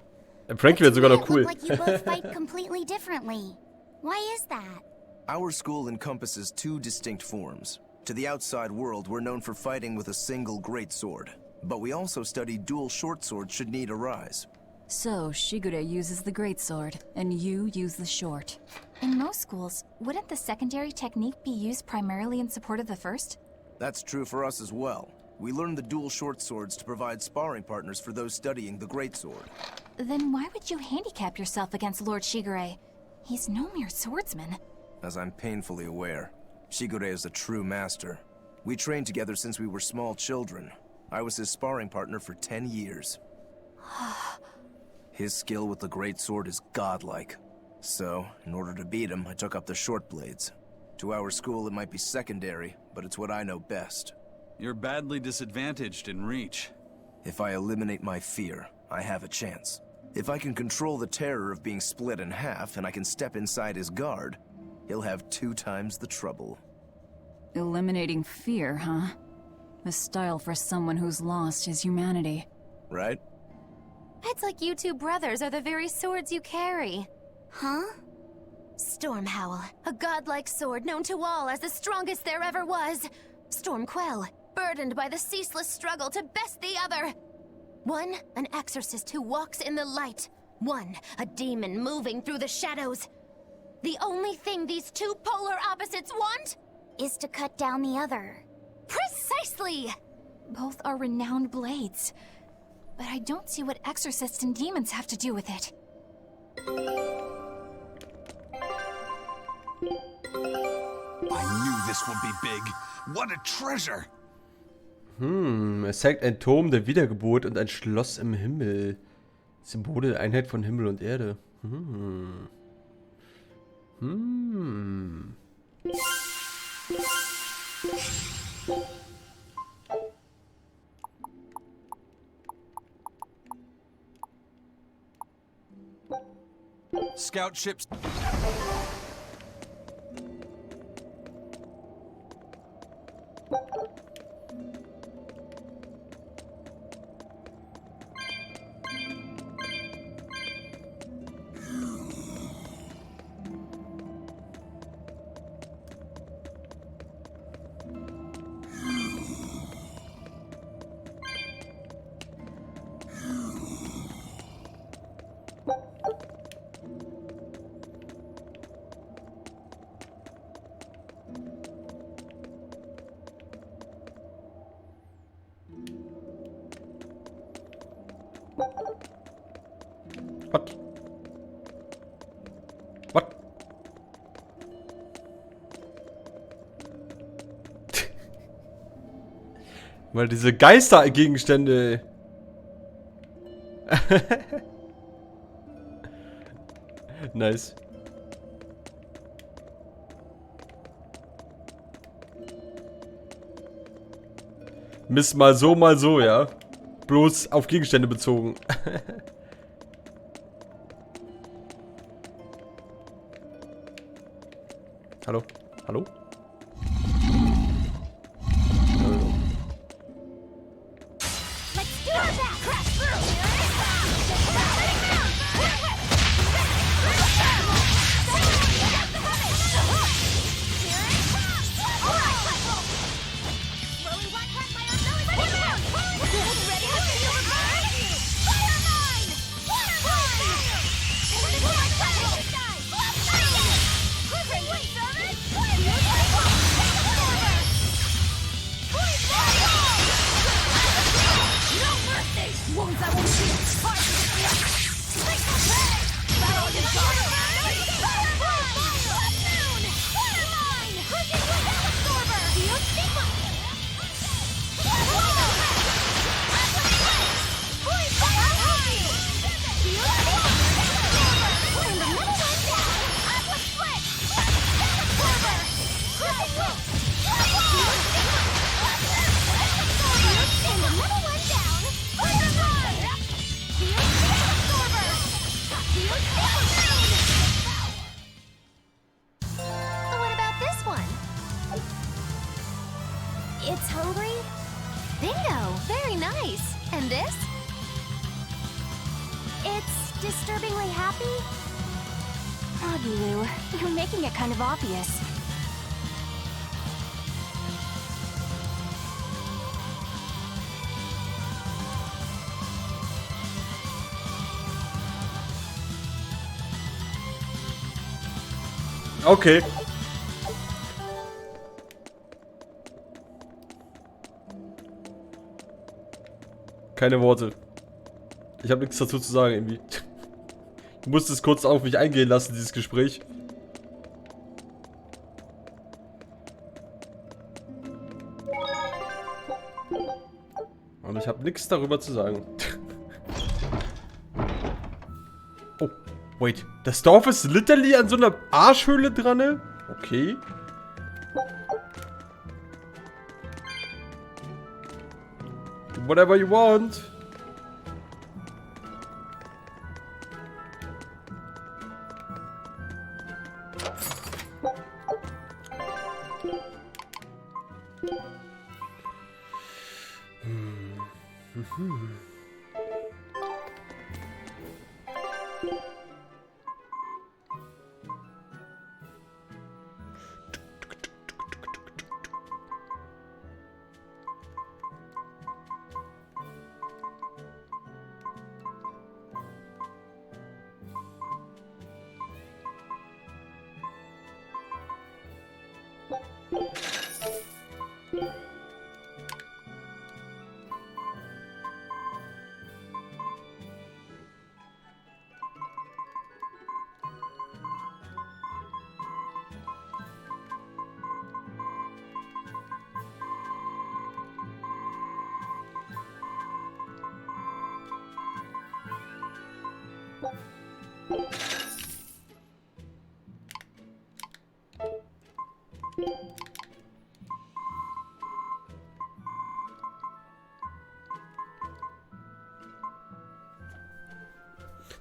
Frankie wäre sogar noch cool. Like you both fight completely differently. Why is that? Our school encompasses 2 distinct forms. To the outside world, we're known for fighting with a single greatsword. But we also study dual short swords should need arise. So, Shigure uses the greatsword, and you use the short. In most schools, wouldn't the secondary technique be used primarily in support of the first? That's true for us as well. We learned the dual short swords to provide sparring partners for those studying the greatsword. Then why would you handicap yourself against Lord Shigure? He's no mere swordsman. As I'm painfully aware, Shigure is a true master. We trained together since we were small children. I was his sparring partner for 10 years. His skill with the greatsword is godlike. So, in order to beat him, I took up the short blades. To our school, it might be secondary, but it's what I know best. You're badly disadvantaged in reach. If I eliminate my fear, I have a chance. If I can control the terror of being split in half and I can step inside his guard, he'll have 2 times the trouble. Eliminating fear, huh? A style for someone who's lost his humanity. Right? It's like you 2 brothers are the very swords you carry. Huh? Stormhowl, a godlike sword known to all as the strongest there ever was. Stormquell, burdened by the ceaseless struggle to best the other. One, an exorcist who walks in the light. One, a demon moving through the shadows. The only thing these 2 polar opposites want is to cut down the other. Precisely! Both are renowned blades. But I don't see what exorcists and demons have to do with it. I knew this would be big. What a treasure! Es zeigt ein Turm der Wiedergeburt und ein Schloss im Himmel. Symbole der Einheit von Himmel und Erde. Scout ships. Was? Was? Weil diese Geistergegenstände. Nice. Miss mal so, ja. Bloß auf Gegenstände bezogen. Hallo? Hallo? What about this one? It's hungry? Bingo! Very nice. And this? It's disturbingly happy? Agilu, you're making it kind of obvious. Okay. Keine Worte. Ich habe nichts dazu zu sagen irgendwie. Ich musste es kurz auf mich eingehen lassen, dieses Gespräch. Und ich habe nichts darüber zu sagen. Oh, wait. Das Dorf ist literally an so einer Arschhöhle dran, ne? Okay. Whatever you want.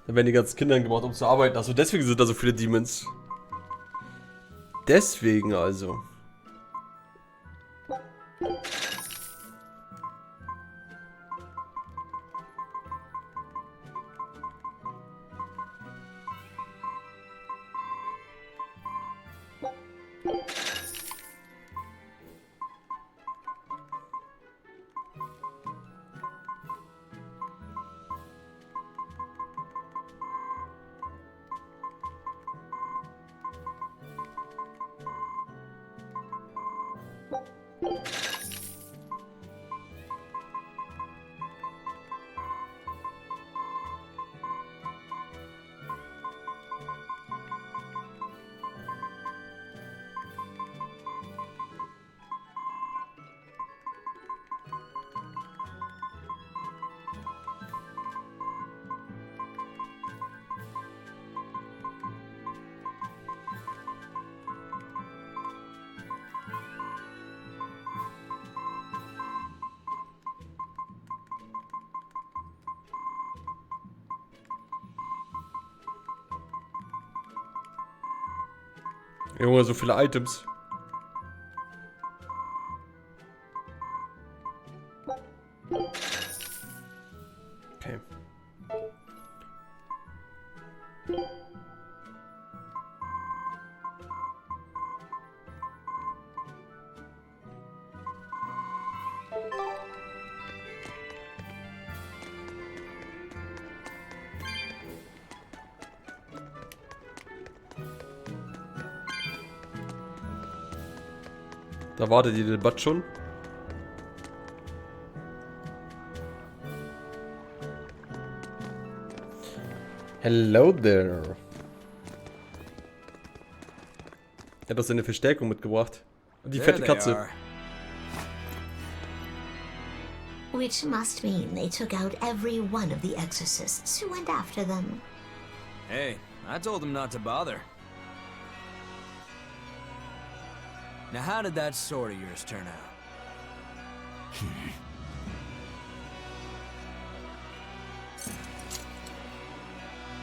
Dann werden die ganzen Kinder gebraucht, um zu arbeiten. Also deswegen sind da so viele Demons. Deswegen also. Junge, so viele Items. Okay. Da wartet die Debatte schon. Hello there. Er hat doch seine Verstärkung mitgebracht. Und die fette Katze. Which must mean they took out every one of the exorcists who went after them. Hey, I told them not to bother. Now how did that sword of yours turn out?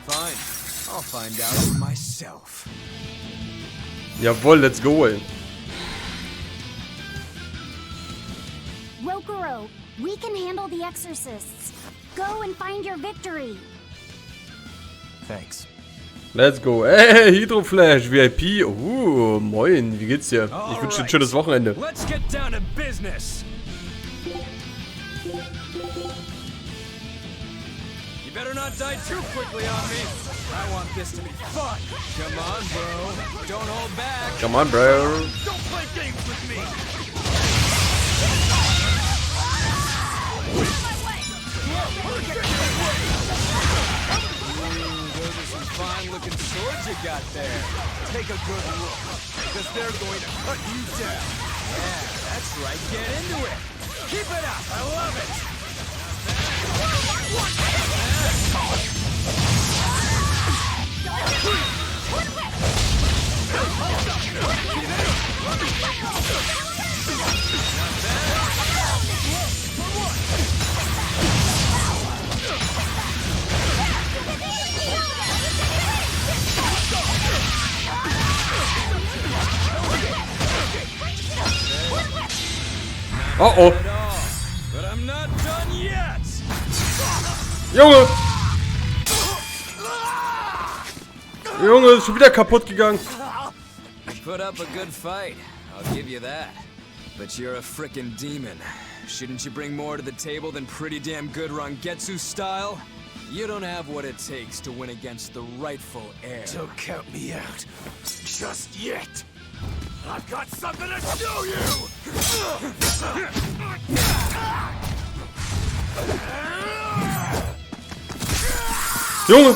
Fine, I'll find out myself. Jawohl, let's go, ey. Rokuro, we can handle the exorcists. Go and find your victory. Thanks. Let's go. Hey, Hydroflash, VIP. Moin, wie geht's dir? Ich wünsche dir ein schönes Wochenende. Let's get down to business. You better not die too quickly on me. I want this to be fun. Come on, bro. Don't hold back. Come on, bro. Don't play games with me. Those are some fine-looking swords you got there. Take a good look, because they're going to cut you down. Yeah, that's right. Get into it. Keep it up. I love it. Oh. But I'm not done yet. Junge! Junge, ist schon wieder kaputt gegangen. Put up a good fight, I'll give you that. But you're a frickin' demon. Shouldn't you bring more to the table than pretty damn good Rangetsu style? You don't have what it takes to win against the rightful heir. Don't count me out. Just yet. I've got something to show you! Junge!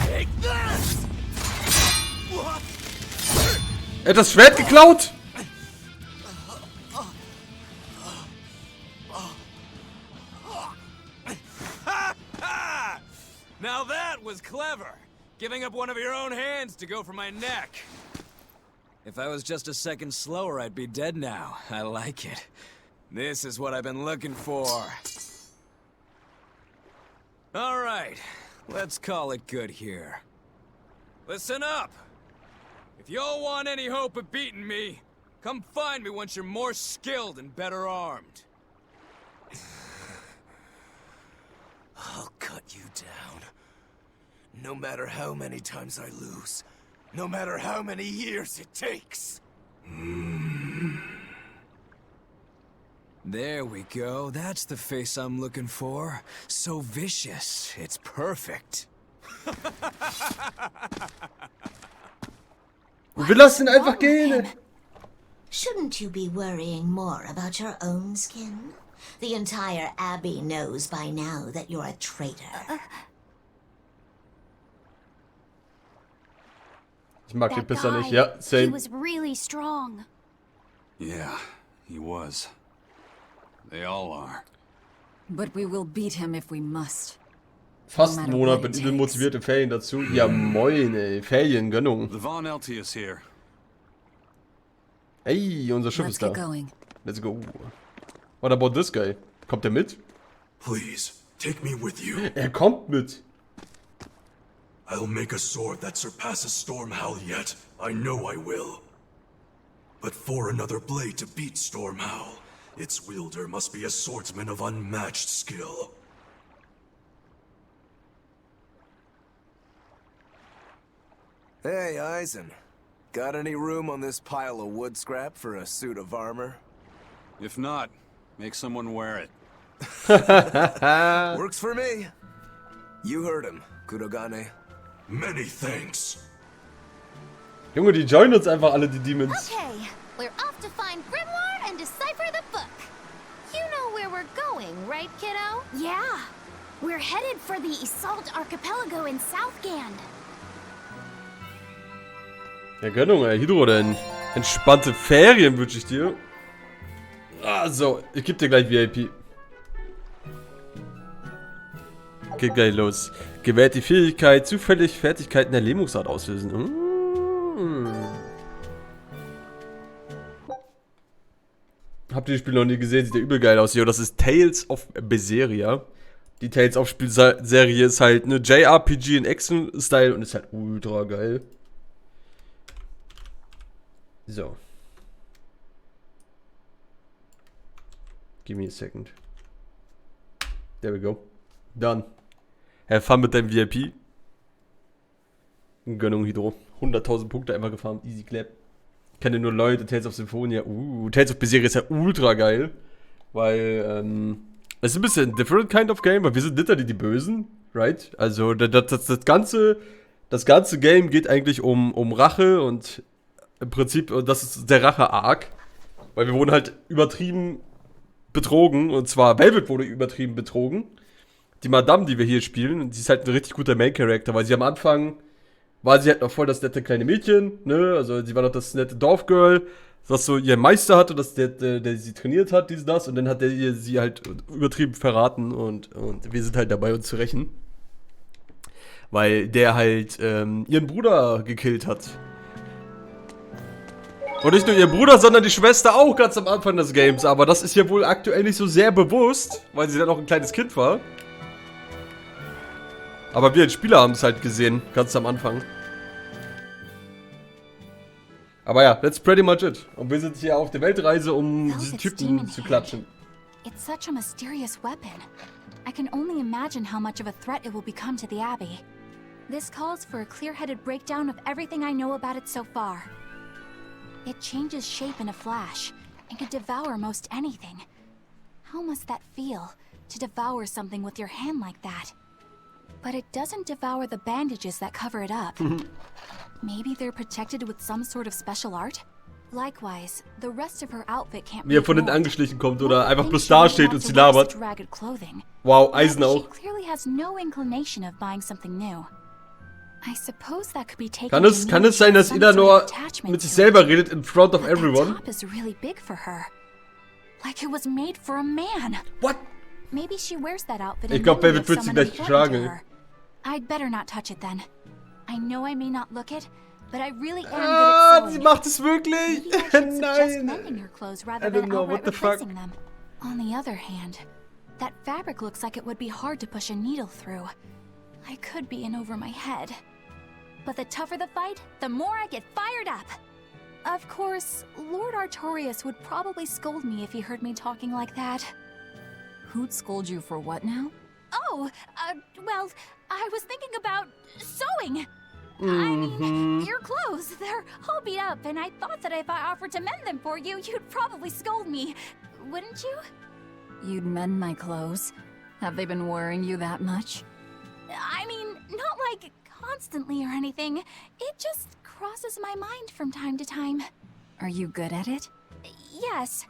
Take this! Er hat das Schwert geklaut? Now that was clever! Giving up one of your own hands to go for my neck. If I was just a second slower, I'd be dead now. I like it. This is what I've been looking for. All right, let's call it good here. Listen up. If y'all want any hope of beating me, come find me once you're more skilled and better armed. I'll cut you down. No matter how many times I lose. No matter how many years it takes. There we go. That's the face I'm looking for. So vicious. It's perfect. Wir lassen ihn einfach gehen. Shouldn't you be worrying more about your own skin? The entire Abbey knows by now that you're a traitor. Ich mag den Pisser nicht. guy, Ja, He same. was really strong. Yeah, he was. They all are. But we will beat him if we must. Fast ein Monat mit übel motivierte Ferien dazu. Ja moin, ey. Feriengönnung. The Von Elty is here. Ey, unser Schiff Let's ist da. get going. Let's go. What about this guy? Kommt er mit? Please, take me with you. Er kommt mit. I'll make a sword that surpasses Stormhowl yet. I know I will. But for another blade to beat Stormhowl, its wielder must be a swordsman of unmatched skill. Hey, Eisen. Got any room on this pile of wood scrap for a suit of armor? If not, make someone wear it. Works for me. You heard him, Kurogane. Many thanks. Junge, die joinen uns einfach alle, die Demons. Okay, we're off to find Grimoire and decipher the book. You know where we're going, right, kiddo? Yeah. We're headed for the Assault Archipelago in Southgand. Ja, Gönnung, ey. Hydro, denn entspannte Ferien wünsche ich dir. Ah, so. Ich geb dir gleich VIP. Geht gleich los. Gewährt die Fähigkeit, zufällig Fertigkeiten der Lähmungsart auslösen. Habt ihr das Spiel noch nie gesehen? Sieht ja übel geil aus. Jo, das ist Tales of Berseria. Die Tales of Spielserie ist halt eine JRPG in Action-Style und ist halt ultra geil. So. Give me a second. There we go. Done. Have fun mit deinem VIP. Gönnung, Hydro. 100.000 Punkte einfach gefarmt. Easy clap. Ich kenne nur Leute. Tales of Symphonia. Tales of Berseria ist ja ultra geil. Weil, es ist ein bisschen ein different kind of game, weil wir sind literally die Bösen. Right? Also, das ganze Game geht eigentlich um Rache und im Prinzip, das ist der Rache-Arc. Weil wir wurden halt übertrieben betrogen. Und zwar, Velvet wurde übertrieben betrogen. Die Madame, die wir hier spielen, und sie ist halt ein richtig guter Main-Character, weil sie am Anfang war sie halt noch voll das nette kleine Mädchen, ne? Also sie war noch das nette Dorfgirl, was so ihr Meister hatte, der sie trainiert hat, das. Und dann hat der sie halt übertrieben verraten und wir sind halt dabei, uns zu rächen. Weil der halt ihren Bruder gekillt hat. Und nicht nur ihr Bruder, sondern die Schwester auch ganz am Anfang des Games. Aber das ist ja wohl aktuell nicht so sehr bewusst, weil sie dann auch ein kleines Kind war. Aber wir als Spieler haben es halt gesehen, ganz am Anfang. Aber ja, that's pretty much it. Und wir sind hier auf der Weltreise, um diesen Typen zu klatschen. It's such a mysterious weapon. I can only imagine how much of a threat it will become to the Abbey. This calls for a clear-headed breakdown of everything I know about it so far. It changes shape in a flash, and can devour most anything. How must that feel, to devour something with your hand like that? But it doesn't devour the bandages that cover it up. Maybe they're protected with some sort of special art? Likewise, the rest of her outfit can't Wie er von hinten angeschlichen kommt oder einfach bloß da steht und sie labert. Wow, Eisen auch. Clearly has no inclination of buying something new. I suppose that could be taken. Kann es sein, dass Ida nur mit sich selber redet in front of everyone? Top is really big for her. Like it was made for a man. What? Maybe she wears that outfit. Ich glaube, Velvet wird sie gleich schlagen. I'd better not touch it then. I know I may not look it, but I really am good at sewing. Sie macht es wirklich. Maybe I should suggest mending her clothes rather I don't than know, outright what the fuck? replacing them. On the other hand, That fabric looks like it would be hard to push a needle through. I could be in over my head. But the tougher the fight, the more I get fired up. Of course, Lord Artorias would probably scold me if he heard me talking like that. Who'd scold you for what now? Oh, well, I was thinking about sewing. I mean, your clothes, they're all beat up, and I thought that if I offered to mend them for you, you'd probably scold me. Wouldn't you? You'd mend my clothes? Have they been worrying you that much? I mean, not like constantly or anything. It just crosses my mind from time to time. Are you good at it? Yes.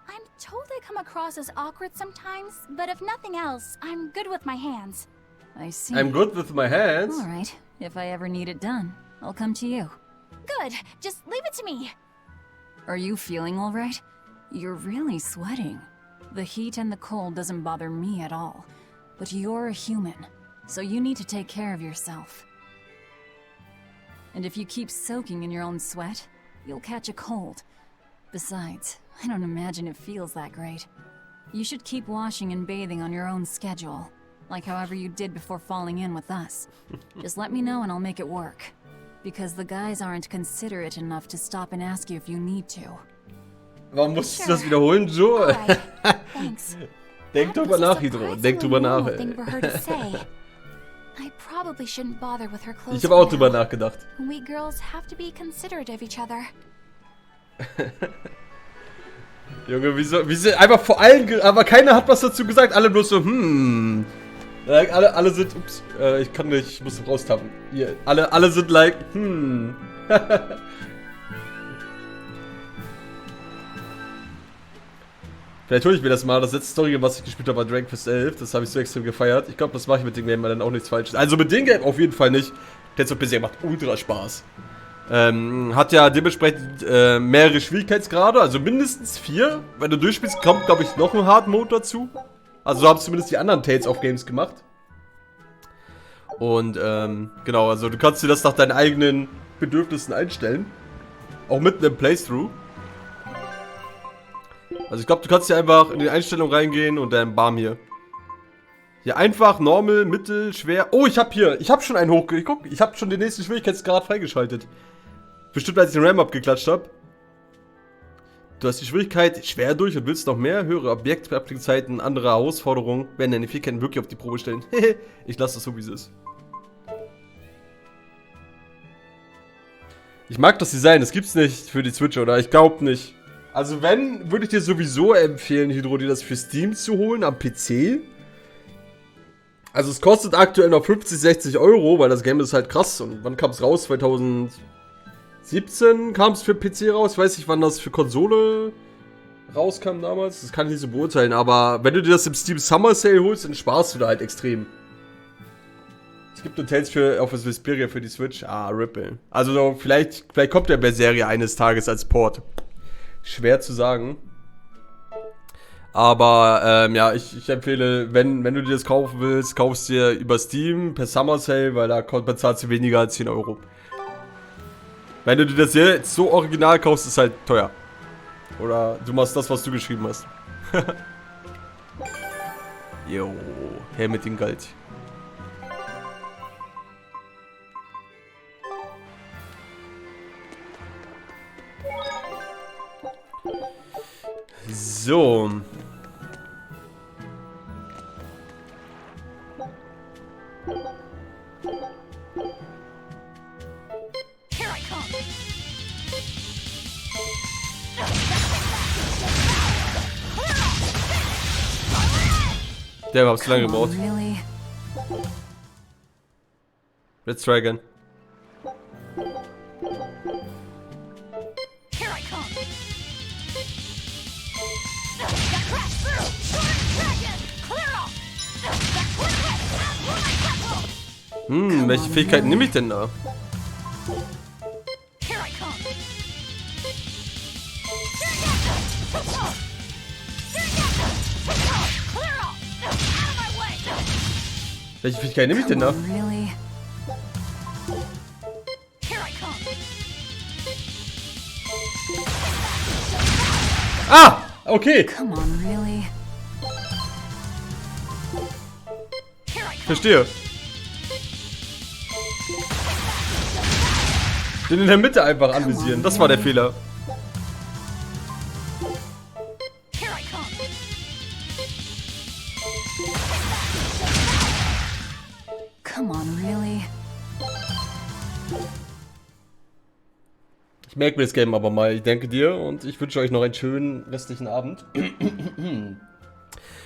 I'm told I come across as awkward sometimes, but if nothing else, I'm good with my hands. I see. I'm good with my hands. All right. If I ever need it done, I'll come to you. Good. Just leave it to me. Are you feeling all right? You're really sweating. The heat and the cold doesn't bother me at all. But you're a human, so you need to take care of yourself. And if you keep soaking in your own sweat, you'll catch a cold. Besides, I don't imagine it feels that great. You should keep washing and bathing on your own schedule, like however you did before falling in with us. Just let me know and I'll make it work. Because the guys aren't considerate enough to stop and ask you if you need to. Warum musst du das wiederholen, Joe? Thanks. Denk drüber nach, Hydro. Denk drüber nach. I probably shouldn't bother with her clothes. Ich habe auch drüber nachgedacht. We girls have to be considerate of each other. Junge, wieso einfach vor allen, aber keiner hat was dazu gesagt, alle bloß so, alle sind, ups, ich kann nicht, ich muss raustappen. Hier, alle sind like, Vielleicht hole ich mir das mal. Das letzte Story, was ich gespielt habe, war Dragon Quest 11. Das habe ich so extrem gefeiert. Ich glaube, das mache ich mit dem Game dann auch nichts Falsches. Also mit dem Game auf jeden Fall nicht. Tales of Berseria macht ultra Spaß. Hat ja dementsprechend mehrere Schwierigkeitsgrade, also mindestens 4. Wenn du durchspielst, kommt, glaube ich, noch ein Hard Mode dazu. Also so haben es zumindest die anderen Tales of Games gemacht. Und genau, also du kannst dir das nach deinen eigenen Bedürfnissen einstellen. Auch mitten im Playthrough. Also ich glaube, du kannst hier einfach in die Einstellung reingehen und dann bam hier. Hier einfach, normal, mittel, schwer. Oh, ich habe schon einen hochgeguckt. Guck, ich habe schon den nächsten Schwierigkeitsgrad freigeschaltet. Bestimmt, als ich den Ram-Up geklatscht habe. Du hast die Schwierigkeit schwer durch und willst noch mehr. Höhere Objektzeiten, andere Herausforderungen werden deine Fähigkeiten wirklich auf die Probe stellen. Ich lasse das so, wie es ist. Ich mag das Design, das gibt's nicht für die Switch, oder? Ich glaube nicht. Also wenn, würde ich dir sowieso empfehlen, Hydro, dir das für Steam zu holen, am PC. Also es kostet aktuell noch 50, 60 Euro, weil das Game ist halt krass. Und wann kam es raus? 2017 kam es für PC raus. Ich weiß nicht, wann das für Konsole rauskam damals. Das kann ich nicht so beurteilen. Aber wenn du dir das im Steam Summer Sale holst, dann sparst du da halt extrem. Es gibt nur Tales auf das Vesperia für die Switch. Ah, Ripple. Also vielleicht kommt der Berseria eines Tages als Port. Schwer zu sagen. Aber, ja, ich empfehle, wenn du dir das kaufen willst, kaufst dir über Steam per Summer Sale, weil da bezahlst du weniger als 10 Euro. Wenn du dir das jetzt so original kaufst, ist es halt teuer. Oder du machst das, was du geschrieben hast. Jo, her mit dem Geld. So. Der war zu lange gebraucht. Let's try again. Welche Fähigkeiten nehme ich denn da? Welche Fähigkeiten nehme ich denn da? Ah! Okay! Verstehe. Den in der Mitte einfach anvisieren. Das war der Fehler. Come on, really? Ich merke mir das Game aber mal. Ich danke dir und ich wünsche euch noch einen schönen restlichen Abend.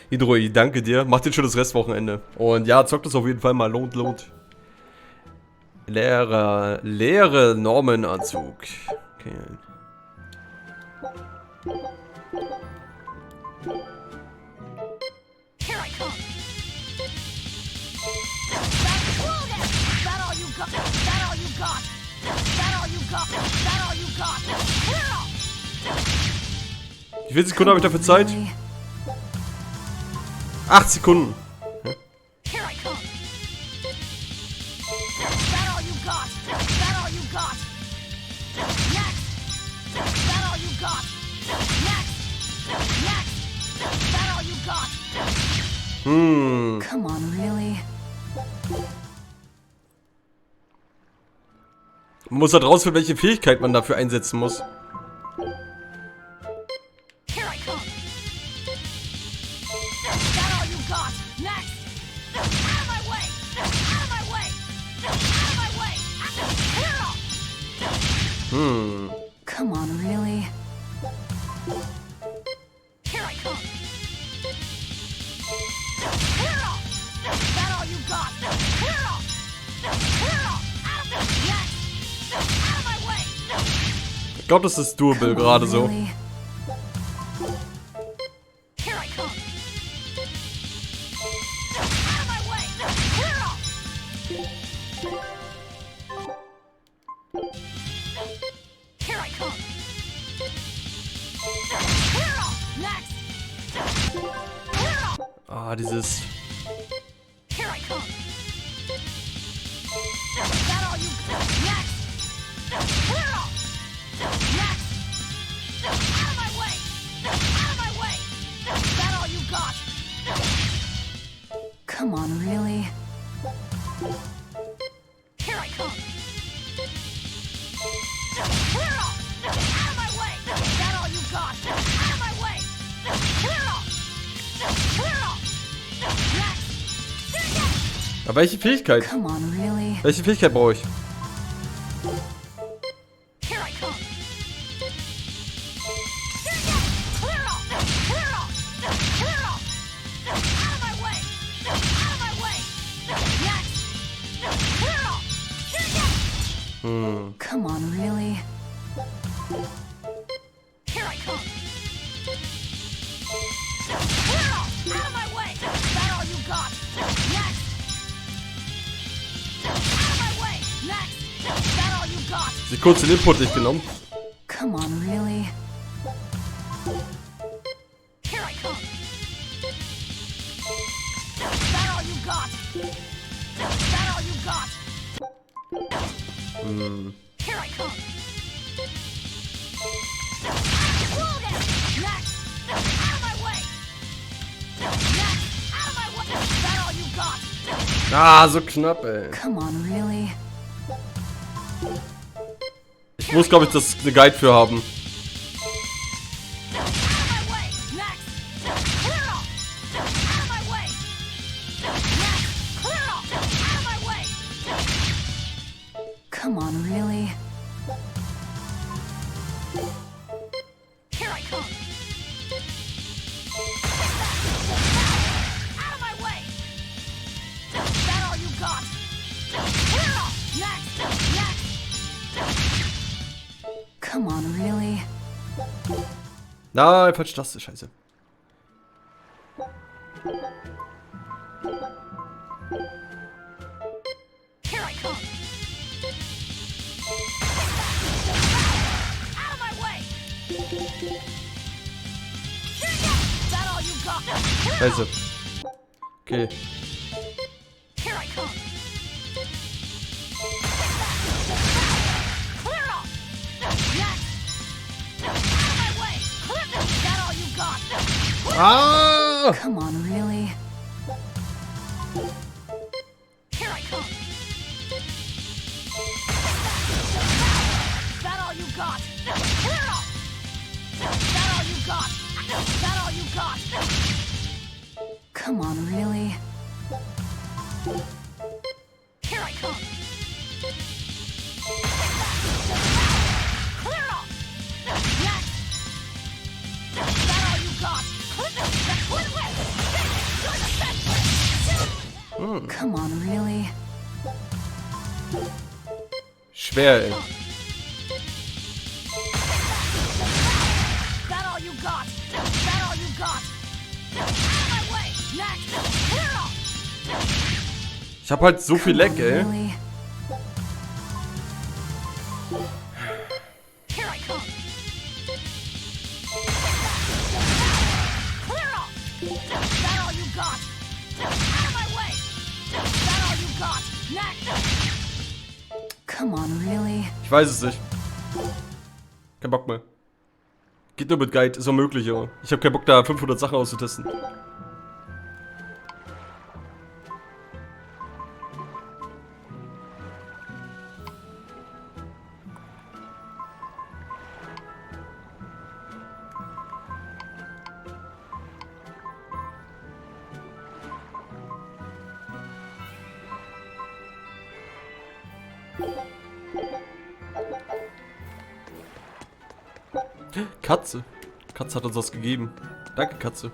Hidroi, danke dir. Macht ein schönes Restwochenende. Und ja, zockt es auf jeden Fall mal. Lohnt. Leere Normenanzug. Okay. Wie viele Sekunden habe ich dafür Zeit? 8 Sekunden. Ja. Come on, really? Man muss halt rausfinden, welche Fähigkeit man dafür einsetzen muss. Come on, really? Ich glaube, das ist doable gerade so. Ah, dieses... Come on, really? Aber welche Fähigkeit? Come on, really? Welche Fähigkeit brauche ich? Come on, really? Sie kurz den Input nicht genommen. Come on, really? Ah, so knapp, ey. Come on, really? Ich muss, glaube ich, das eine Guide für haben. Come on, really? Come on, really? Nein, falsch Taste, scheiße. Scheiße. Okay. Ah! Come on, really? Come on, really? Here I come! Clear it off! Next! Is that all you got? Come on, really? Schwer, ey. That all you got? That all you got? Out of my way! Next! Clear it off! Ich hab halt so viel Leck, ey. Really? Here I come! Clear it off! That all you got? Out of my way! That all you got? Next! Come on, really? Ich weiß es nicht. Kein Bock mehr. Geht nur mit Guide, ist auch möglich, aber ich hab keinen Bock da 500 Sachen auszutesten. Katze. Katze hat uns was gegeben. Danke, Katze.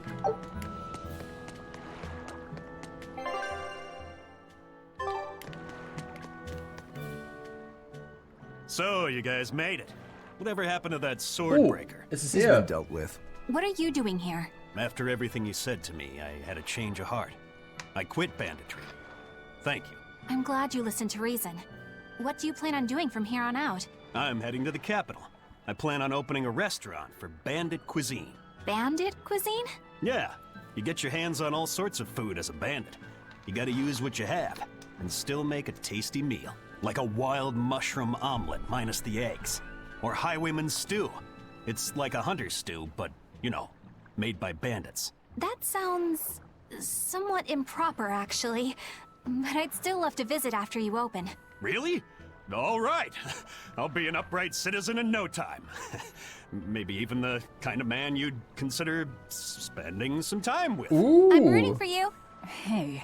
So, you guys made it. Whatever happened to that sword breaker? This has been dealt with. What are you doing here? After everything you said to me, I had a change of heart. I quit banditry. Thank you. I'm glad you listened to reason. What do you plan on doing from here on out? I'm heading to the capital. I plan on opening a restaurant for bandit cuisine. Bandit cuisine? Yeah, you get your hands on all sorts of food as a bandit. You gotta use what you have, and still make a tasty meal. Like a wild mushroom omelet minus the eggs. Or highwayman stew. It's like a hunter's stew, but, you know, made by bandits. That sounds somewhat improper, actually. But I'd still love to visit after you open. Really? All right. I'll be an upright citizen in no time. Maybe even the kind of man you'd consider spending some time with. Ooh. I'm rooting for you. Hey,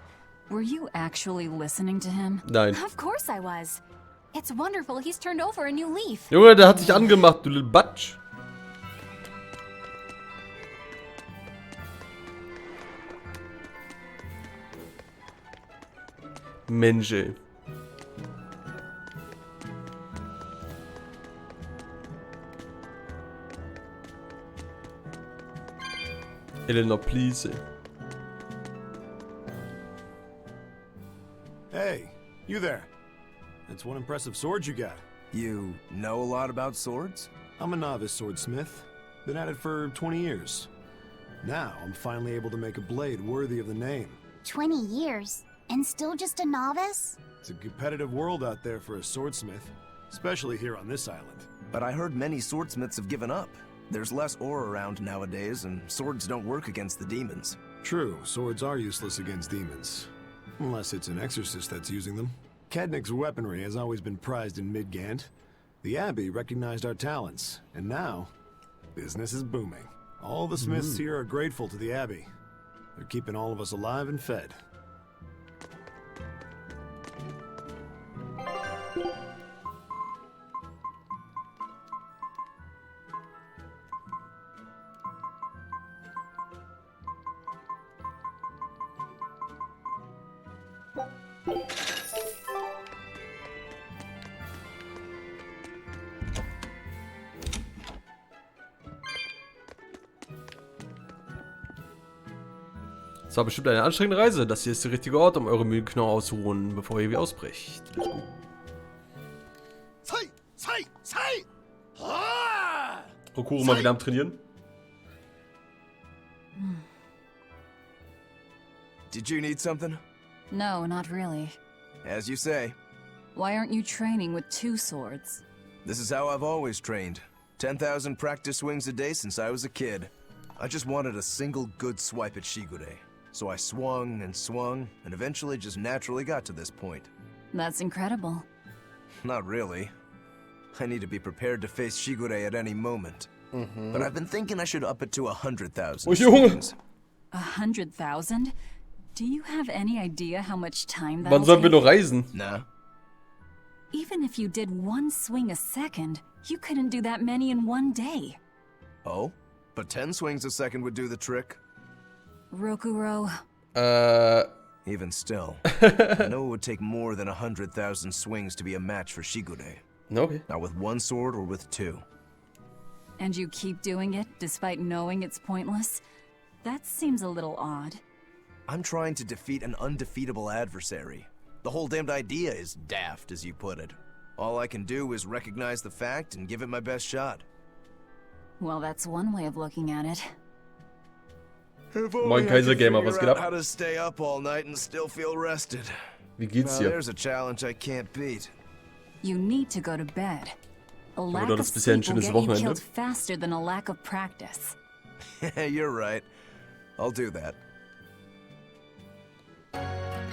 were you actually listening to him? Nein. Of course I was. It's wonderful he's turned over a new leaf. Junge, der hat dich angemacht, du little Batsch. Mensch, ey. Eleanor, please, ey. Hey, you there. That's one impressive sword you got. You know a lot about swords? I'm a novice swordsmith. Been at it for 20 years. Now, I'm finally able to make a blade worthy of the name. 20 years? And still just a novice? It's a competitive world out there for a swordsmith, especially here on this island. But I heard many swordsmiths have given up. There's less ore around nowadays, and swords don't work against the demons. True, swords are useless against demons. Unless it's an exorcist that's using them. Kednick's weaponry has always been prized in Midgant. The Abbey recognized our talents, and now, business is booming. All the smiths here are grateful to the Abbey. They're keeping all of us alive and fed. Es war bestimmt eine anstrengende Reise. Das hier ist der richtige Ort, um eure müden Knochen auszuruhen, bevor ihr wie ausbricht. Let's go. Rokuro mal wieder am Trainieren. Did you need something? No, not really. As you say. Why aren't you training with 2 swords? This is how I've always trained. 10,000 practice swings a day since I was a kid. I just wanted a single good swipe at Shigure. So I swung, and eventually just naturally got to this point. That's incredible. Not really. I need to be prepared to face Shigure at any moment. But I've been thinking I should up it to 100,000 swings. 100,000? Do you have any idea how much time that Wann sollen wir noch reisen? Nah. Even if you did one swing a second, you couldn't do that many in one day. Oh? But 10 swings a second would do the trick? Rokuro. Even still, I know it would take more than 100,000 swings to be a match for Shigure. Okay. Not with one sword or with two. And you keep doing it, despite knowing it's pointless? That seems a little odd. I'm trying to defeat an undefeatable adversary. The whole damned idea is daft, as you put it. All I can do is recognize the fact and give it my best shot. Well, that's one way of looking at it. Moin Kaiser Gamer, was geht ab? How to stay up all night and still feel rested. Wie geht's dir? There's a challenge I can't beat. You need to go to bed. A lack das of bisher ein sleep will schönes get you Wochenende. killed faster than a lack of practice. You're right. I'll do that.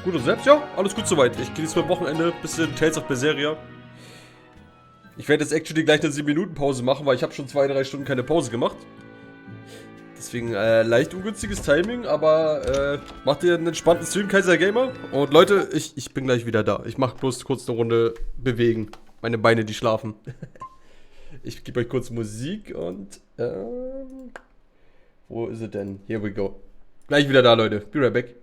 Gut und selbst? Ja, alles gut soweit. Ich genieße mein Wochenende, bisschen Tales of Berseria. Ich werde jetzt actually gleich eine 7-Minuten-Pause machen, weil ich habe schon 2-3 Stunden keine Pause gemacht. Deswegen leicht ungünstiges Timing, aber macht ihr einen entspannten Stream, Kaiser Gamer. Und Leute, ich bin gleich wieder da. Ich mache bloß kurz eine Runde bewegen. Meine Beine, die schlafen. Ich gebe euch kurz Musik und wo ist es denn? Here we go. Gleich wieder da, Leute. Be right back.